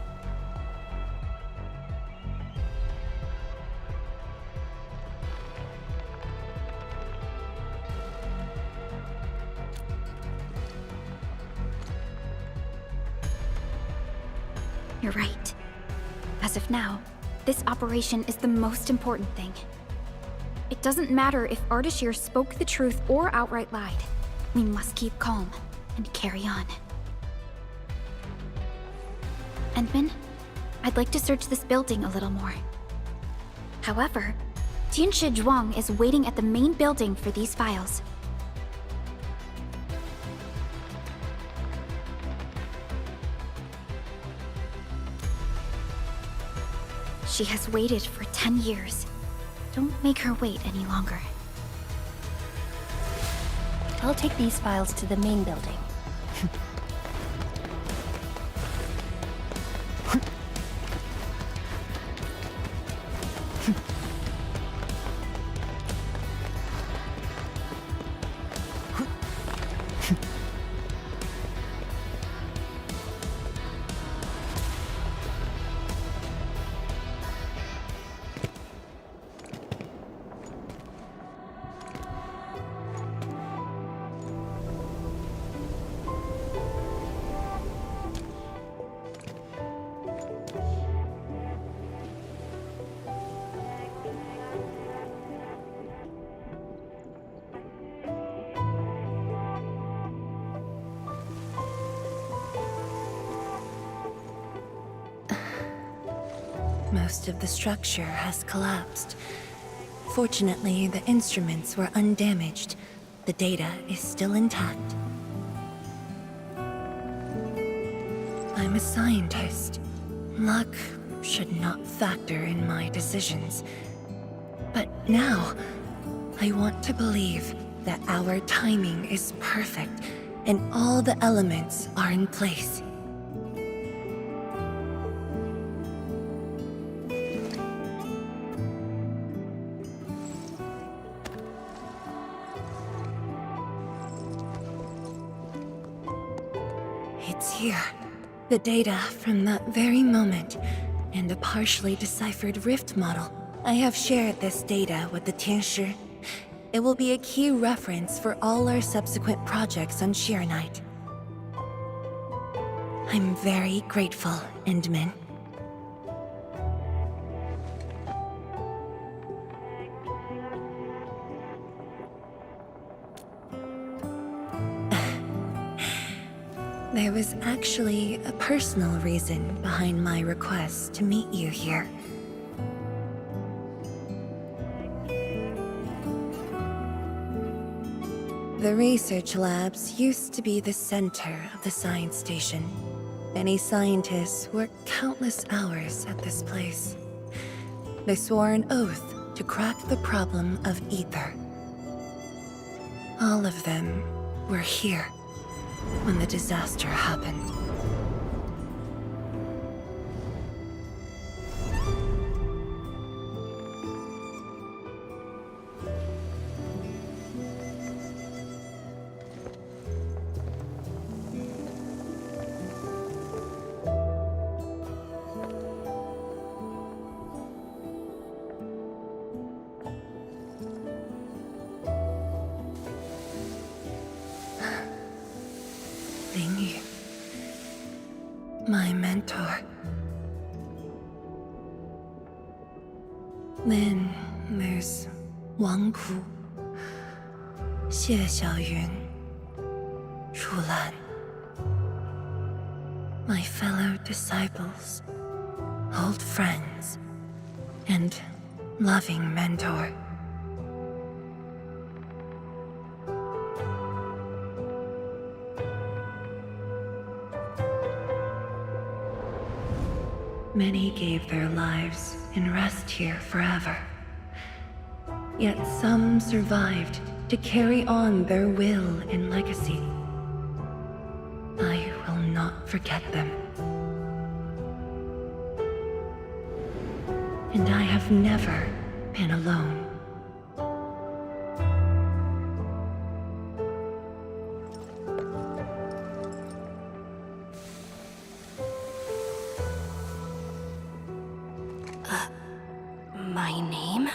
You're right. As of now, this operation is the most important thing. It doesn't matter if Ardashir spoke the truth or outright lied. We must keep calm. and carry on. Endmen, I'd like to search this building a little more. However, Tianshi Zhuang is waiting at the main building for these files. She has waited for 10 years. Don't make her wait any longer. I'll take these files to the main building. Most of the structure has collapsed. Fortunately, the instruments were undamaged. The data is still intact. I'm a scientist. Luck should not factor in my decisions. But now, I want to believe that our timing is perfect and all the elements are in place. It's here. The data from that very moment, and a partially deciphered rift model. I have shared this data with the Tianshi. It will be a key reference for all our subsequent projects on Sheer Night. I'm very grateful, Endmen. There was actually a personal reason behind my request to meet you here. The research labs used to be the center of the science station. Many scientists worked countless hours at this place. They swore an oath to crack the problem of ether. All of them were here when the disaster happened. My mentor. Then there's Wang Ku, Xie Xiaoyun, Ru Lan. My fellow disciples, old friends, and loving mentor. Many gave their lives and rest here forever. Yet some survived to carry on their will and legacy. I will not forget them. And I have never been alone. My name?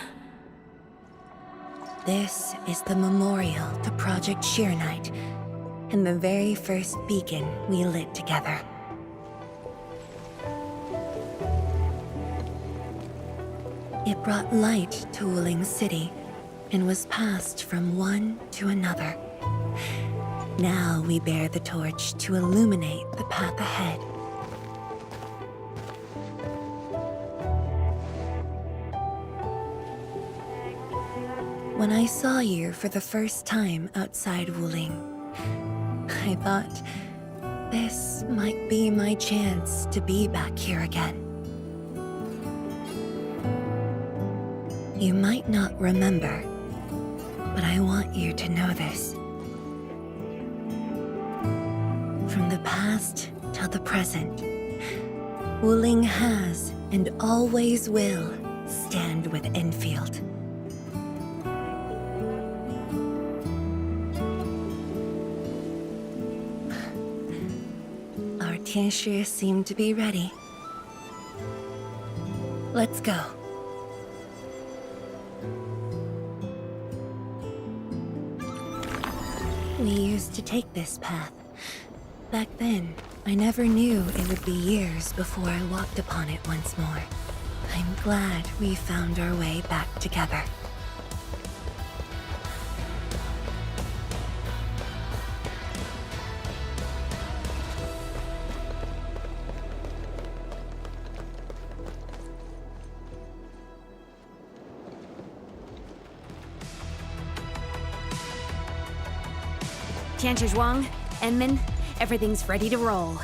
This is the memorial to Project Sheer Night, and the very first beacon we lit together. It brought light to Wuling City, and was passed from one to another. Now we bear the torch to illuminate the path ahead. When I saw you for the first time outside Wuling, I thought this might be my chance to be back here again. You might not remember, but I want you to know this. From the past till the present, Wuling has and always will stand with Enfield. Our Tianshi seem to be ready. Let's go. We used to take this path. Back then, I never knew it would be years before I walked upon it once more. I'm glad we found our way back together. Tianshi Zhuang, Endmen, everything's ready to roll.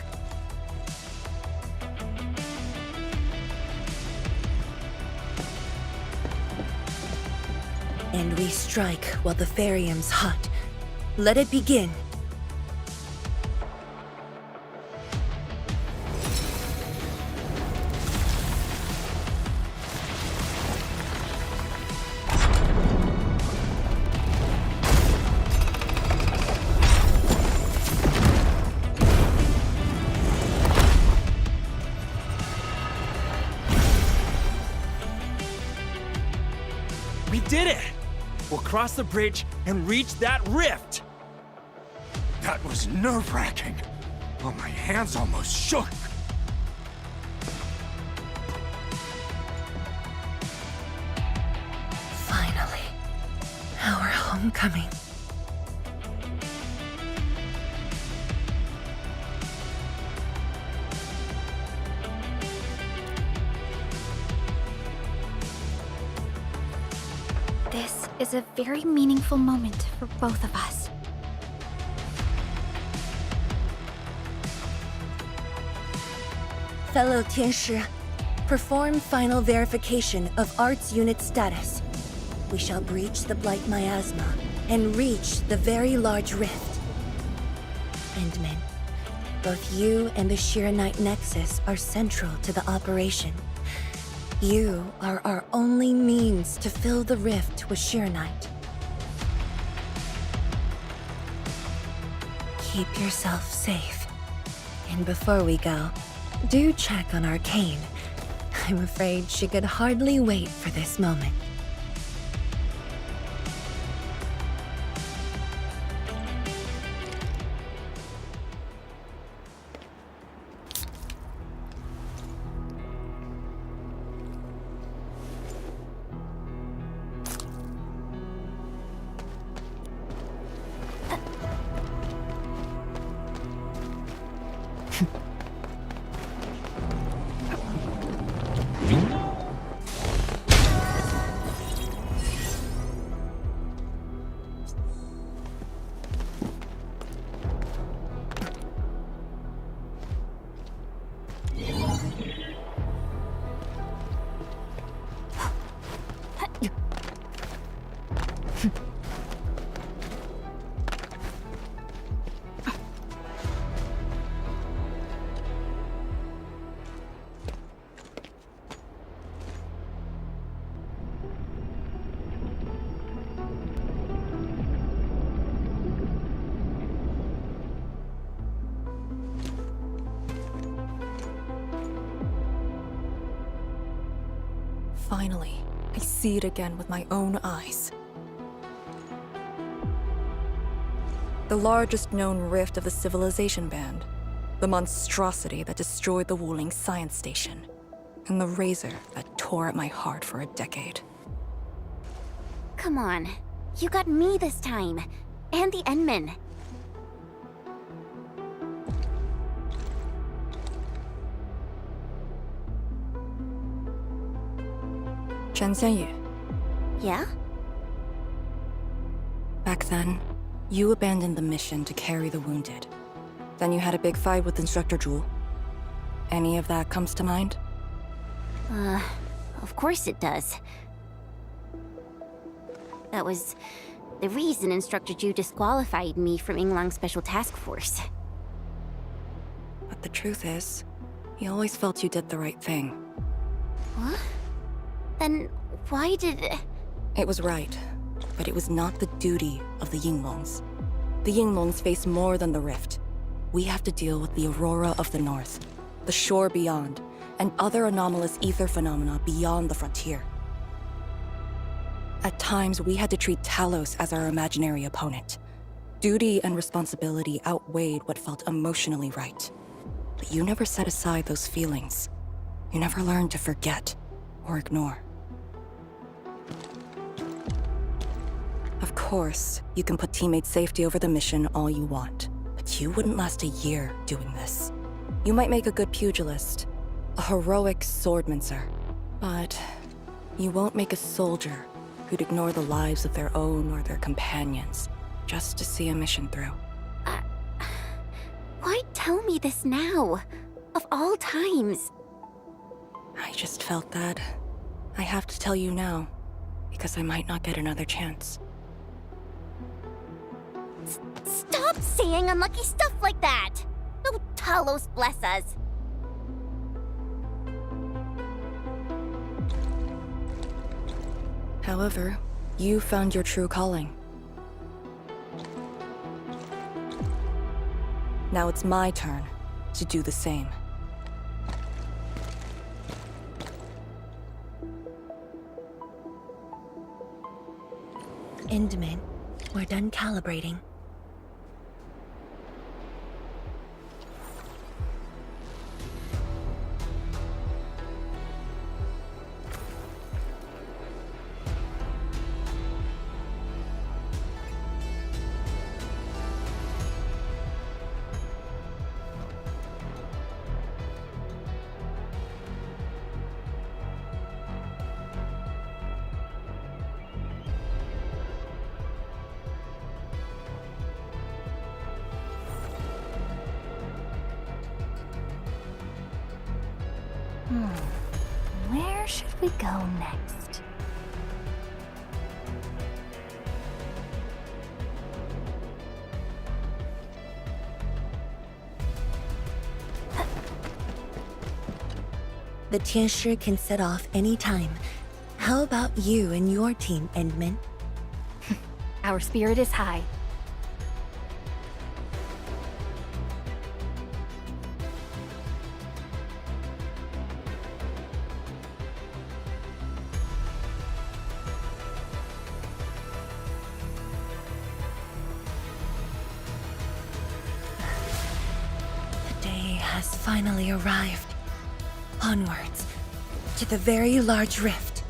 And we strike while the Therium's hot. Let it begin. We did it! We'll cross the bridge and reach that rift! That was nerve-wracking. Oh, my hands almost shook. Finally, our homecoming. This is a very meaningful moment for both of us. Fellow Tianshi, perform final verification of Arts Unit status. We shall breach the Blight Miasma and reach the very large rift. Endmen, both you and the Shiranite Nexus are central to the operation. You are our only means to fill the rift with Shiranite. Keep yourself safe. And before we go, do check on Arcane. I'm afraid she could hardly wait for this moment. Finally, I see it again with my own eyes. The largest known rift of the Civilization Band. The monstrosity that destroyed the Wuling Science Station. And the razor that tore at my heart for a decade. Come on. You got me this time. And the Endmen. Chen Xianyu. Yeah? Back then, you abandoned the mission to carry the wounded. Then you had a big fight with Instructor Zhu. Any of that comes to mind? Of course it does. That was the reason Instructor Zhu disqualified me from Yinglang's Special Task Force. But the truth is, he always felt you did the right thing. What? Then why did... It was right, but it was not the duty of the Yinglongs. The Yinglongs face more than the rift. We have to deal with the Aurora of the North, the shore beyond, and other anomalous ether phenomena beyond the frontier. At times, we had to treat Talos as our imaginary opponent. Duty and responsibility outweighed what felt emotionally right. But you never set aside those feelings. You never learned to forget or ignore. Of course, you can put teammate safety over the mission all you want, but you wouldn't last a year doing this. You might make a good pugilist, a heroic swordmancer, but you won't make a soldier who'd ignore the lives of their own or their companions just to see a mission through. Why tell me this now? Of all times. I just felt that I have to tell you now, because I might not get another chance. Stop saying unlucky stuff like that! Oh, Talos bless us. However, you found your true calling. Now it's my turn to do the same. Endmen, we're done calibrating. Where should we go next? The Tianshi can set off any time. How about you and your team, Endmen? Our spirit is high. The day has finally arrived. Onwards, to the very large rift.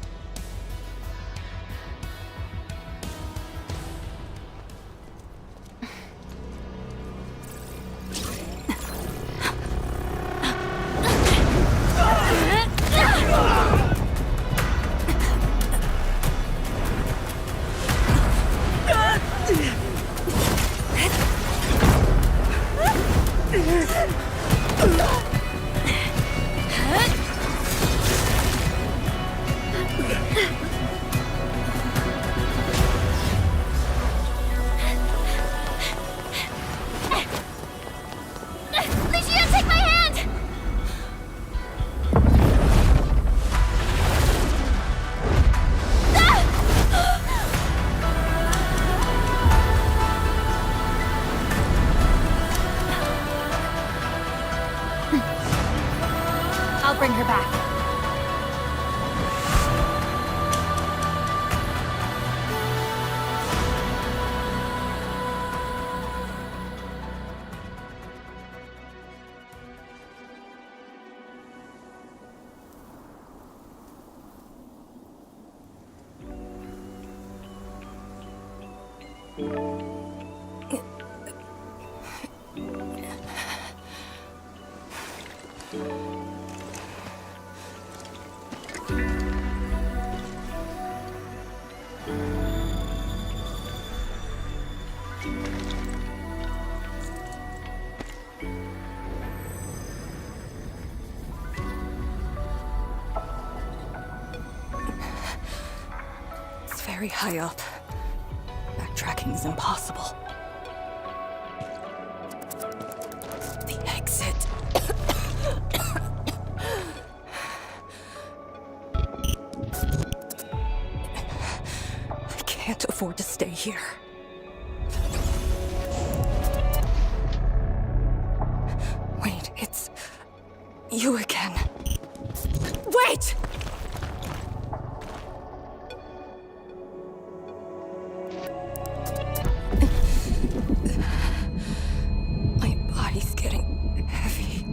I'll bring her back. very high up. Backtracking is impossible. The exit. I can't afford to stay here. Wait, it's you again. Wait! My body's getting heavy.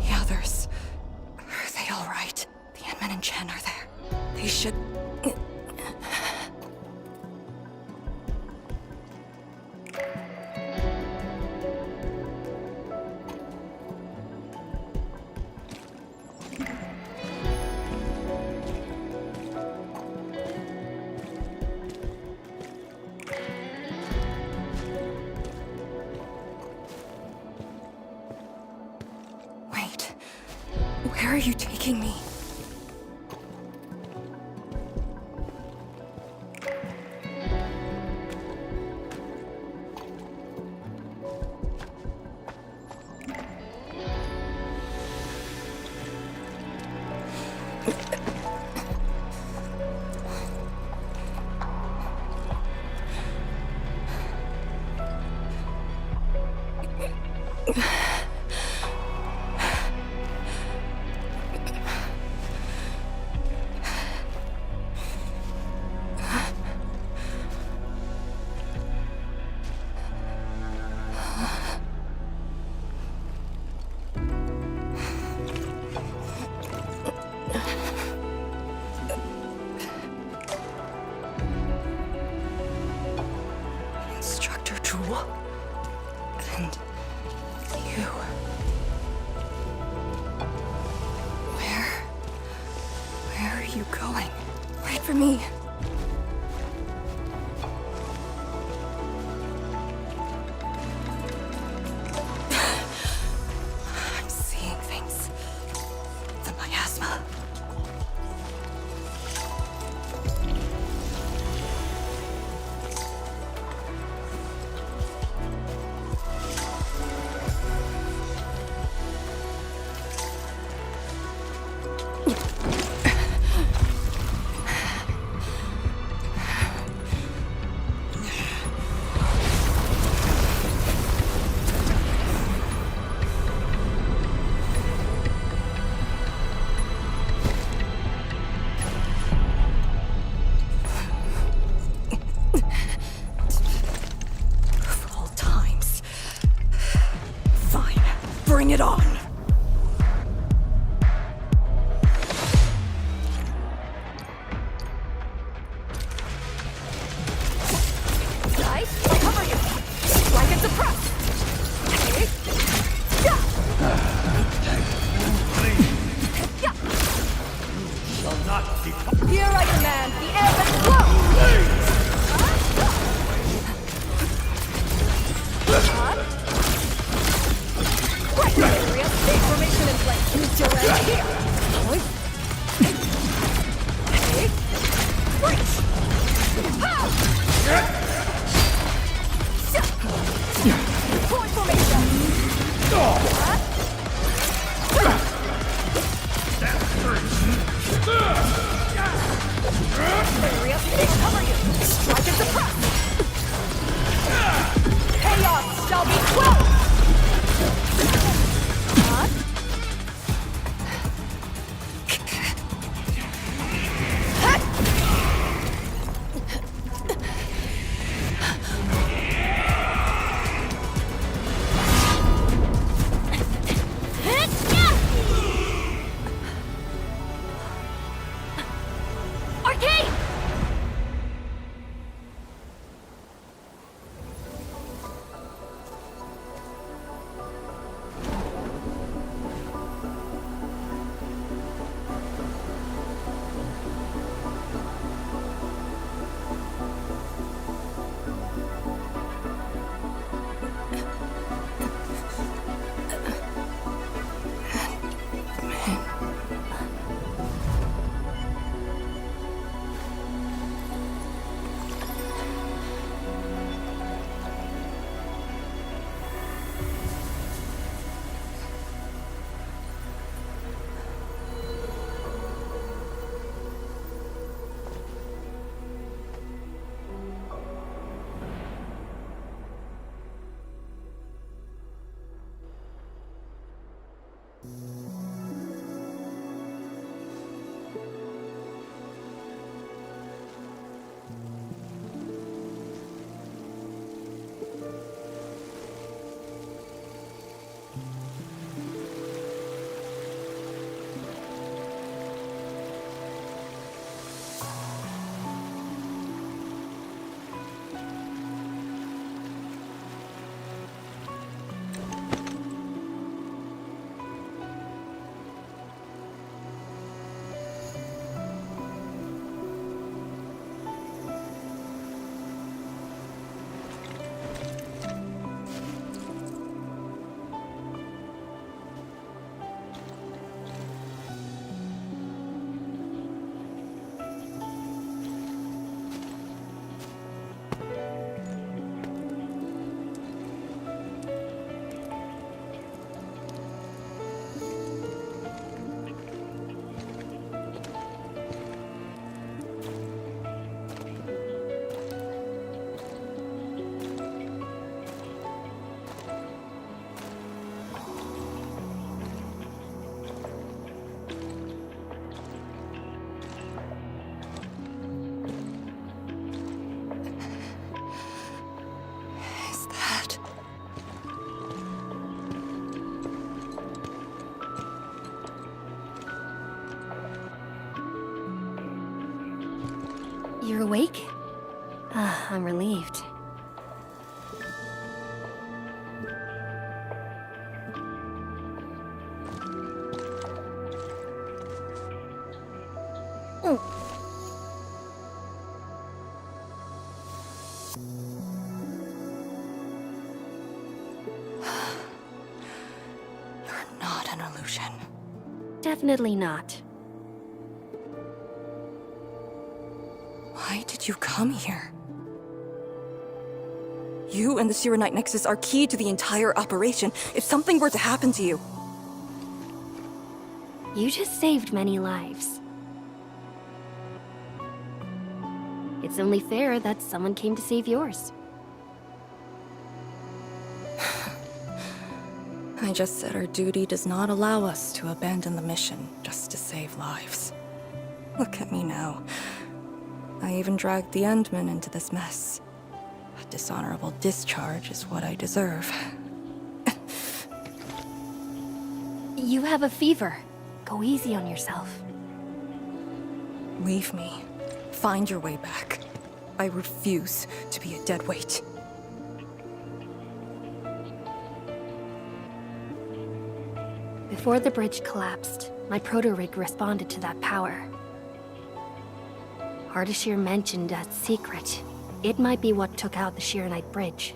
The others, are they all right? The endmen and Chen are there. They should... Wait, where are you taking me? Instructor Jewel? And you... Where are you going? Wait for me. I'm seeing things. The miasma. Of all times. Fine. Bring it on. Guys, I'll cover you. Strike and suppress. Okay. Yeah. Yeah. Shall not be. Here I command the airmen flow! Right, area, big formation in place. Direct here. Okay. Breach! Pow! Deploy formation. Area, big cover you. Strike and suppress. Chaos shall be quelled. You're awake? I'm relieved. You're not an illusion. Definitely not. Why did you come here? You and the Serenite Nexus are key to the entire operation. If something were to happen to you... You just saved many lives. It's only fair that someone came to save yours. I just said our duty does not allow us to abandon the mission just to save lives. Look at me now. I even dragged the endmen into this mess. A dishonorable discharge is what I deserve. You have a fever. Go easy on yourself. Leave me. Find your way back. I refuse to be a dead weight. Before the bridge collapsed, my proto-rig responded to that power. Ardashir mentioned that secret. It might be what took out the Shirenite bridge.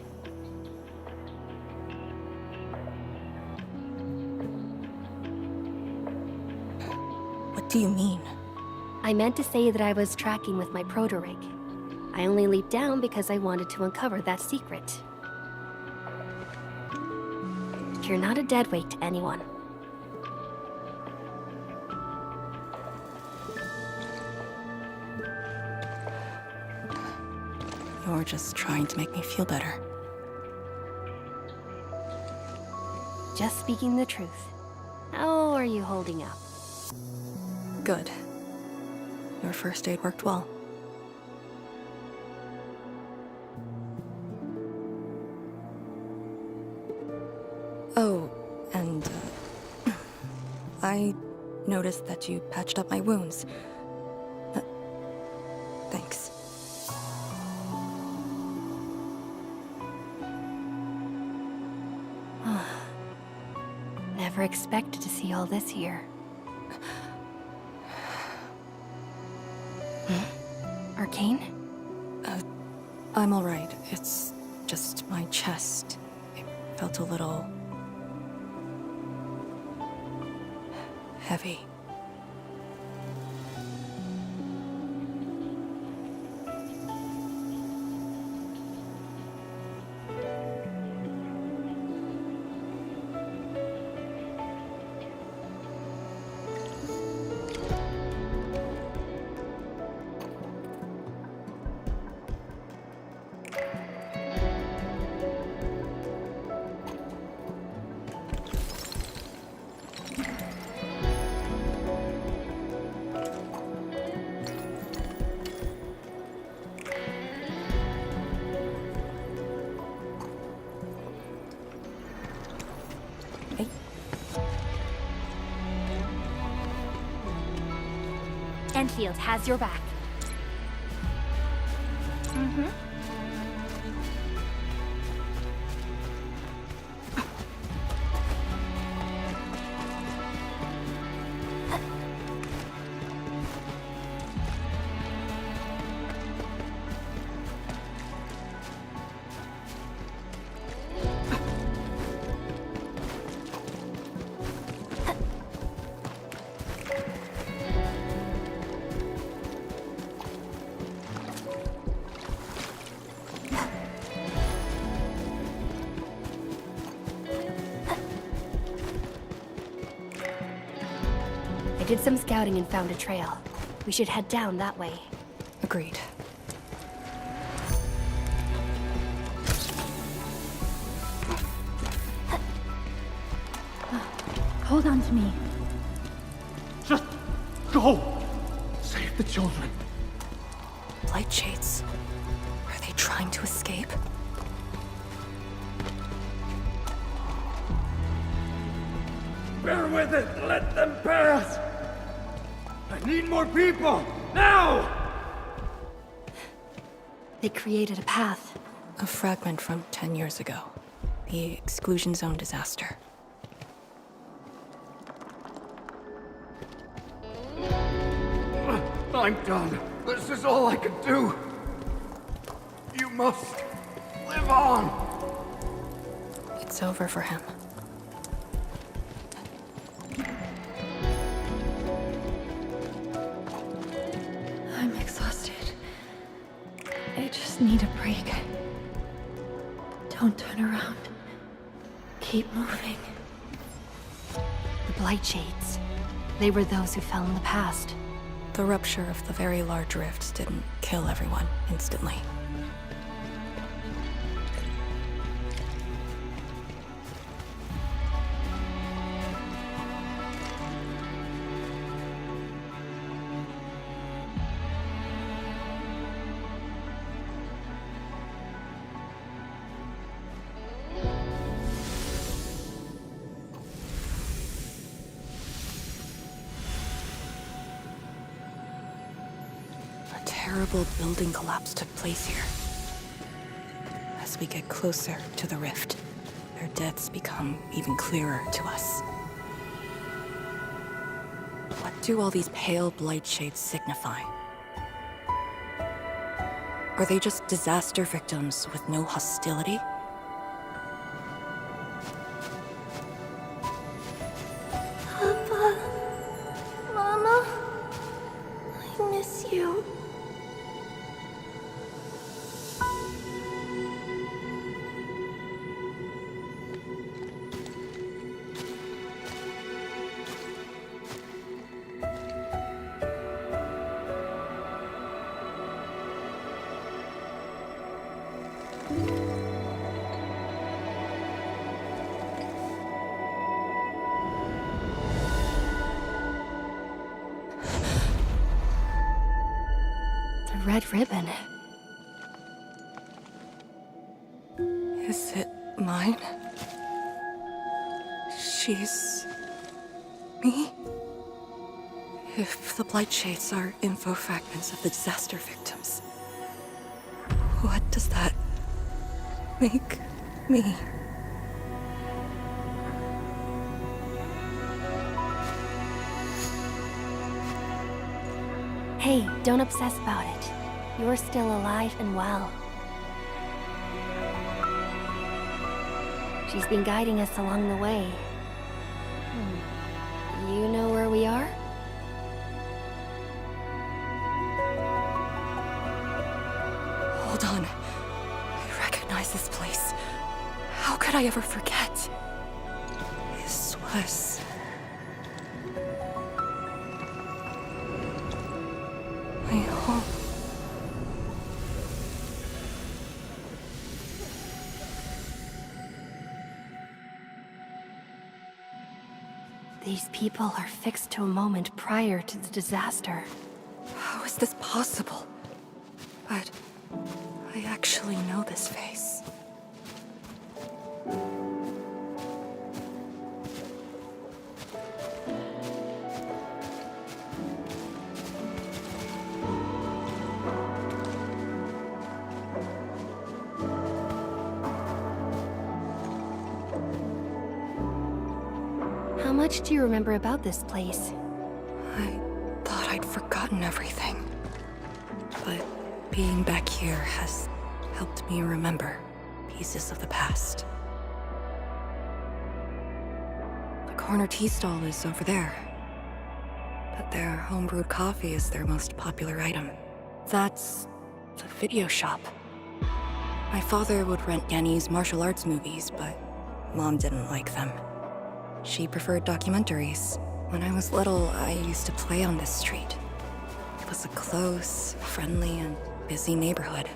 What do you mean? I meant to say that I was tracking with my proto-rig. I only leaped down because I wanted to uncover that secret. You're not a deadweight to anyone. You're just trying to make me feel better. Just speaking the truth. How are you holding up? Good. Your first aid worked well. Oh, and I noticed that you patched up my wounds. Thanks. Never expected to see all this here. Arcane? I'm alright. It's just my chest. It felt a little... heavy. Endfield has your back. I did some scouting and found a trail. We should head down that way. Agreed. Hold on to me. Just go! Save the children. Light shades. Are they trying to escape? Bear with it! Let them pass! I need more people! Now! They created a path. A fragment from 10 years ago. The exclusion zone disaster. I'm done. This is all I can do. You must live on. It's over for him. I'm exhausted. I just need a break. Don't turn around. Keep moving. The Blight Shades. They were those who fell in the past. The rupture of the very large rifts didn't kill everyone instantly. A terrible building collapse took place here. As we get closer to the rift, their deaths become even clearer to us. What do all these pale blight shades signify? Are they just disaster victims with no hostility? Papa, Mama, I miss you. The red ribbon. Is it mine? She's... me? If the blight shades are info fragments of the disaster victims, what does that make me? Hey, don't obsess about it. You're still alive and well. She's been guiding us along the way. You know where we are? Hold on. I recognize this place. How could I ever forget? This was... my home. These people are fixed to a moment prior to the disaster. How is this possible? But I actually know this face. How much do you remember about this place? I thought I'd forgotten everything. But being back here has helped me remember pieces of the past. The corner tea stall is over there. But their homebrewed coffee is their most popular item. That's the video shop. My father would rent Yanni's martial arts movies, but Mom didn't like them. She preferred documentaries. When I was little, I used to play on this street. It was a close, friendly, and busy neighborhood.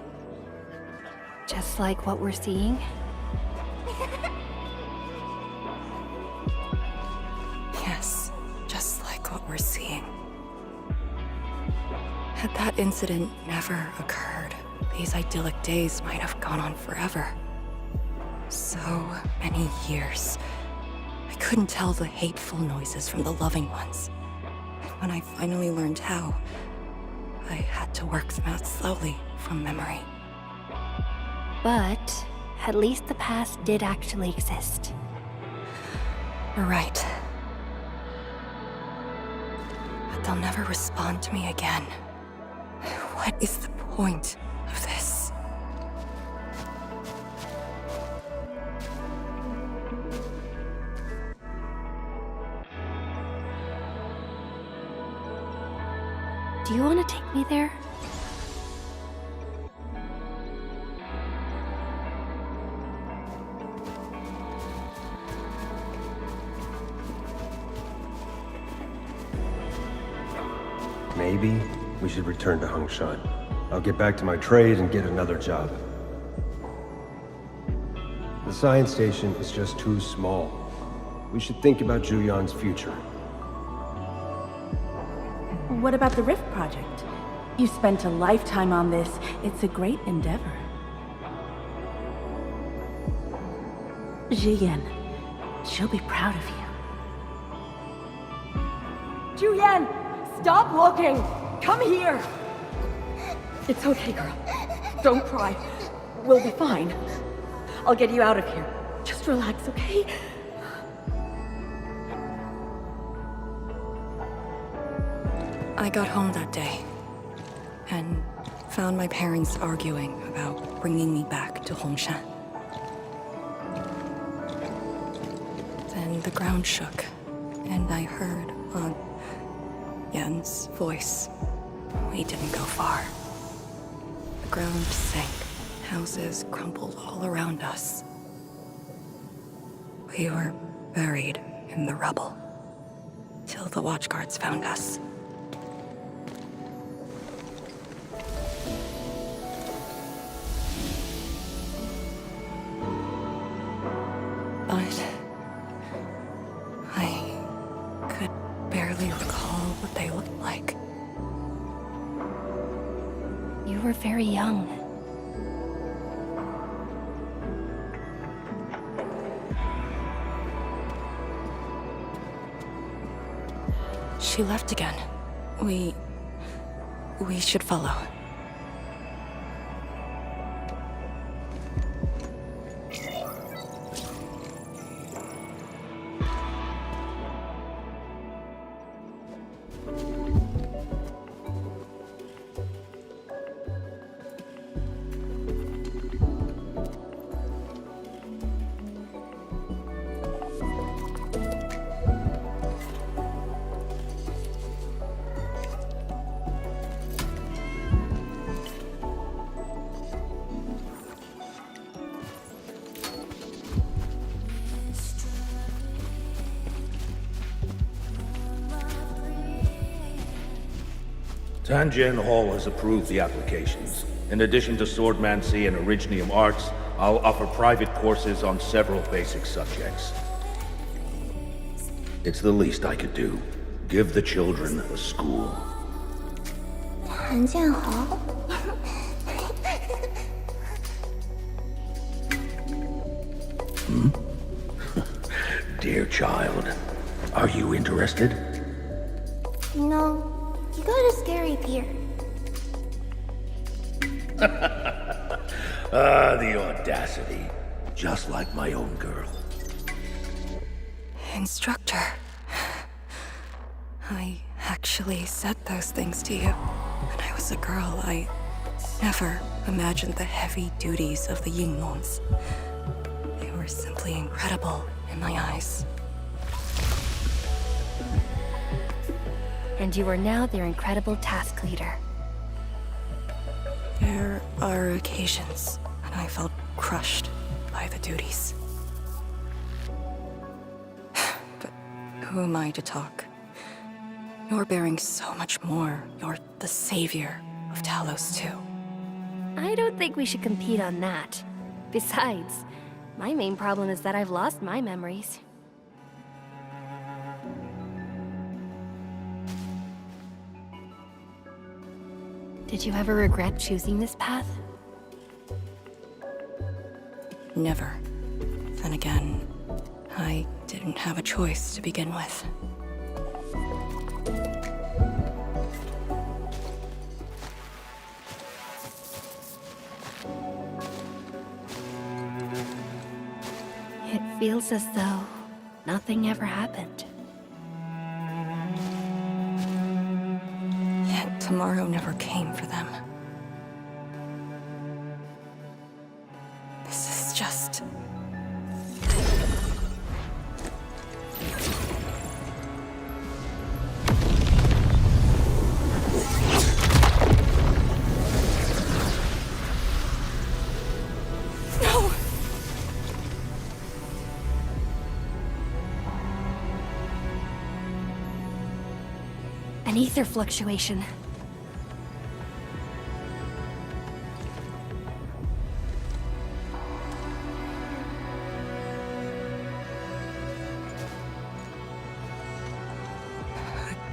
Just like what we're seeing? Yes, just like what we're seeing. Had that incident never occurred, these idyllic days might have gone on forever. So many years. I couldn't tell the hateful noises from the loving ones. And when I finally learned how, I had to work them out slowly from memory. But at least the past did actually exist. You're right. But they'll never respond to me again. What is the point of this? Do you want to take me there? Maybe we should return to Hongshan. I'll get back to my trade and get another job. The science station is just too small. We should think about Julian's future. What about the Rift project? You spent a lifetime on this. It's a great endeavor. Jiyan, she'll be proud of you. Julian, stop looking! Come here! It's okay, girl. Don't cry. We'll be fine. I'll get you out of here. Just relax, okay? I got home that day and found my parents arguing about bringing me back to Hongshan. Then the ground shook, and I heard Aunt Yen's voice. We didn't go far. The ground sank. Houses crumbled all around us. We were buried in the rubble till the watchguards found us. But I could barely recall what they looked like. You were very young. She left again. We should follow. Tanjian Hall has approved the applications. In addition to swordmancy and originium arts, I'll offer private courses on several basic subjects. It's the least I could do. Give the children a school. 谭建豪， Dear child, are you interested? No, you got a scary beard. The audacity. Just like my own girl. Instructor. I actually said those things to you. When I was a girl, I never imagined the heavy duties of the Yingmons. They were simply incredible in my eyes. And you are now their incredible task leader. There are occasions when I felt crushed by the duties. But who am I to talk? You're bearing so much more. You're the savior of Talos too. I don't think we should compete on that. Besides, my main problem is that I've lost my memories. Did you ever regret choosing this path? Never. Then again, I didn't have a choice to begin with. It feels as though nothing ever happened. Yet tomorrow never came for them. This is just... No! An ether fluctuation.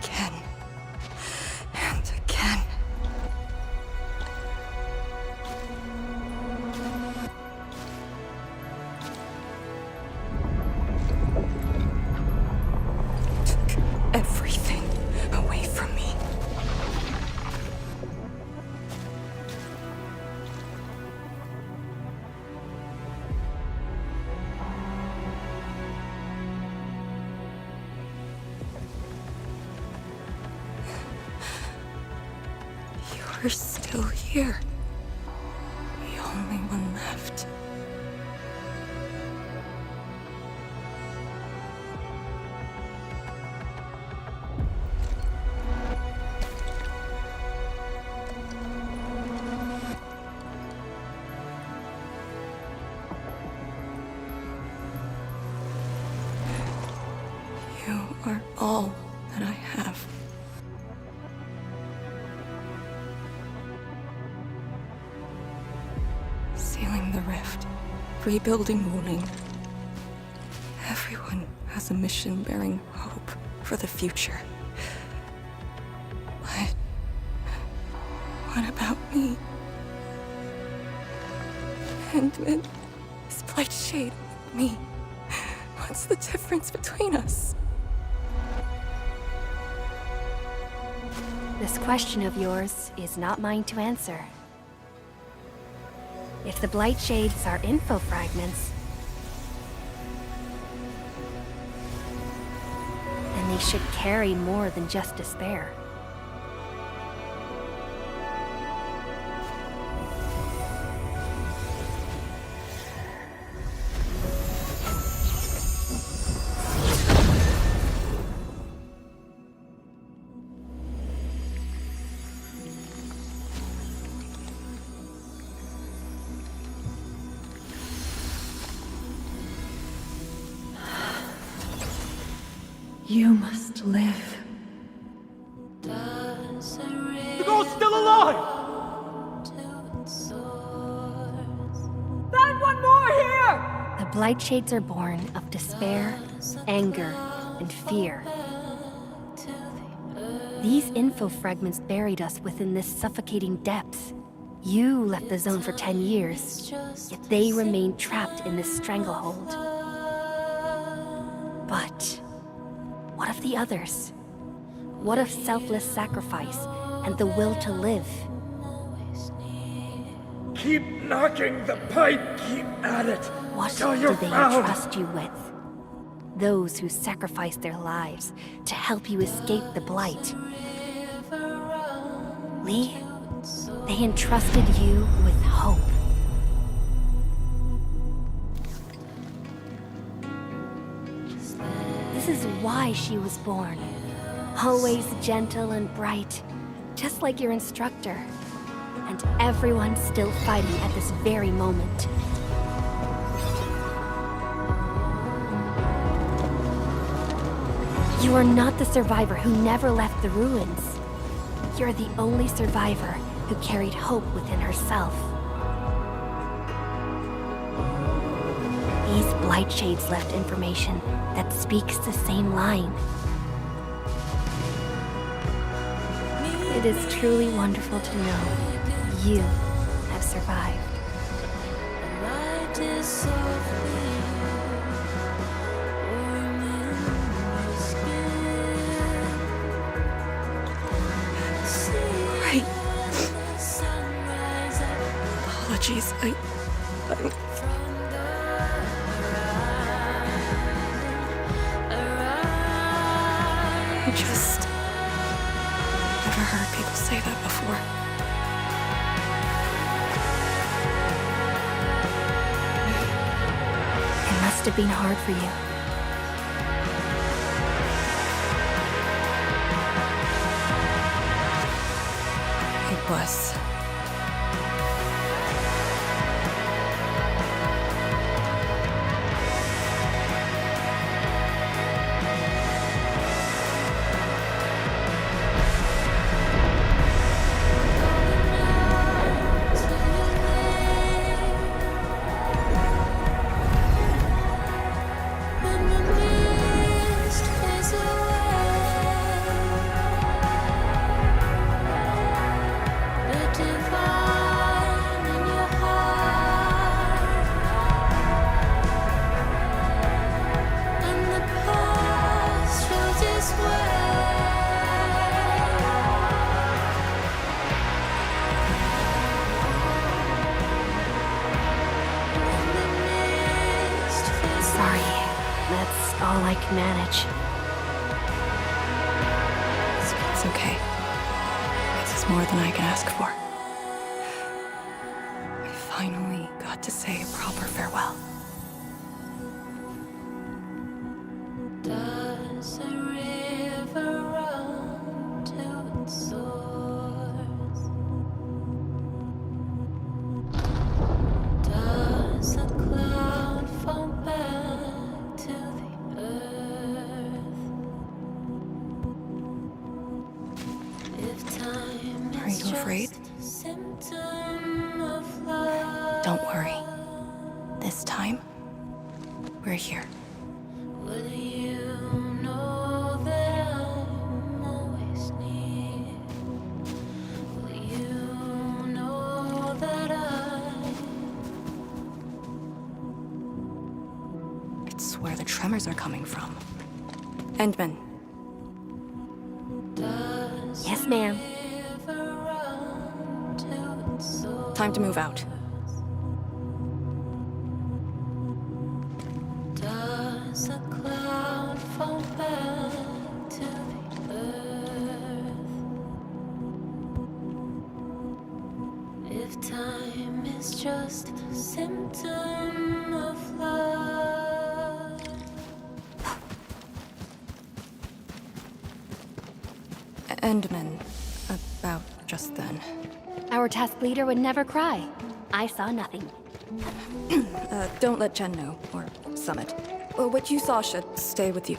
Again. And again. Took everything away from me. You're still here. The only one left. You are all that I have. Sealing the rift, rebuilding Wuling. Everyone has a mission bearing hope for the future. But what about me? Endmen, this blight shade, me. What's the difference between us? This question of yours is not mine to answer. If the blight shades are info fragments, then they should carry more than just despair. You must live. The girl's still alive! Find one more here! The blight shades are born of despair, anger, and fear. These info fragments buried us within this suffocating depths. You left the zone for 10 years, yet they remain trapped in this stranglehold. But what of the others? What of selfless sacrifice and the will to live? Keep knocking the pipe, keep at it. What till do you're they found. entrust you with? Those who sacrificed their lives to help you escape the blight. Lee, they entrusted you with hope. This is why she was born. Always gentle and bright, just like your instructor. And everyone's still fighting at this very moment. You are not the survivor who never left the ruins. You're the only survivor who carried hope within herself. These blight shades left information that speaks the same line. It is truly wonderful to know you have survived. Right. Apologies, just never heard people say that before. It must have been hard for you. It was. All I can manage. It's okay. This is more than I can ask for. I finally got to say a proper farewell. Does a river run to its source? Does a cloud fall back to the earth? If time Are you afraid? Don't worry. This time, we're here. Will you know that I'm always near? Will you know that It's where the tremors are coming from. Endmen. Yes, ma'am. Time to move out. Does a cloud fall back to the earth? If time is just a symptom of love. Endmen. About just then. Our task leader would never cry. I saw nothing. Don't let Jen know, or Summit. What you saw should stay with you.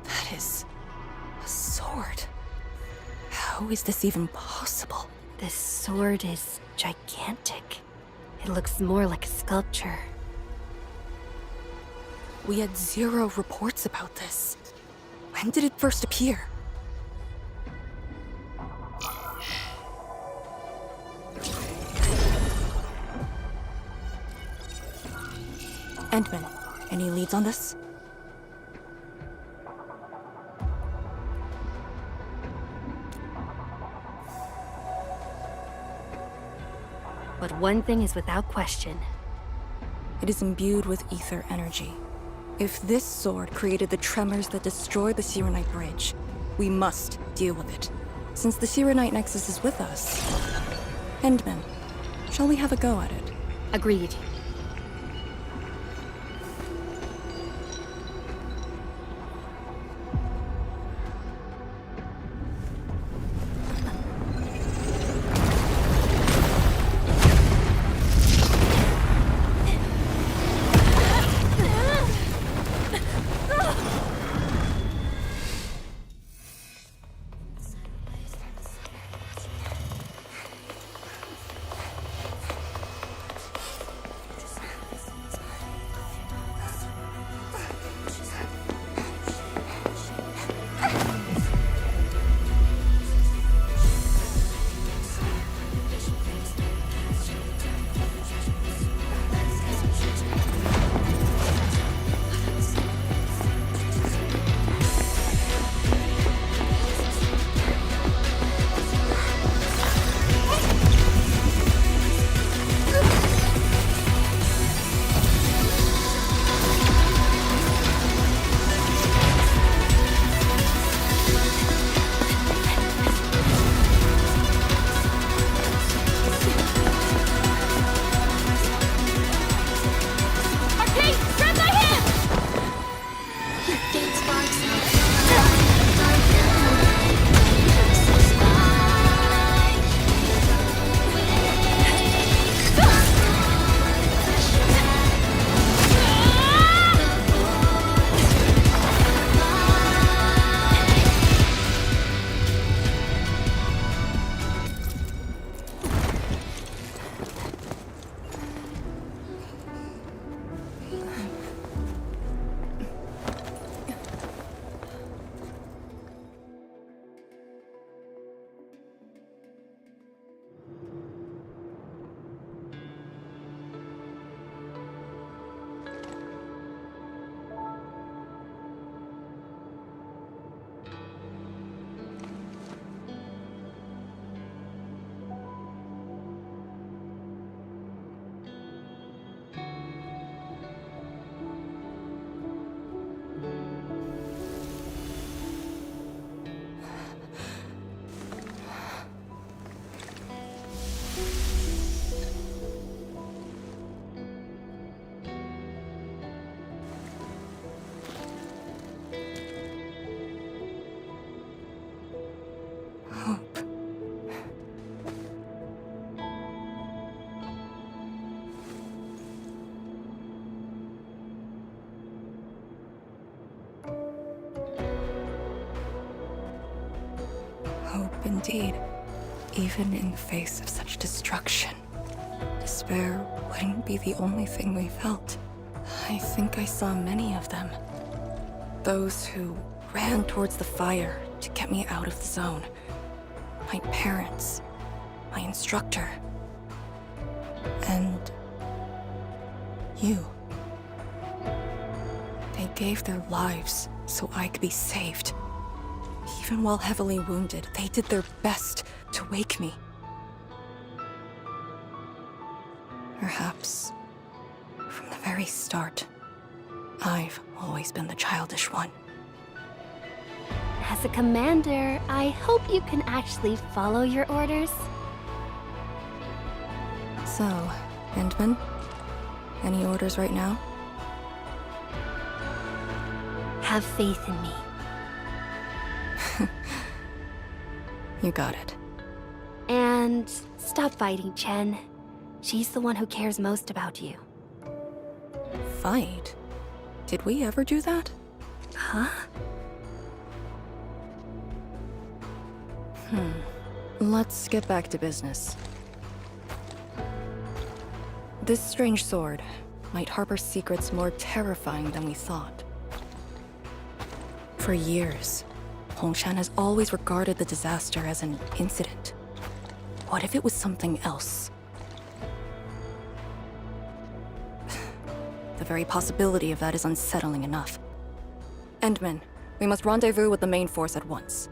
That is a sword. How is this even possible? This sword is gigantic. It looks more like a sculpture. We had 0 reports about this. When did it first appear? Endmen, any leads on this? But one thing is without question. It is imbued with ether energy. If this sword created the tremors that destroyed the Sirenite Bridge, we must deal with it. Since the Sirenite Nexus is with us. Endmen, shall we have a go at it? Agreed. hope indeed. Even in the face of such destruction, despair wouldn't be the only thing we felt. I think I saw many of them. Those who ran towards the fire to get me out of the zone. My parents, my instructor, and you. They gave their lives so I could be saved. Even while heavily wounded, they did their best to wake me. Perhaps, from the very start, I've always been the childish one. As a commander, I hope you can actually follow your orders. So, Endmen, any orders right now? Have faith in me. You got it. And stop fighting, Chen. She's the one who cares most about you. Fight? Did we ever do that? Huh? Let's get back to business. This strange sword might harbor secrets more terrifying than we thought. For years, Hongshan has always regarded the disaster as an incident. What if it was something else? The very possibility of that is unsettling enough. Endmen, we must rendezvous with the main force at once.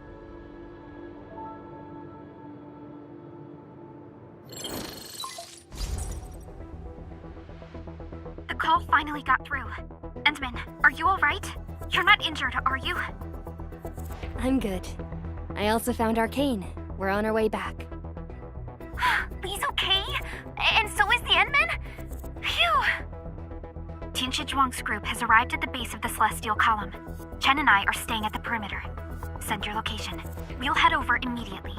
The call finally got through. Endman, are you alright? You're not injured, are you? I'm good. I also found Arcane. We're on our way back. Lee's okay? And so is the Endman? Phew! Tianshi Zhuang's group has arrived at the base of the Celestial Column. Chen and I are staying at the perimeter. Send your location. We'll head over immediately.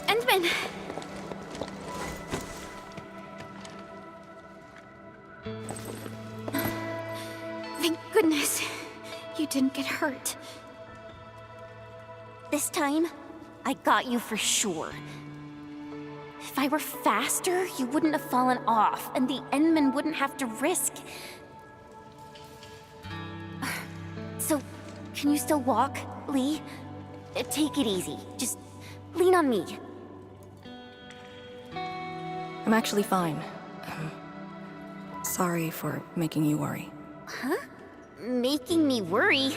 Endman! Thank goodness you didn't get hurt. This time, I got you for sure. If I were faster, you wouldn't have fallen off, and the Endmen wouldn't have to risk. So, can you still walk, Lee? Take it easy. Just lean on me. I'm actually fine. Sorry for making you worry. Huh? Making me worry?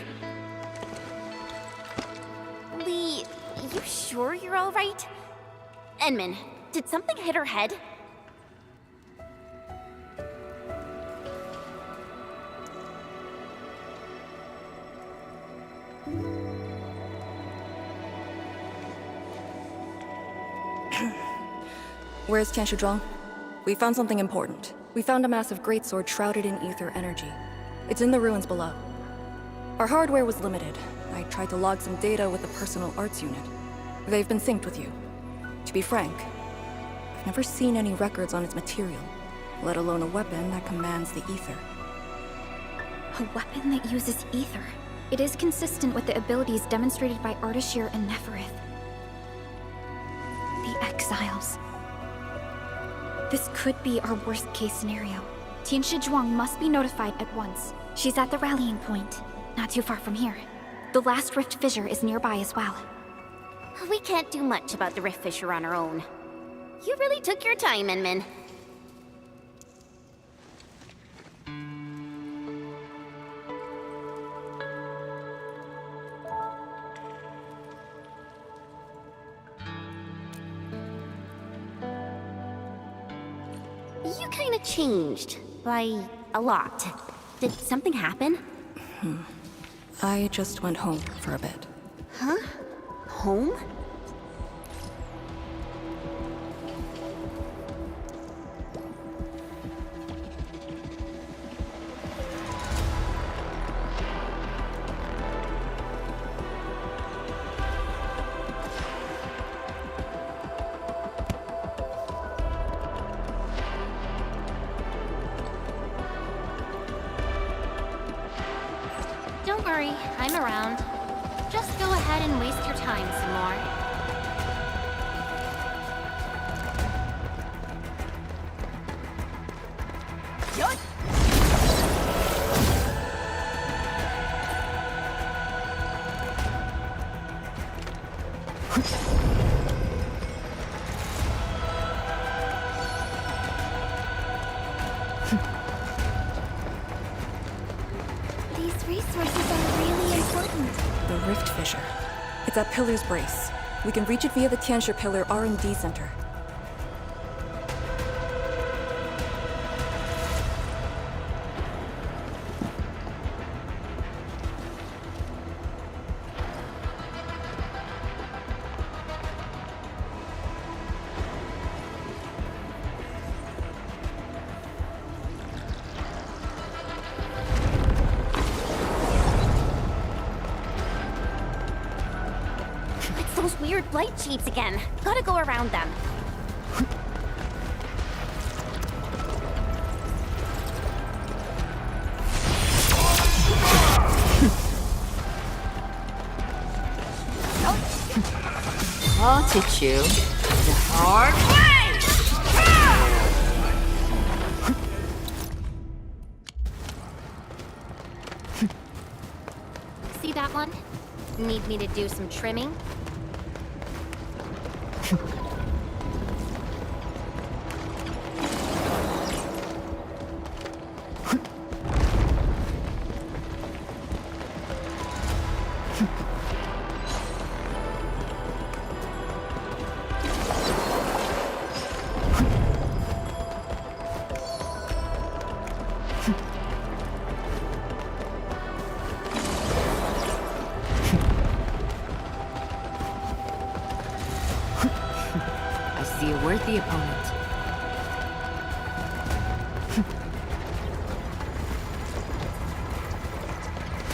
Lee, you sure you're all right? Endman, did something hit her head? Where's Tianshi Zhuang? We found something important. We found a massive greatsword shrouded in ether energy. It's in the ruins below. Our hardware was limited. I tried to log some data with the personal arts unit. They've been synced with you. To be frank, I've never seen any records on its material, let alone a weapon that commands the ether. A weapon that uses ether. It is consistent with the abilities demonstrated by Ardashir and Neferith. The Exiles. This could be our worst-case scenario. Tianshi Zhuang must be notified at once. She's at the rallying point, not too far from here. The last rift fissure is nearby as well. We can't do much about the rift fissure on our own. You really took your time, Endman. you kinda changed. By a lot. Did something happen? I just went home for a bit. Huh? Home? Don't worry, I'm around. Just go ahead and waste your time some more. These resources are really important. The rift fissure. It's at Pillar's Brace. We can reach it via the Tianshi Pillar R&D Center. It's those weird blight shapes again. Gotta go around them. I'll teach you the hard way! See that one? Need me to do some trimming? I see a worthy opponent.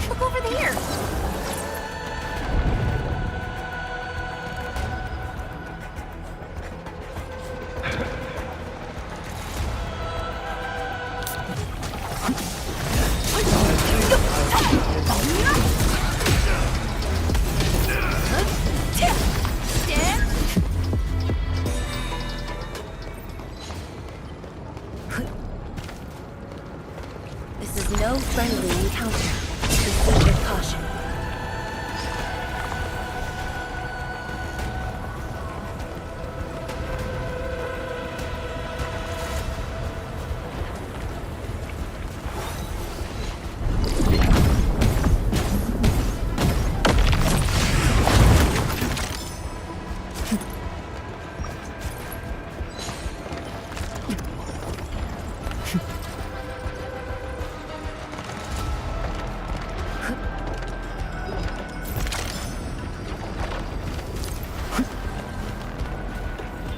Look over there! This is no friendly encounter. Proceed with caution.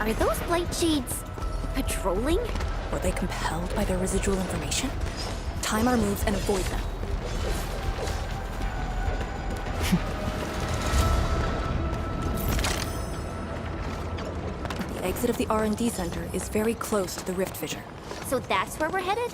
Are those blight shades patrolling? Were they compelled by their residual information? Time our moves and avoid them. The exit of the R&D Center is very close to the rift fissure. So that's where we're headed?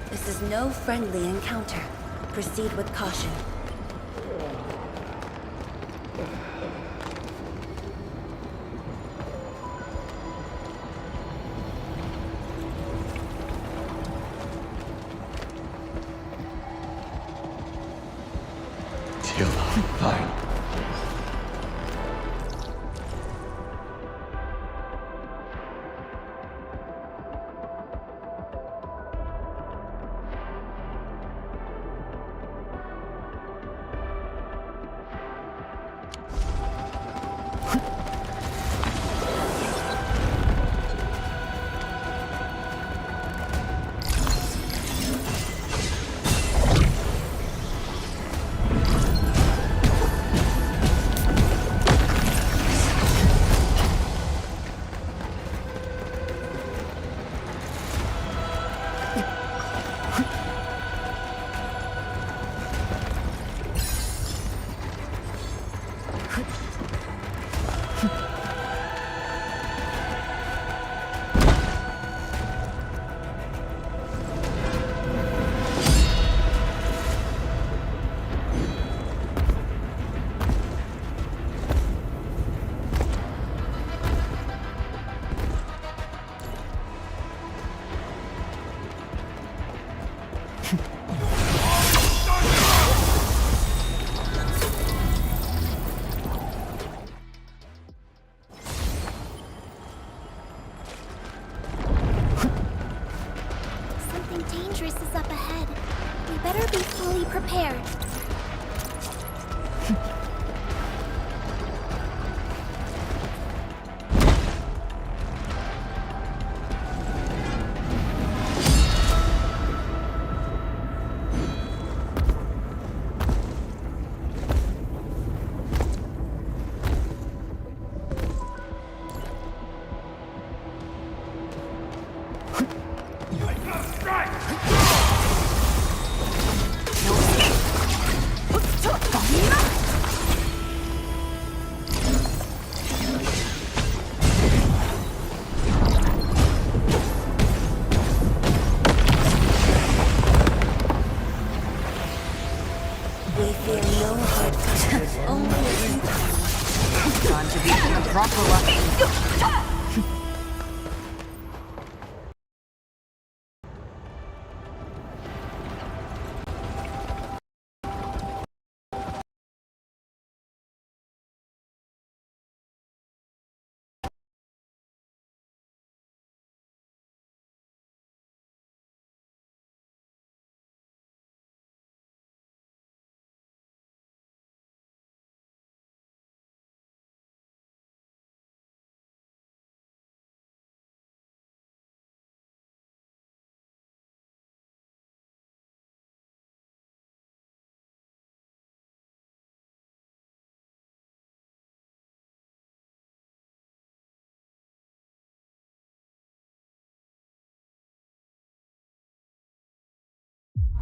This is no friendly encounter. Proceed with caution. Fine. Something dangerous is up ahead. We better be fully prepared.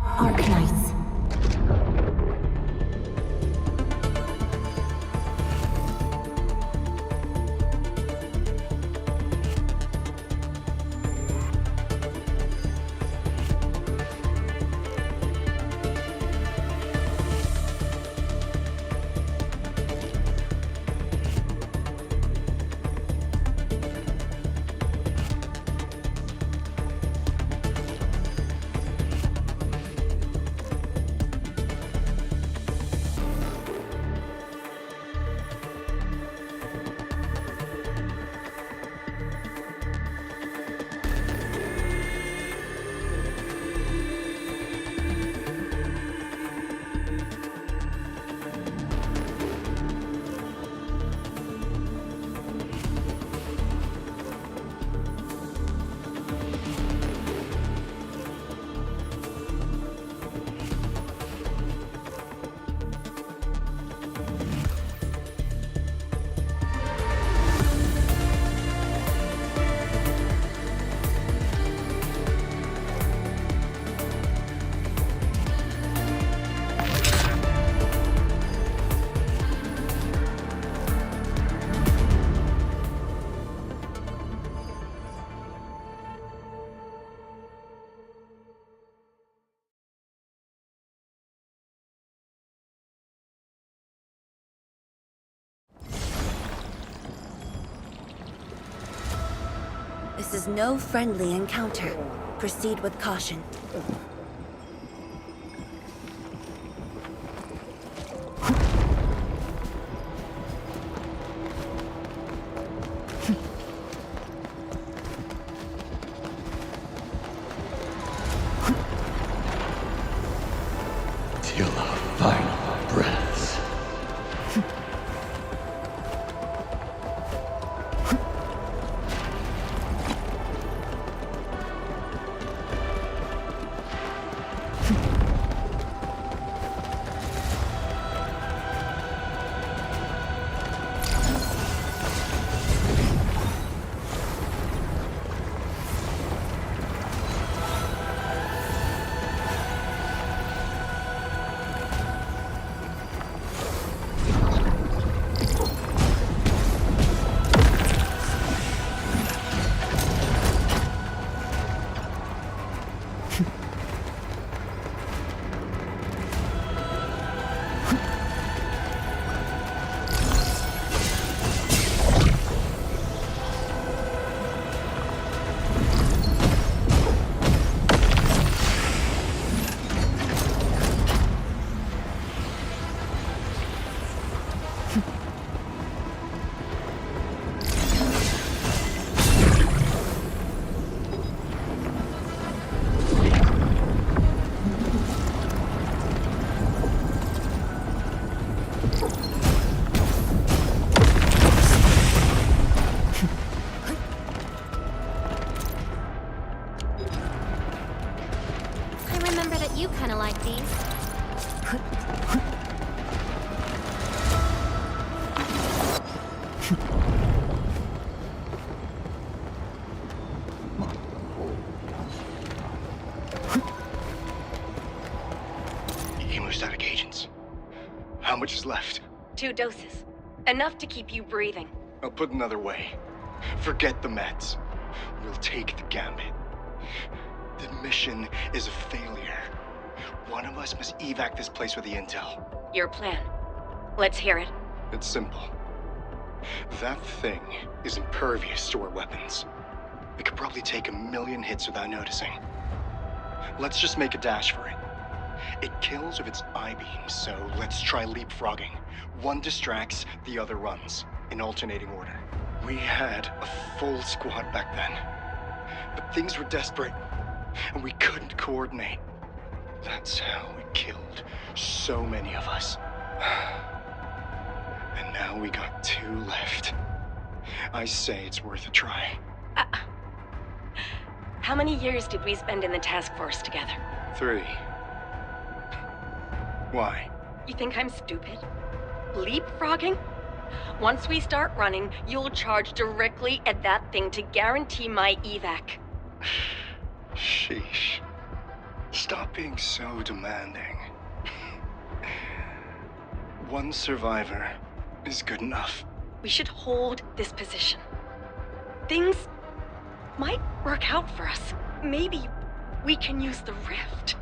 Arknights. This is no friendly encounter. Proceed with caution. Till our final breaths. You kind of like these. Almost out of agents. How much is left? 2 doses. Enough to keep you breathing. I'll put it another way. Forget the meds. We'll take the gambit. The mission is a failure. One of us must evac this place with the intel. Your plan. Let's hear it. It's simple. That thing is impervious to our weapons. It could probably take 1,000,000 hits without noticing. Let's just make a dash for it. It kills with its I-beams, so let's try leapfrogging. One distracts, the other runs, in alternating order. We had a full squad back then. But things were desperate, and we couldn't coordinate. That's how it killed so many of us. And now we got 2 left. I say it's worth a try. How many years did we spend in the task force together? 3. Why? You think I'm stupid? Leapfrogging? Once we start running, you'll charge directly at that thing to guarantee my evac. Sheesh. Stop being so demanding. One survivor is good enough. We should hold this position. Things might work out for us. Maybe we can use the rift.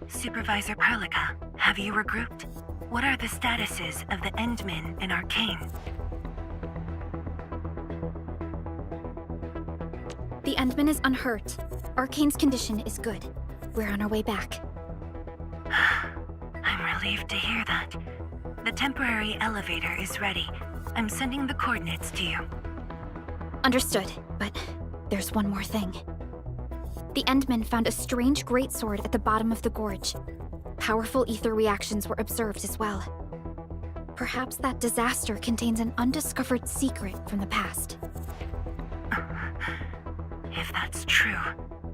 Supervisor Perlica, have you regrouped? What are the statuses of the endmen in Arcane? The endman is unhurt. Arcane's condition is good. We're on our way back. I'm relieved to hear that. The temporary elevator is ready. I'm sending the coordinates to you. Understood, but there's one more thing. The endmen found a strange greatsword at the bottom of the gorge. Powerful ether reactions were observed as well. Perhaps that disaster contains an undiscovered secret from the past. If that's true,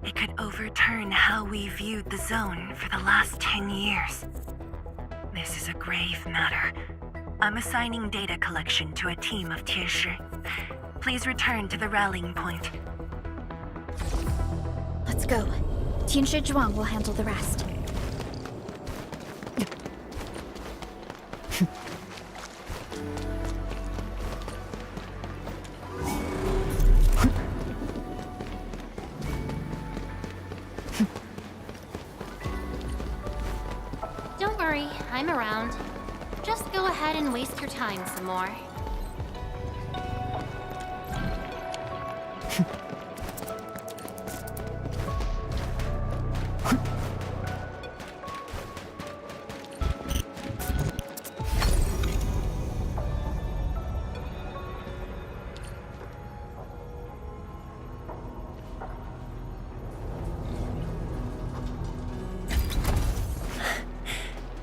it could overturn how we viewed the zone for the last 10 years. This is a grave matter. I'm assigning data collection to a team of Tieshi. Please return to the rallying point. Let's go. Tianshi Zhuang will handle the rest. Don't worry, I'm around. Just go ahead and waste your time some more.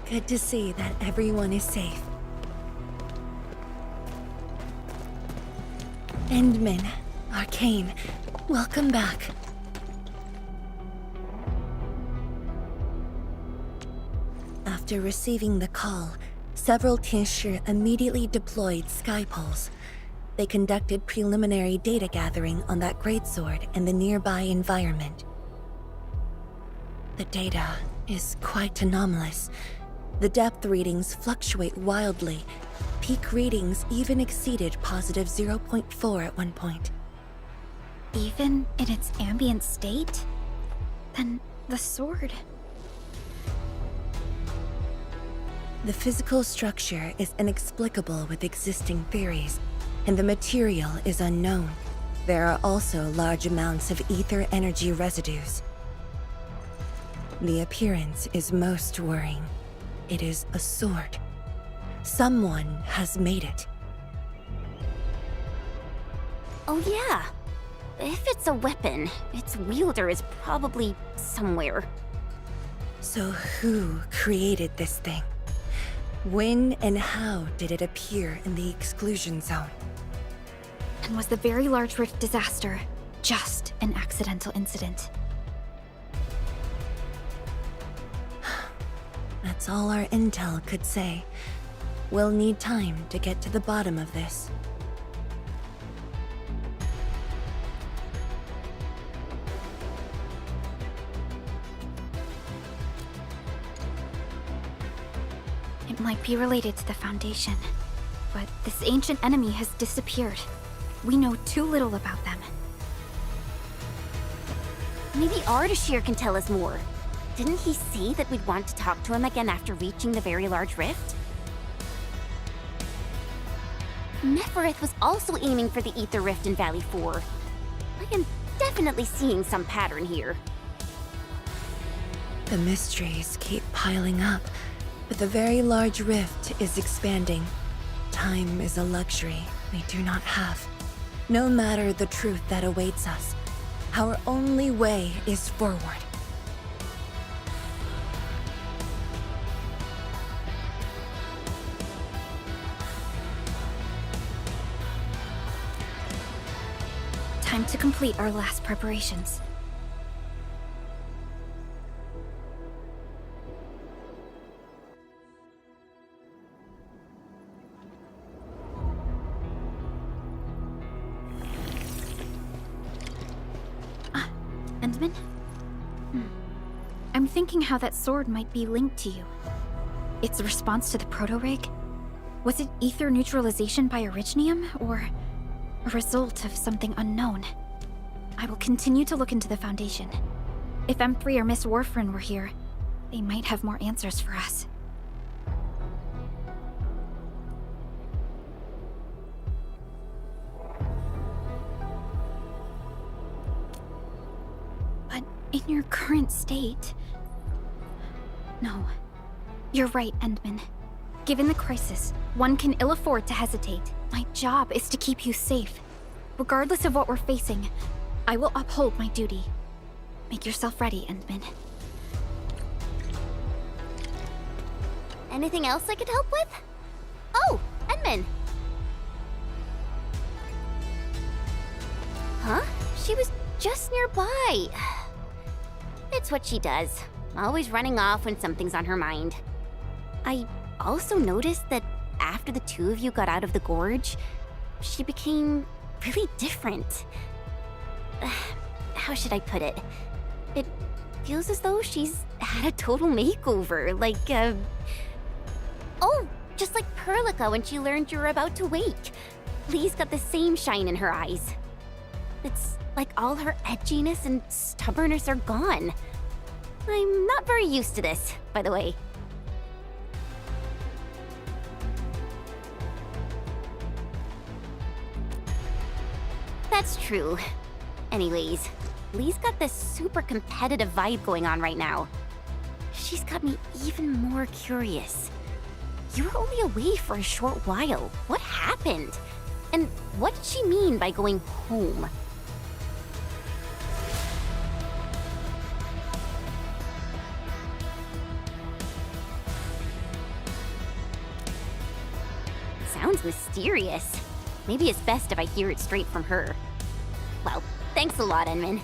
Good to see that everyone is safe. Endmen, Arcane, welcome back. After receiving the call, several Tieshi immediately deployed skypoles. They conducted preliminary data gathering on that greatsword and the nearby environment. The data is quite anomalous. The depth readings fluctuate wildly. Peak readings even exceeded positive 0.4 at one point. Even in its ambient state? Then the sword... The physical structure is inexplicable with existing theories, and the material is unknown. There are also large amounts of ether energy residues. The appearance is most worrying. It is a sword. Someone has made it. Oh yeah. If it's a weapon, its wielder is probably somewhere. So who created this thing? When and how did it appear in the exclusion zone? And was the Very Large Rift disaster just an accidental incident? That's all our intel could say. We'll need time to get to the bottom of this. It might be related to the Foundation, but this ancient enemy has disappeared. We know too little about them. Maybe Ardashir can tell us more. Didn't he say that we'd want to talk to him again after reaching the Very Large Rift? Neferith was also aiming for the Ether Rift in Valley 4. I am definitely seeing some pattern here. The mysteries keep piling up, but the Very Large Rift is expanding. Time is a luxury we do not have. No matter the truth that awaits us, our only way is forward. Time to complete our last preparations. Endmen? I'm thinking how that sword might be linked to you. Its response to the proto-rig? Was it ether neutralization by Originium, or a result of something unknown? I will continue to look into the Foundation. If M3 or Miss Warfrin were here, they might have more answers for us. But in your current state... No. You're right, Endman. Given the crisis, one can ill afford to hesitate. My job is to keep you safe. Regardless of what we're facing, I will uphold my duty. Make yourself ready, Endmen. Anything else I could help with? Oh, Endman! Huh? She was just nearby. It's what she does. Always running off when something's on her mind. I also noticed that after the two of you got out of the gorge, she became really different. How should I put it? It feels as though she's had a total makeover, Oh, just like Perlica when she learned you were about to wake. Lee's got the same shine in her eyes. It's like all her edginess and stubbornness are gone. I'm not very used to this, by the way. That's true. Anyways, Lee's got this super competitive vibe going on right now. She's got me even more curious. You were only away for a short while. What happened? And what did she mean by going home? Sounds mysterious. Maybe it's best if I hear it straight from her. Well, thanks a lot, Endman.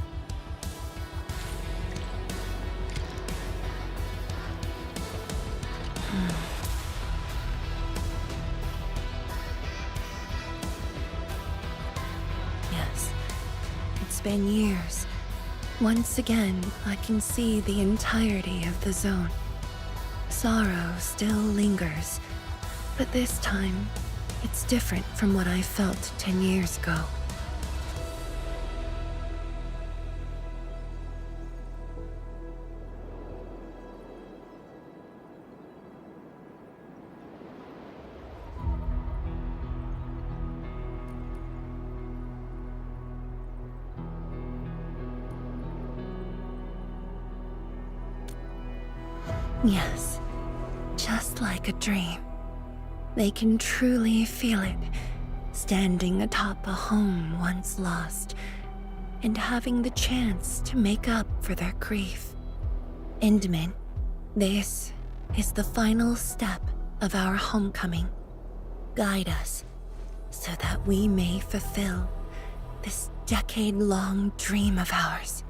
Yes, it's been years. Once again, I can see the entirety of the zone. Sorrow still lingers, but this time, it's different from what I felt 10 years ago. Yes, just like a dream. They can truly feel it, standing atop a home once lost, and having the chance to make up for their grief. Endmen, this is the final step of our homecoming. Guide us, so that we may fulfill this decade-long dream of ours.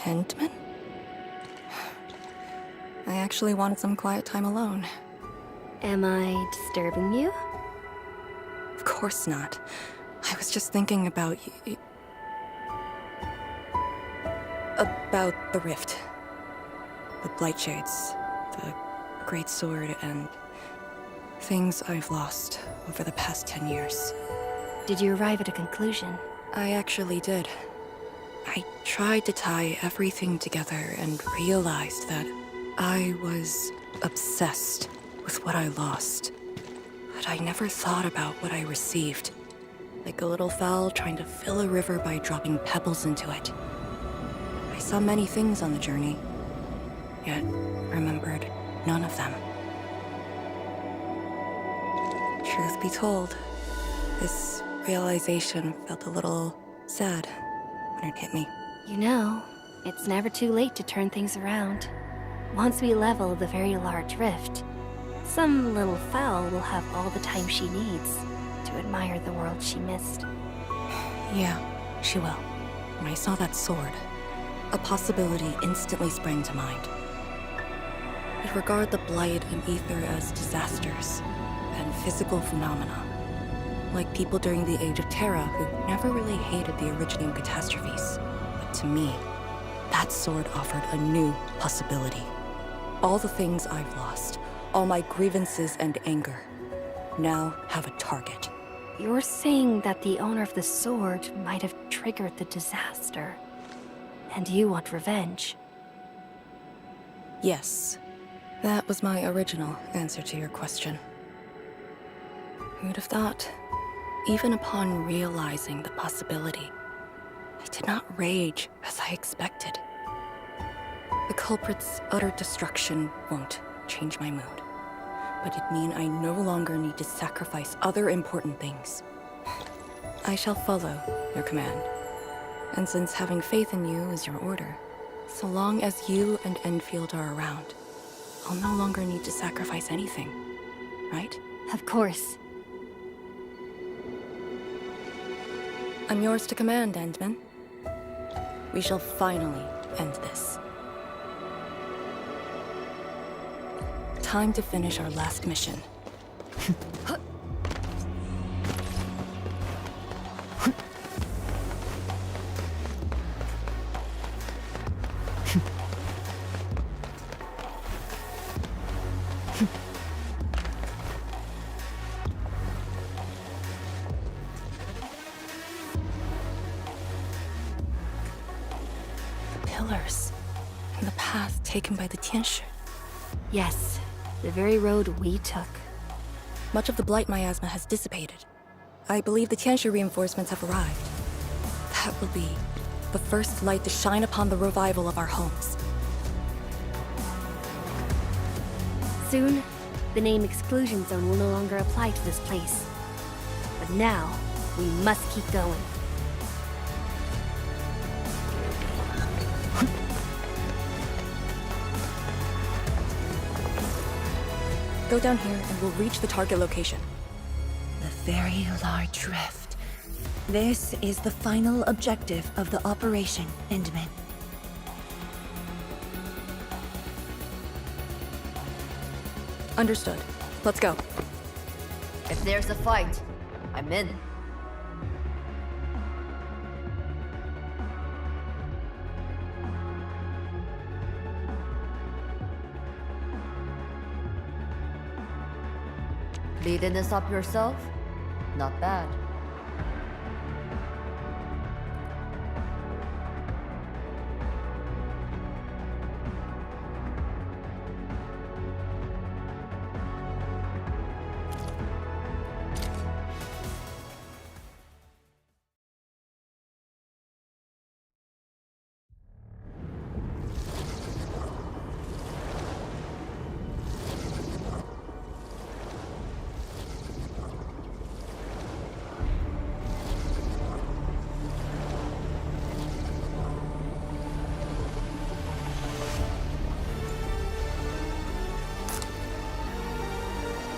Endmen? I actually wanted some quiet time alone. Am I disturbing you? Of course not. I was just thinking about about the rift. The Blightshades, the Great Sword, and things I've lost over the past 10 years. Did you arrive at a conclusion? I actually did. I tried to tie everything together and realized that I was obsessed with what I lost. But I never thought about what I received. Like a little fowl trying to fill a river by dropping pebbles into it. I saw many things on the journey, yet remembered none of them. Truth be told, this realization felt a little sad when it hit me. You know, it's never too late to turn things around. Once we level the very large rift, some little fowl will have all the time she needs to admire the world she missed. Yeah, she will. When I saw that sword, a possibility instantly sprang to mind. We regard the Blight and Ether as disasters and physical phenomena, like people during the Age of Terra who never really hated the originating catastrophes. But to me, that sword offered a new possibility. All the things I've lost, all my grievances and anger, now have a target. You're saying that the owner of the sword might have triggered the disaster. And you want revenge. Yes. That was my original answer to your question. Who'd have thought? Even upon realizing the possibility, I did not rage as I expected. The culprit's utter destruction won't change my mood, but it'd mean I no longer need to sacrifice other important things. I shall follow your command. And since having faith in you is your order, so long as you and Enfield are around, I'll no longer need to sacrifice anything, right? Of course. I'm yours to command, Endmen. We shall finally end this. Time to finish our last mission. Pillars and the path taken by the Tianshi. Yes, the very road we took. Much of the blight miasma has dissipated. I believe the Tianshi reinforcements have arrived. That will be the first light to shine upon the revival of our homes. Soon, the name Exclusion Zone will no longer apply to this place. But now, we must keep going. Go down here and we'll reach the target location. The very large rift. This is the final objective of the operation, Endmen. Understood. Let's go. If there's a fight, I'm in. Leading this up yourself? Not bad.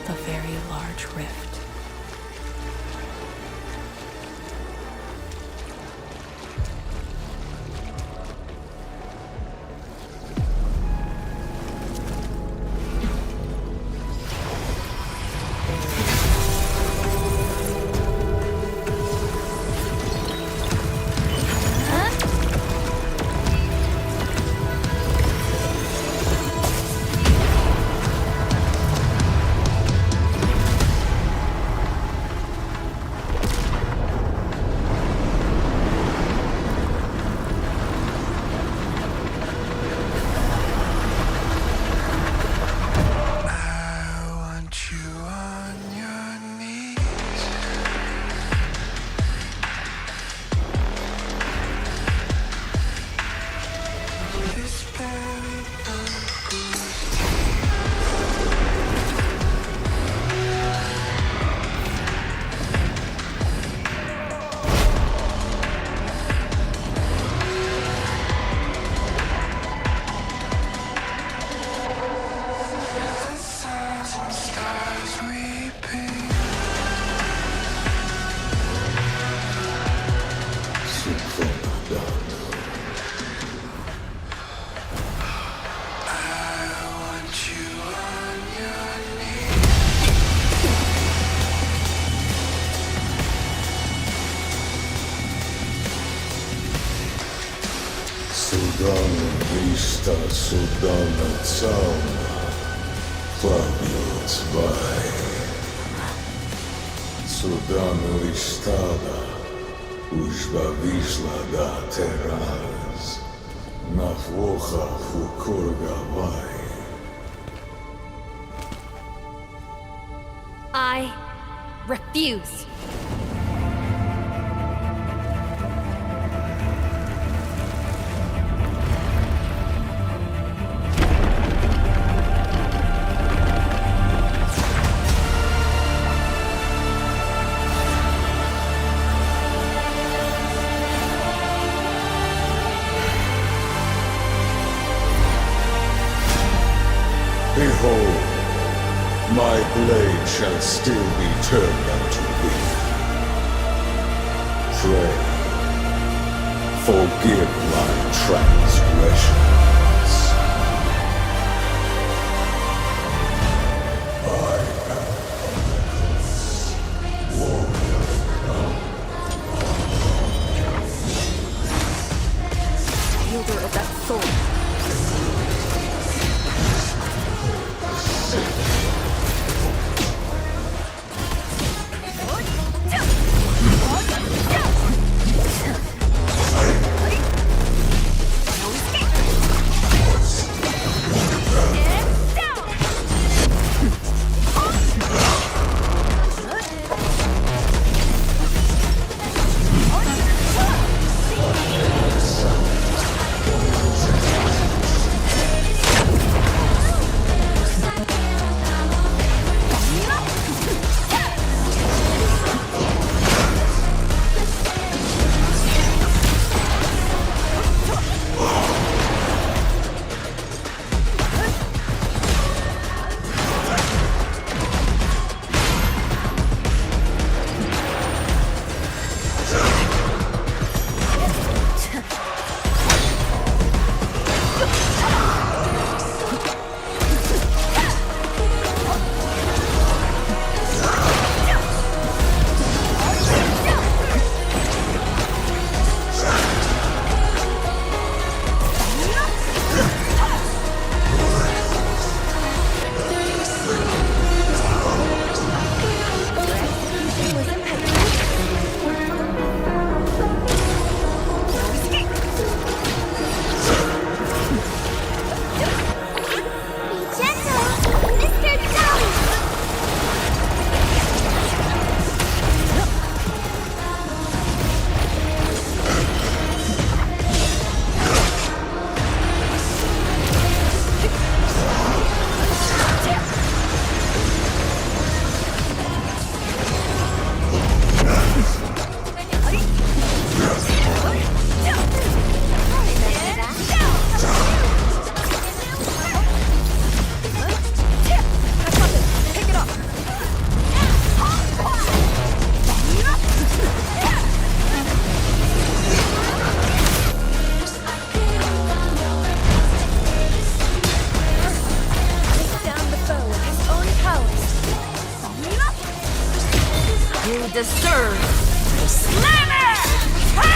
The very large rift. Sudana Zauna, Flavius Vai, Sudano Istada, Užba Vyšla da Teraz. Nafwocha fukurga vai. I refuse. Behold, my blade shall still be turned unto thee. Pray, forgive my transgressions. I am Wielder of that sword. Deserve slammer! Ha!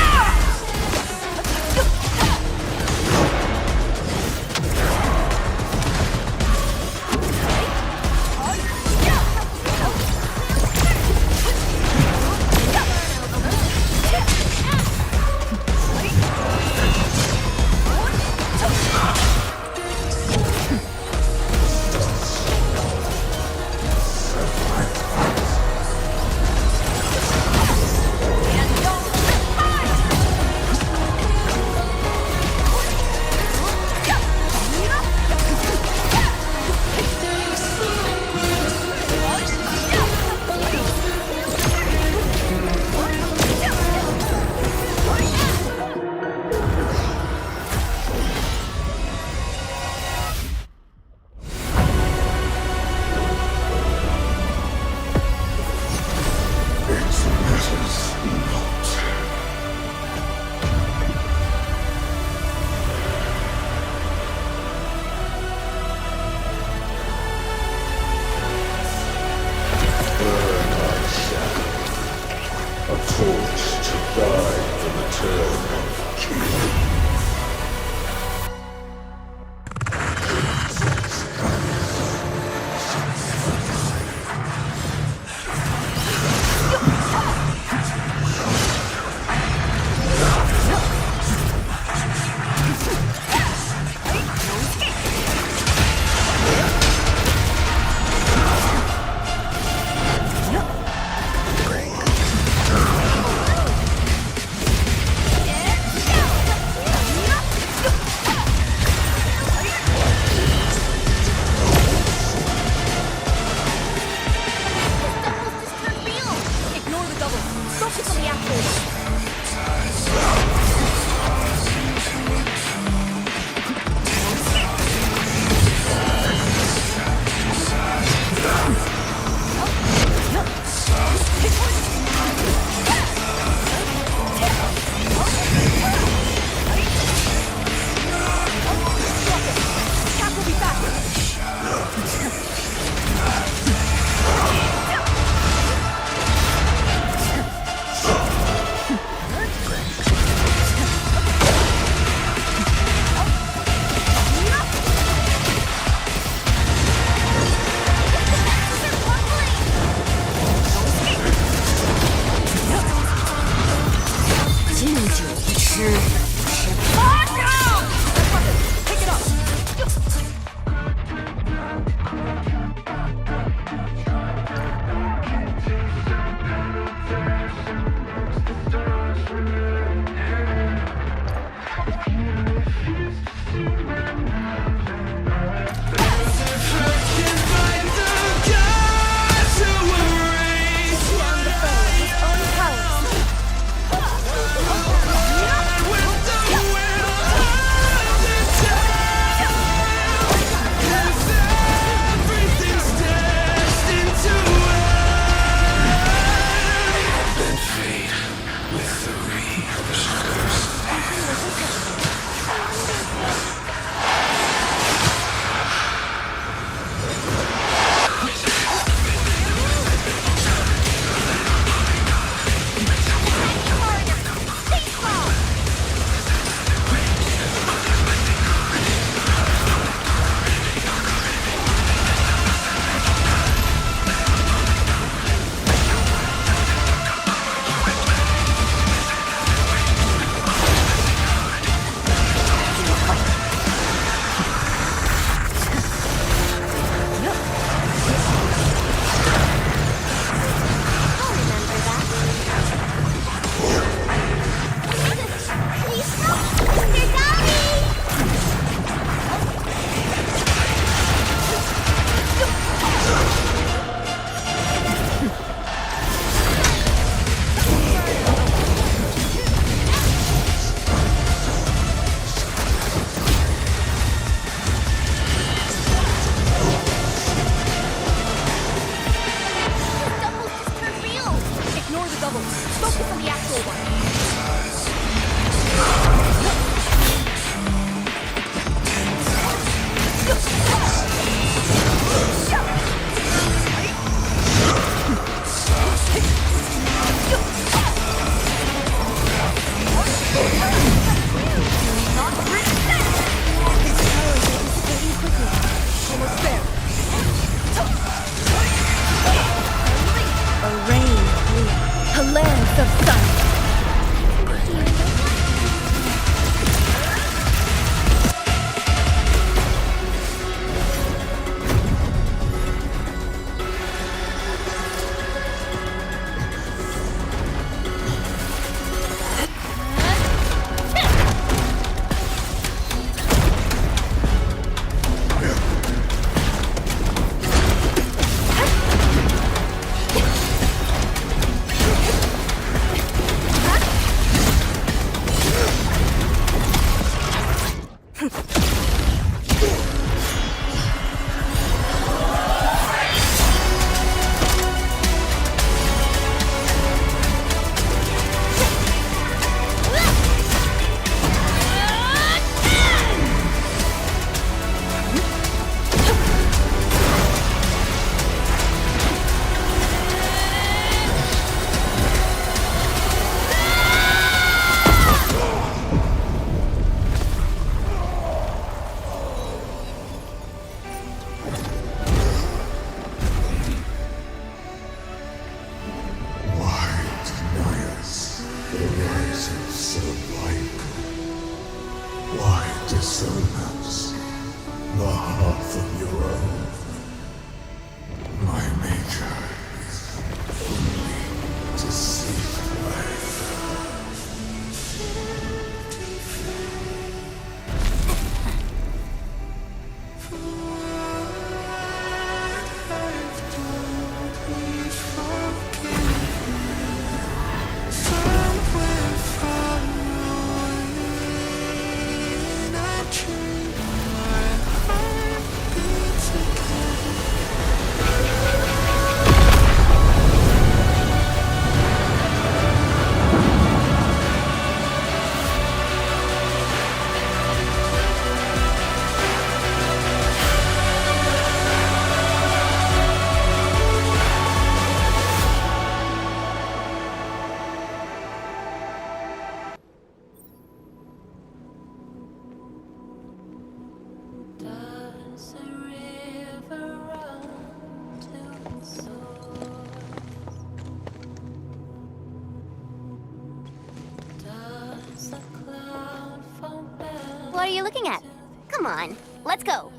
looking at? Come on, let's go.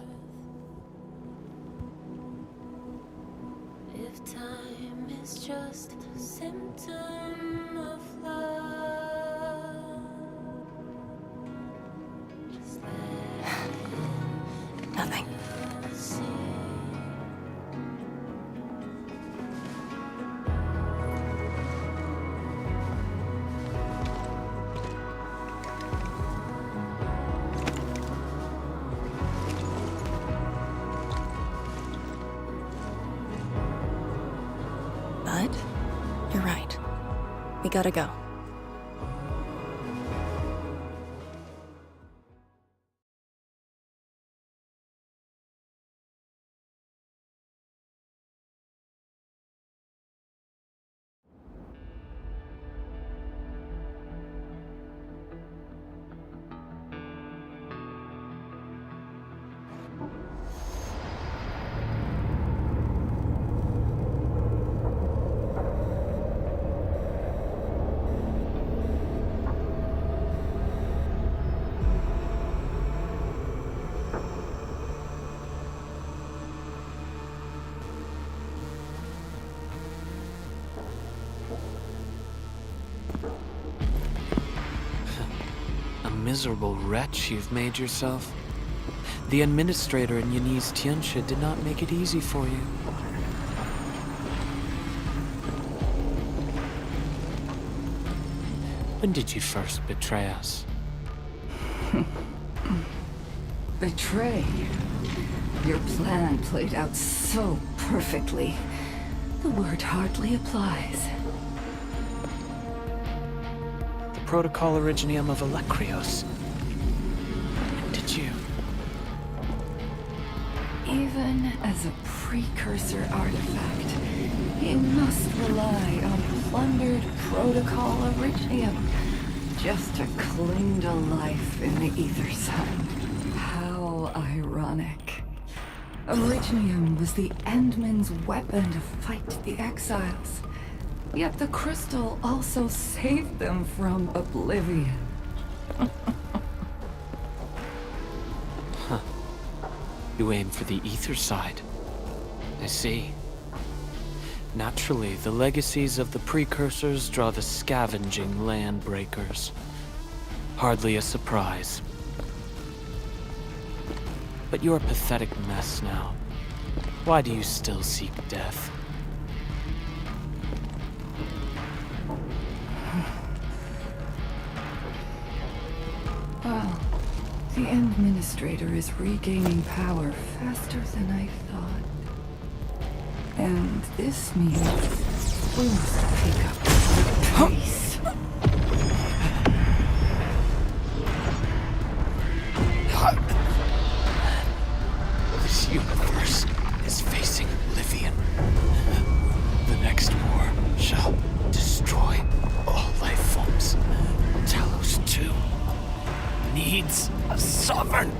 If time is just a symptom of love, just Nothing. But you're right. We gotta go. A miserable wretch you've made yourself. The administrator in Yanni's Tianxia did not make it easy for you. When did you first betray us? Betray? Your plan played out so perfectly. The word hardly applies. The protocol originium of Electrios. When did you? Even as a precursor artifact, you must rely on plundered protocol originium just to cling to life in the ether side. How ironic. Originium was the endmen's weapon to fight the exiles. Yet the crystal also saved them from oblivion. Huh. You aim for the ether side. I see. Naturally, the legacies of the precursors draw the scavenging land breakers. Hardly a surprise. But you're a pathetic mess now. Why do you still seek death? Well, the Administrator is regaining power faster than I thought. And this means we must pick up the pace. This universe is facing oblivion. The next war shall destroy all life forms. Talos 2 needs a sovereign.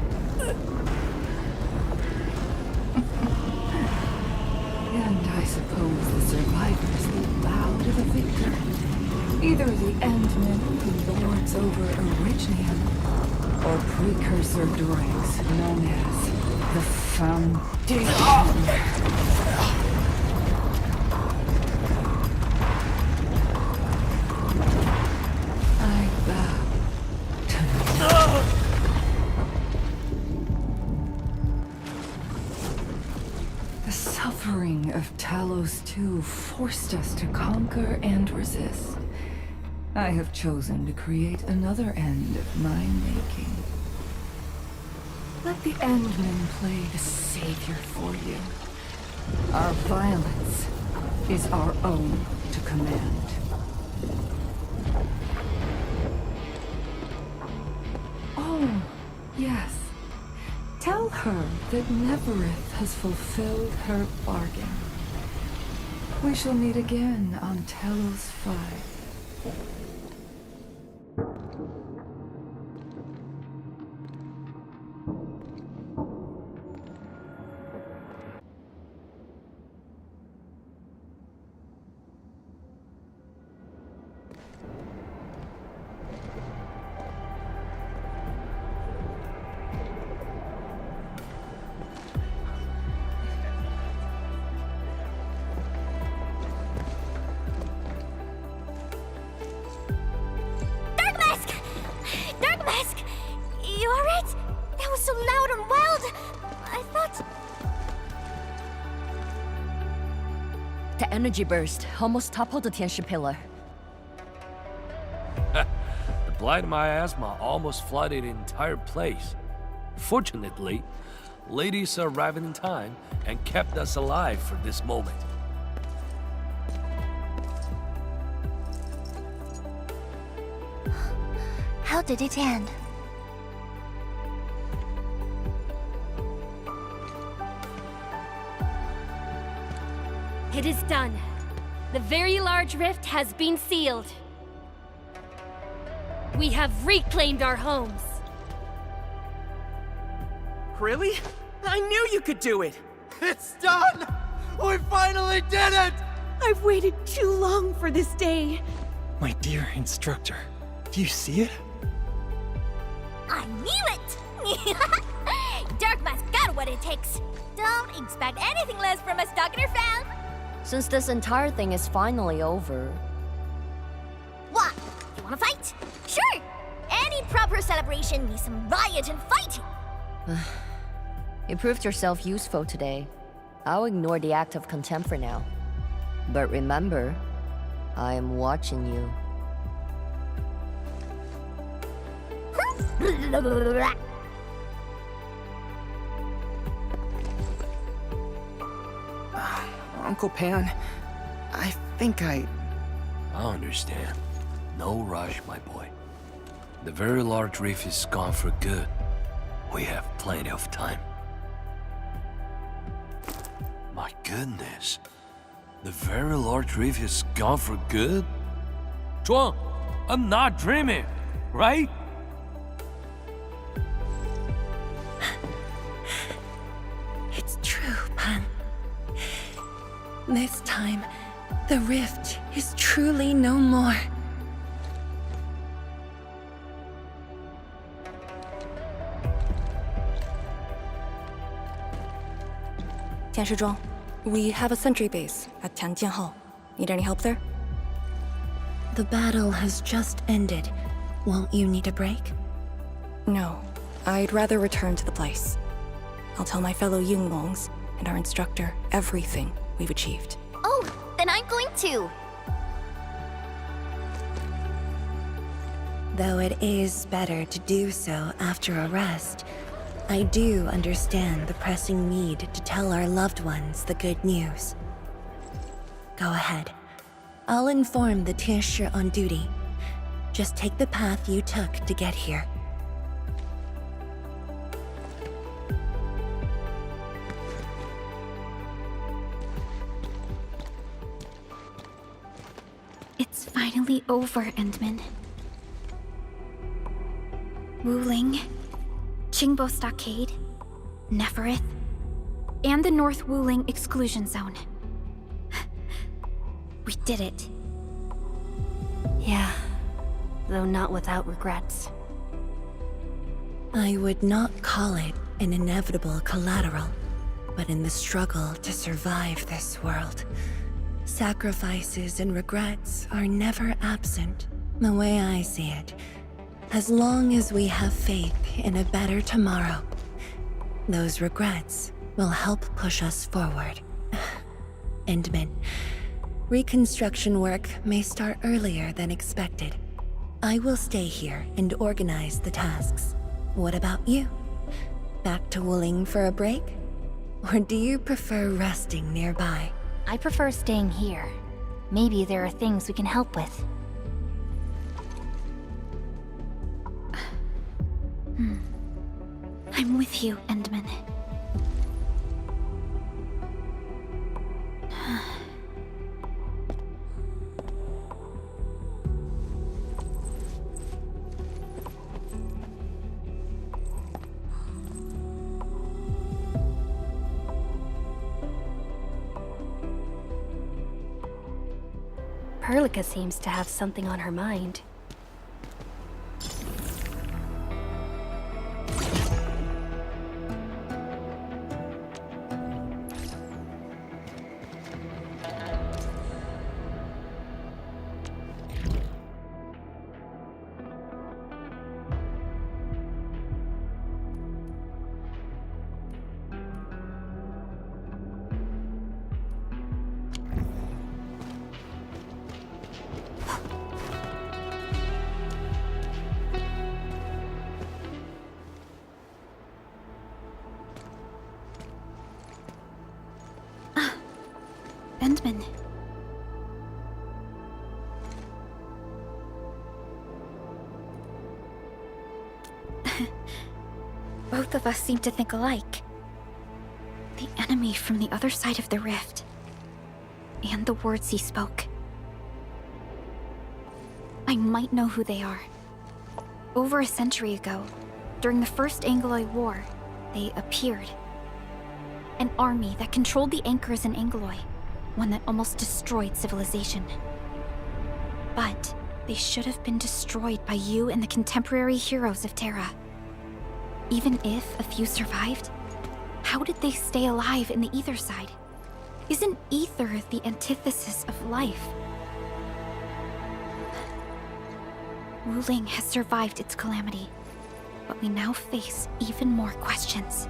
And I suppose the survivors will bow to the victor. Either the endmen who lords over Originium, or precursor droids known as the Foundation. I bow to none. The suffering of Talos 2 forced us to conquer and resist. I have chosen to create another end of my making. Let the endmen play the savior for you. Our violence is our own to command. Oh, yes. Tell her that Neverith has fulfilled her bargain. We shall meet again on Talos 5. The energy burst almost toppled the Tianshi pillar. The blight miasma almost flooded the entire place. Fortunately, ladies arrived in time and kept us alive for this moment. How did it end? It is done. The very large rift has been sealed. We have reclaimed our homes. Really? I knew you could do it! It's done! We finally did it! I've waited too long for this day. My dear instructor, do you see it? I knew it! Darkma's got what it takes. Don't expect anything less from a Stalker fan. Since this entire thing is finally over... What? You wanna fight? Sure! Any proper celebration needs some riot and fighting. You proved yourself useful today. I'll ignore the act of contempt for now. But remember, I am watching you. Uncle Pan, I think I understand. No rush, my boy. The very large reef is gone for good. We have plenty of time. My goodness. The very large reef is gone for good? Zhuang, I'm not dreaming, right? It's true, Pan. This time, the rift is truly no more. Tianshizhuang, we have a sentry base at Tianjianhao. Need any help there? The battle has just ended. Won't you need a break? No. I'd rather return to the place. I'll tell my fellow Yinglongs and our instructor everything we've achieved. Oh, then I'm going to. Though it is better to do so after a rest, I do understand the pressing need to tell our loved ones the good news. Go ahead. I'll inform the Tianshi on duty. Just take the path you took to get here. It's finally over, Endmen. Wuling, Qingbo Stockade, Neferith, and the North Wuling Exclusion Zone. We did it. Yeah, though not without regrets. I would not call it an inevitable collateral, but in the struggle to survive this world, sacrifices and regrets are never absent. The way I see it, as long as we have faith in a better tomorrow, those regrets will help push us forward. Endmen, reconstruction work may start earlier than expected. I will stay here and organize the tasks. What about you? Back to Wuling for a break? Or do you prefer resting nearby? I prefer staying here. Maybe there are things we can help with. I'm with you, Endmen. Perlica seems to have something on her mind. Endmen. Both of us seem to think alike. The enemy from the other side of the rift. And the words he spoke. I might know who they are. Over a century ago, during the First Angloid War, they appeared. An army that controlled the anchors in Angloy, one that almost destroyed civilization. But they should have been destroyed by you and the contemporary heroes of Terra. Even if a few survived, how did they stay alive in the ether side? Isn't ether the antithesis of life? Wuling has survived its calamity, but we now face even more questions.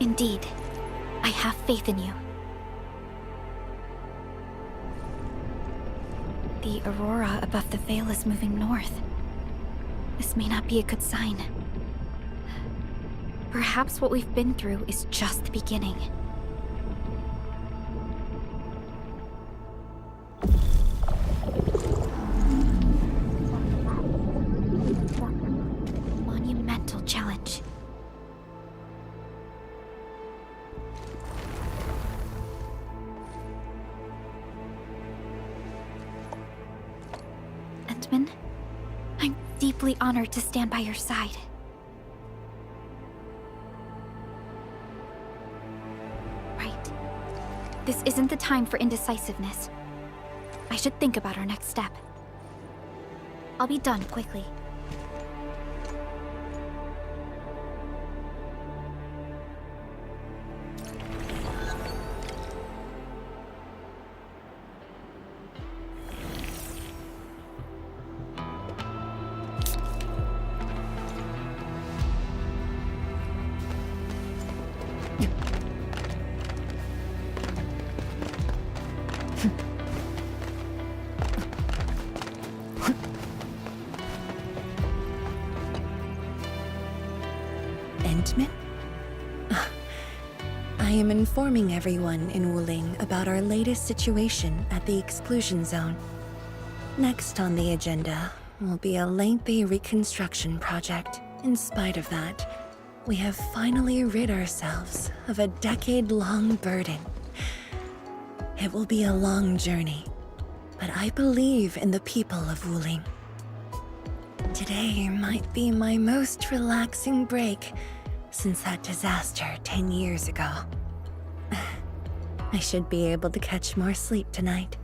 Indeed, I have faith in you. The aurora above the veil is moving north. This may not be a good sign. Perhaps what we've been through is just the beginning. Monumental challenge. Endmen, I'm deeply honored to stand by your side. Right. This isn't the time for indecisiveness. I should think about our next step. I'll be done quickly. Endmen? I am informing everyone in Wuling about our latest situation at the exclusion zone. Next on the agenda will be a lengthy reconstruction project. In spite of that, we have finally rid ourselves of a decade-long burden. It will be a long journey, but I believe in the people of Wuling. Today might be my most relaxing break since that disaster 10 years ago. I should be able to catch more sleep tonight.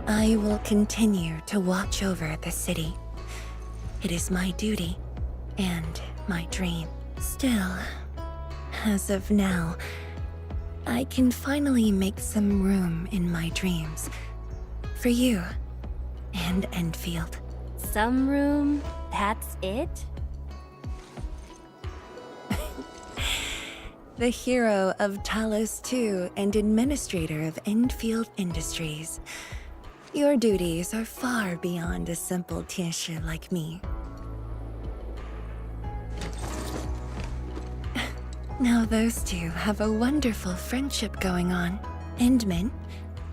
I will continue to watch over the city. It is my duty and my dream. Still, as of now, I can finally make some room in my dreams for you and Endfield. Some room? That's it? The hero of Talos II and administrator of Endfield Industries. Your duties are far beyond a simple Tiesha like me. Now those two have a wonderful friendship going on. Endmen,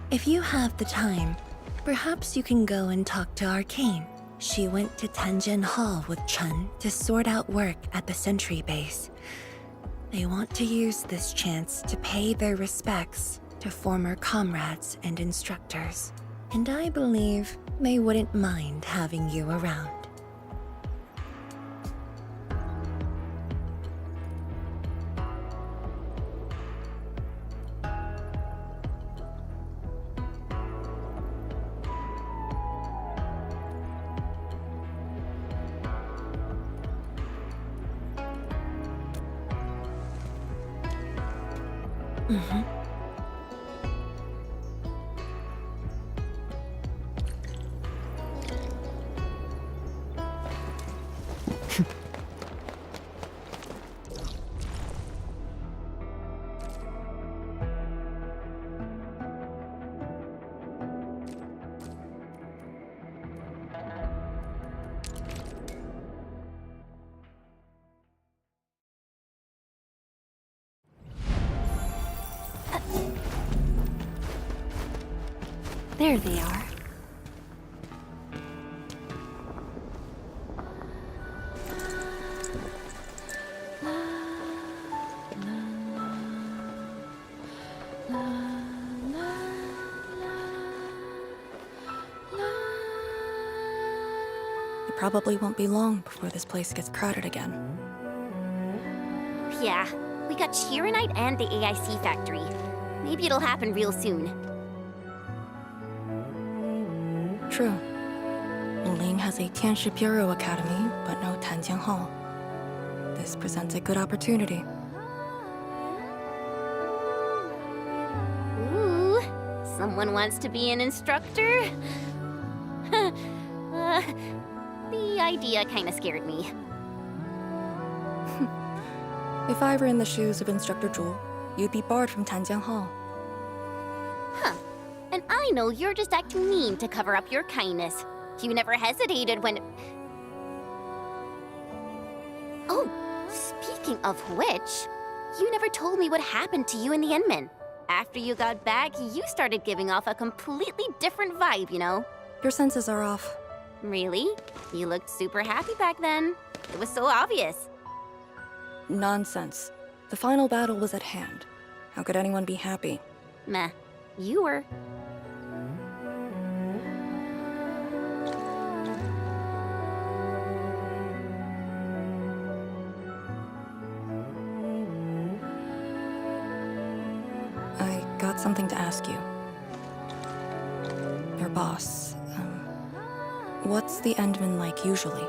if you have the time, perhaps you can go and talk to Arcane. She went to Tanjin Hall with Chun to sort out work at the Sentry base. They want to use this chance to pay their respects to former comrades and instructors. And I believe they wouldn't mind having you around. There they are. It probably won't be long before this place gets crowded again. Yeah, we got Chironite and the AIC factory. Maybe it'll happen real soon. True. Wuling has a Tianshi Bureau Academy, but no Tanjiang Hall. This presents a good opportunity. Ooh, someone wants to be an instructor? The idea kinda scared me. If I were in the shoes of Instructor Zhu, you'd be barred from Tanjiang Hall. Huh. And I know you're just acting mean to cover up your kindness. You never hesitated when... Oh, speaking of which, you never told me what happened to you and the endmen. After you got back, you started giving off a completely different vibe, you know? Your senses are off. Really? You looked super happy back then. It was so obvious. Nonsense. The final battle was at hand. How could anyone be happy? Meh. You were. I got something to ask you. Your boss, what's the endman like usually?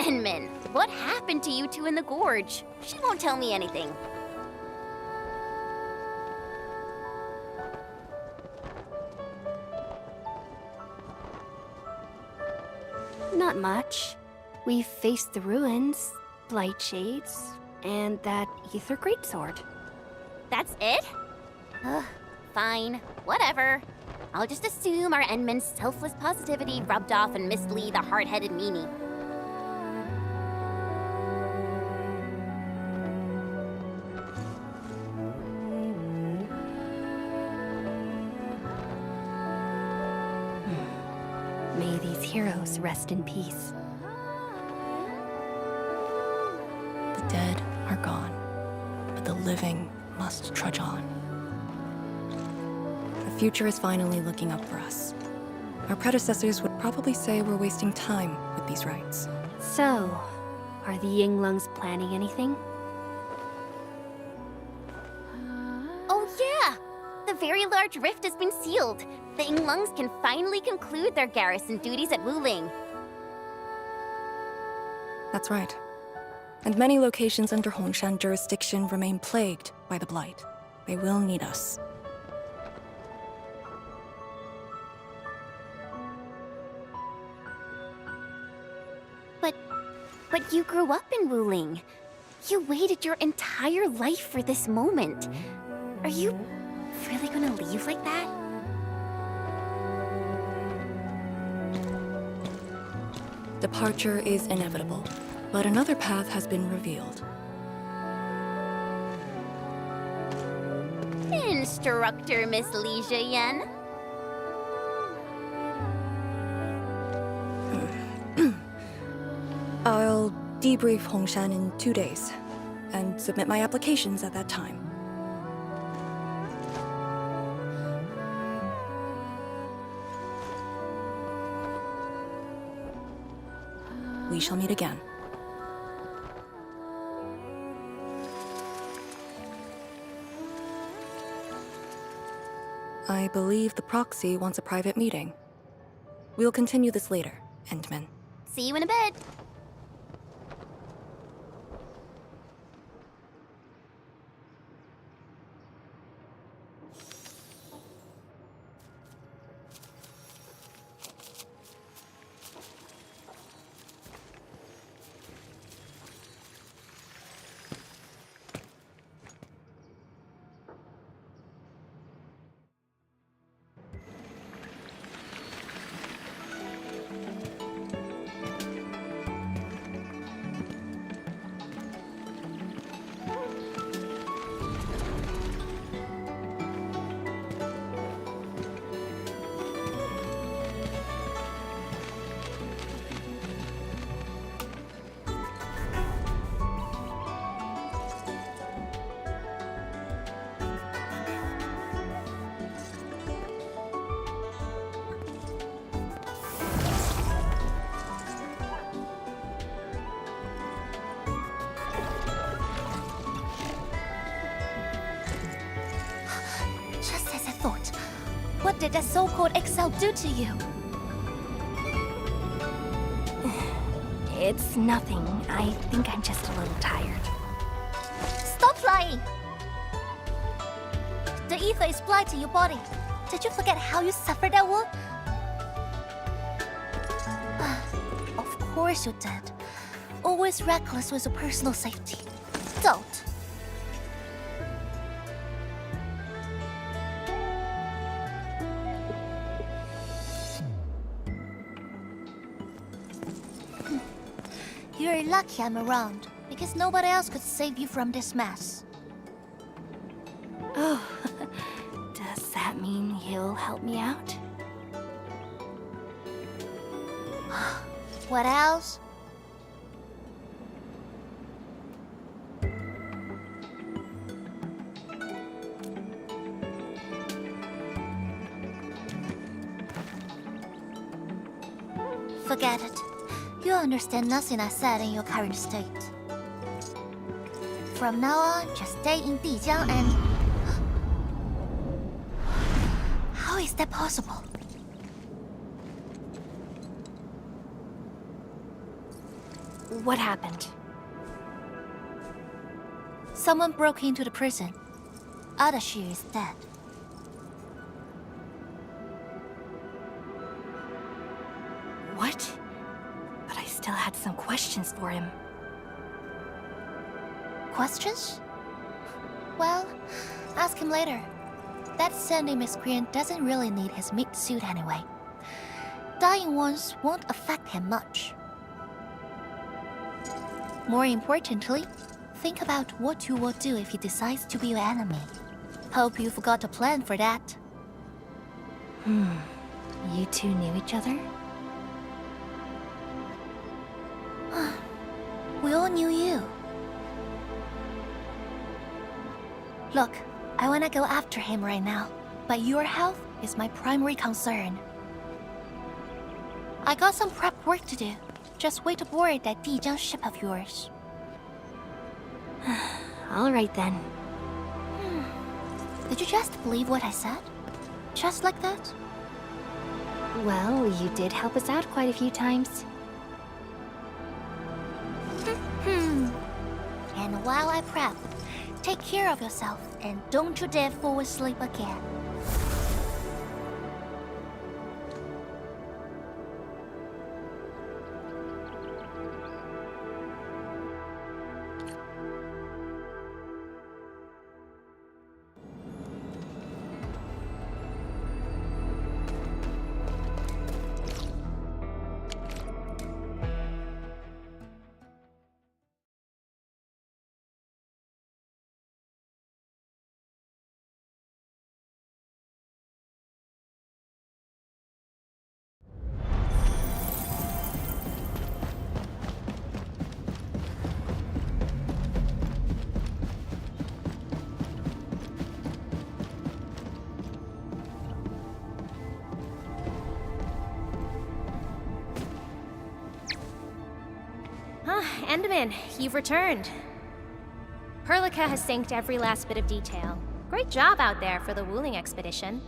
Endmen, what happened to you two in the gorge? She won't tell me anything. Not much. We faced the ruins, blight shades, and that ether greatsword. That's it? Ugh, fine. Whatever. I'll just assume our endmen's selfless positivity rubbed off on Miss Lee, the hard-headed meanie. May these heroes rest in peace. The dead are gone, but the living must trudge on. The future is finally looking up for us. Our predecessors would probably say we're wasting time with these rites. So, are the Yinglungs planning anything? Oh yeah! The very large rift has been sealed. The Yinglungs can finally conclude their garrison duties at Wuling. That's right. And many locations under Hongshan jurisdiction remain plagued by the Blight. They will need us. But you grew up in Wuling. You waited your entire life for this moment. Are you really gonna leave like that? Departure is inevitable, but another path has been revealed. Instructor Miss Li Zheyan. I'll debrief Hongshan in 2 days, and submit my applications at that time. We shall meet again. I believe the proxy wants a private meeting. We'll continue this later, Endmen. See you in a bit. did that so-called Excel do to you? It's nothing. I think I'm just a little tired. Stop lying! The ether is applied to your body. Did you forget how you suffered that wound? Of course you did. Always reckless with your personal safety. Don't. You're lucky I'm around, because nobody else could save you from this mess. Oh, does that mean he'll help me out? What else? Forget it. You understand nothing I said in your current state. From now on, just stay in Dijiang and... How is that possible? What happened? Someone broke into the prison. Adashi is dead. What? But I still had some questions for him. Questions? Well, ask him later. That sending miscreant doesn't really need his meat suit anyway. Dying ones won't affect him much. More importantly, think about what you will do if he decides to be your enemy. Hope you forgot a plan for that. You two knew each other? We all knew you. Look, I wanna go after him right now, but your health is my primary concern. I got some prep work to do. Just wait aboard that Dijiang ship of yours. All right then. Did you just believe what I said? Just like that? Well, you did help us out quite a few times. And while I prep, take care of yourself and don't you dare fall asleep again. Endmen, you've returned. Perlica has synced every last bit of detail. Great job out there for the Wuling expedition.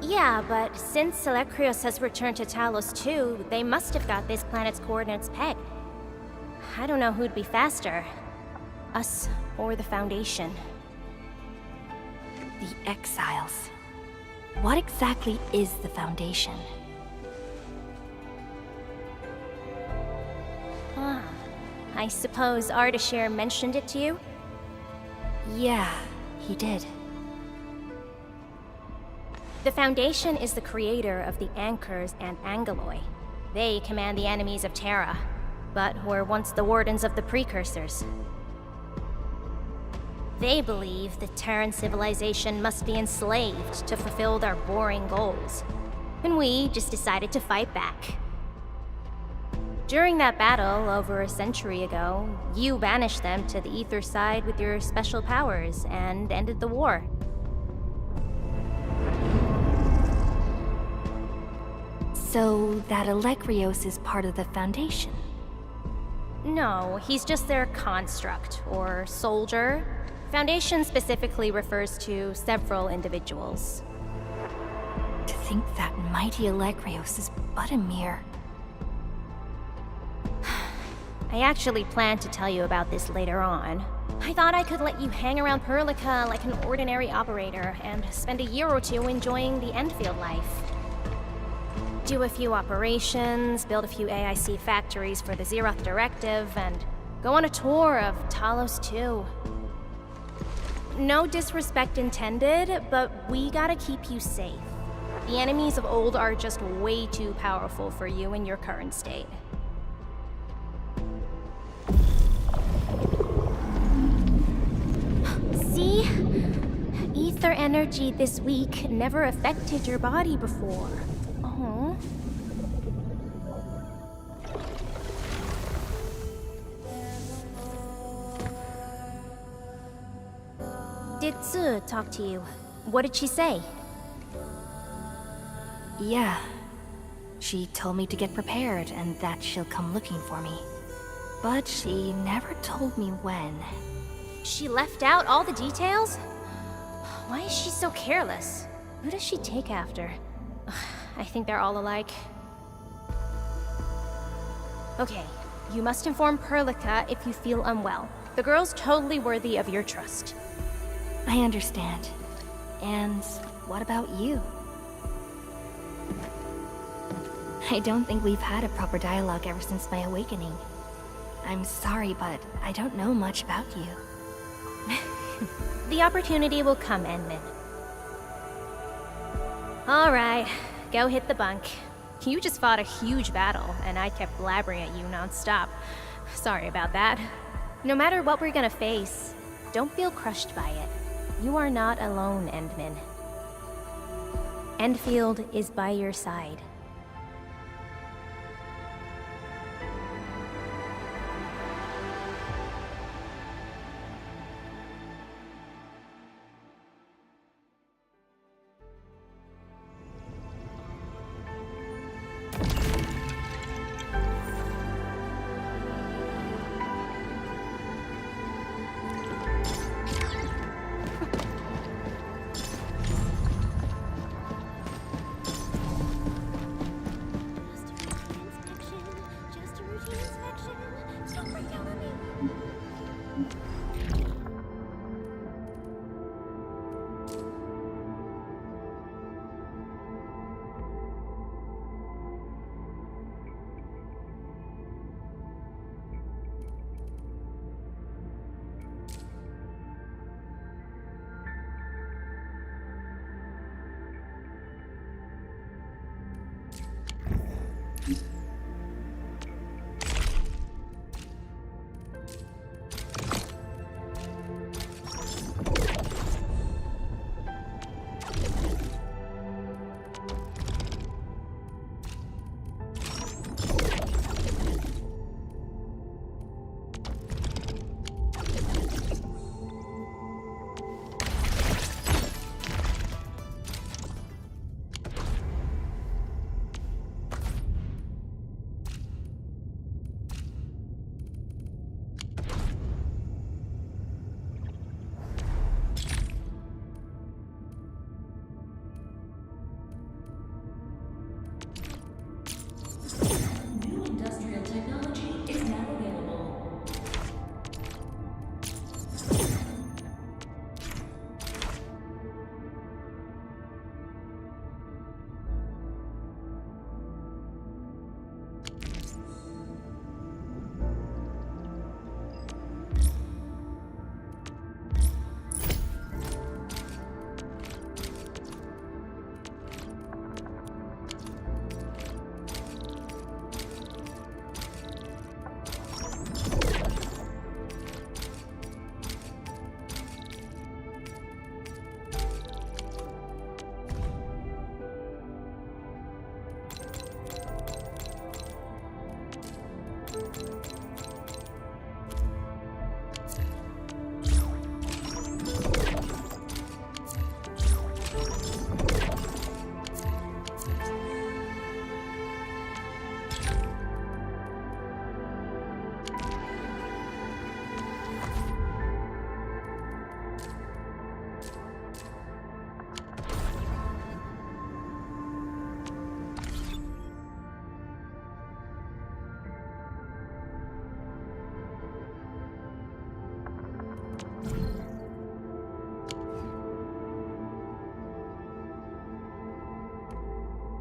Yeah, but since Selekrios has returned to Talos too, they must have got this planet's coordinates pegged. I don't know who'd be faster, us or the Foundation. The Exiles. What exactly is the Foundation? I suppose Ardashir mentioned it to you? Yeah, he did. The Foundation is the creator of the Anchors and Angeloi. They command the enemies of Terra, but were once the wardens of the Precursors. They believe the Terran civilization must be enslaved to fulfill their boring goals. And we just decided to fight back. During that battle, over a century ago, you banished them to the Ether side with your special powers and ended the war. So that Selekrios is part of the Foundation? No, he's just their construct, or soldier. Foundation specifically refers to several individuals. To think that mighty Alegrios is but a mere... I actually planned to tell you about this later on. I thought I could let you hang around Perlica like an ordinary operator and spend a year or two enjoying the Enfield life. Do a few operations, build a few AIC factories for the Zeroth Directive, and go on a tour of Talos 2. No disrespect intended, but we gotta keep you safe. The enemies of old are just way too powerful for you in your current state. See? Ether energy this week never affected your body before. Oh. Did Tsu talk to you? What did she say? Yeah. She told me to get prepared and that she'll come looking for me. But she never told me when. She left out all the details? Why is she so careless? Who does she take after? I think they're all alike. Okay, you must inform Perlica if you feel unwell. The girl's totally worthy of your trust. I understand. And what about you? I don't think we've had a proper dialogue ever since my awakening. I'm sorry, but I don't know much about you. The opportunity will come, Endmen. Alright, go hit the bunk. You just fought a huge battle, and I kept blabbering at you non-stop. Sorry about that. No matter what we're gonna face, don't feel crushed by it. You are not alone, Endmen. Endfield is by your side.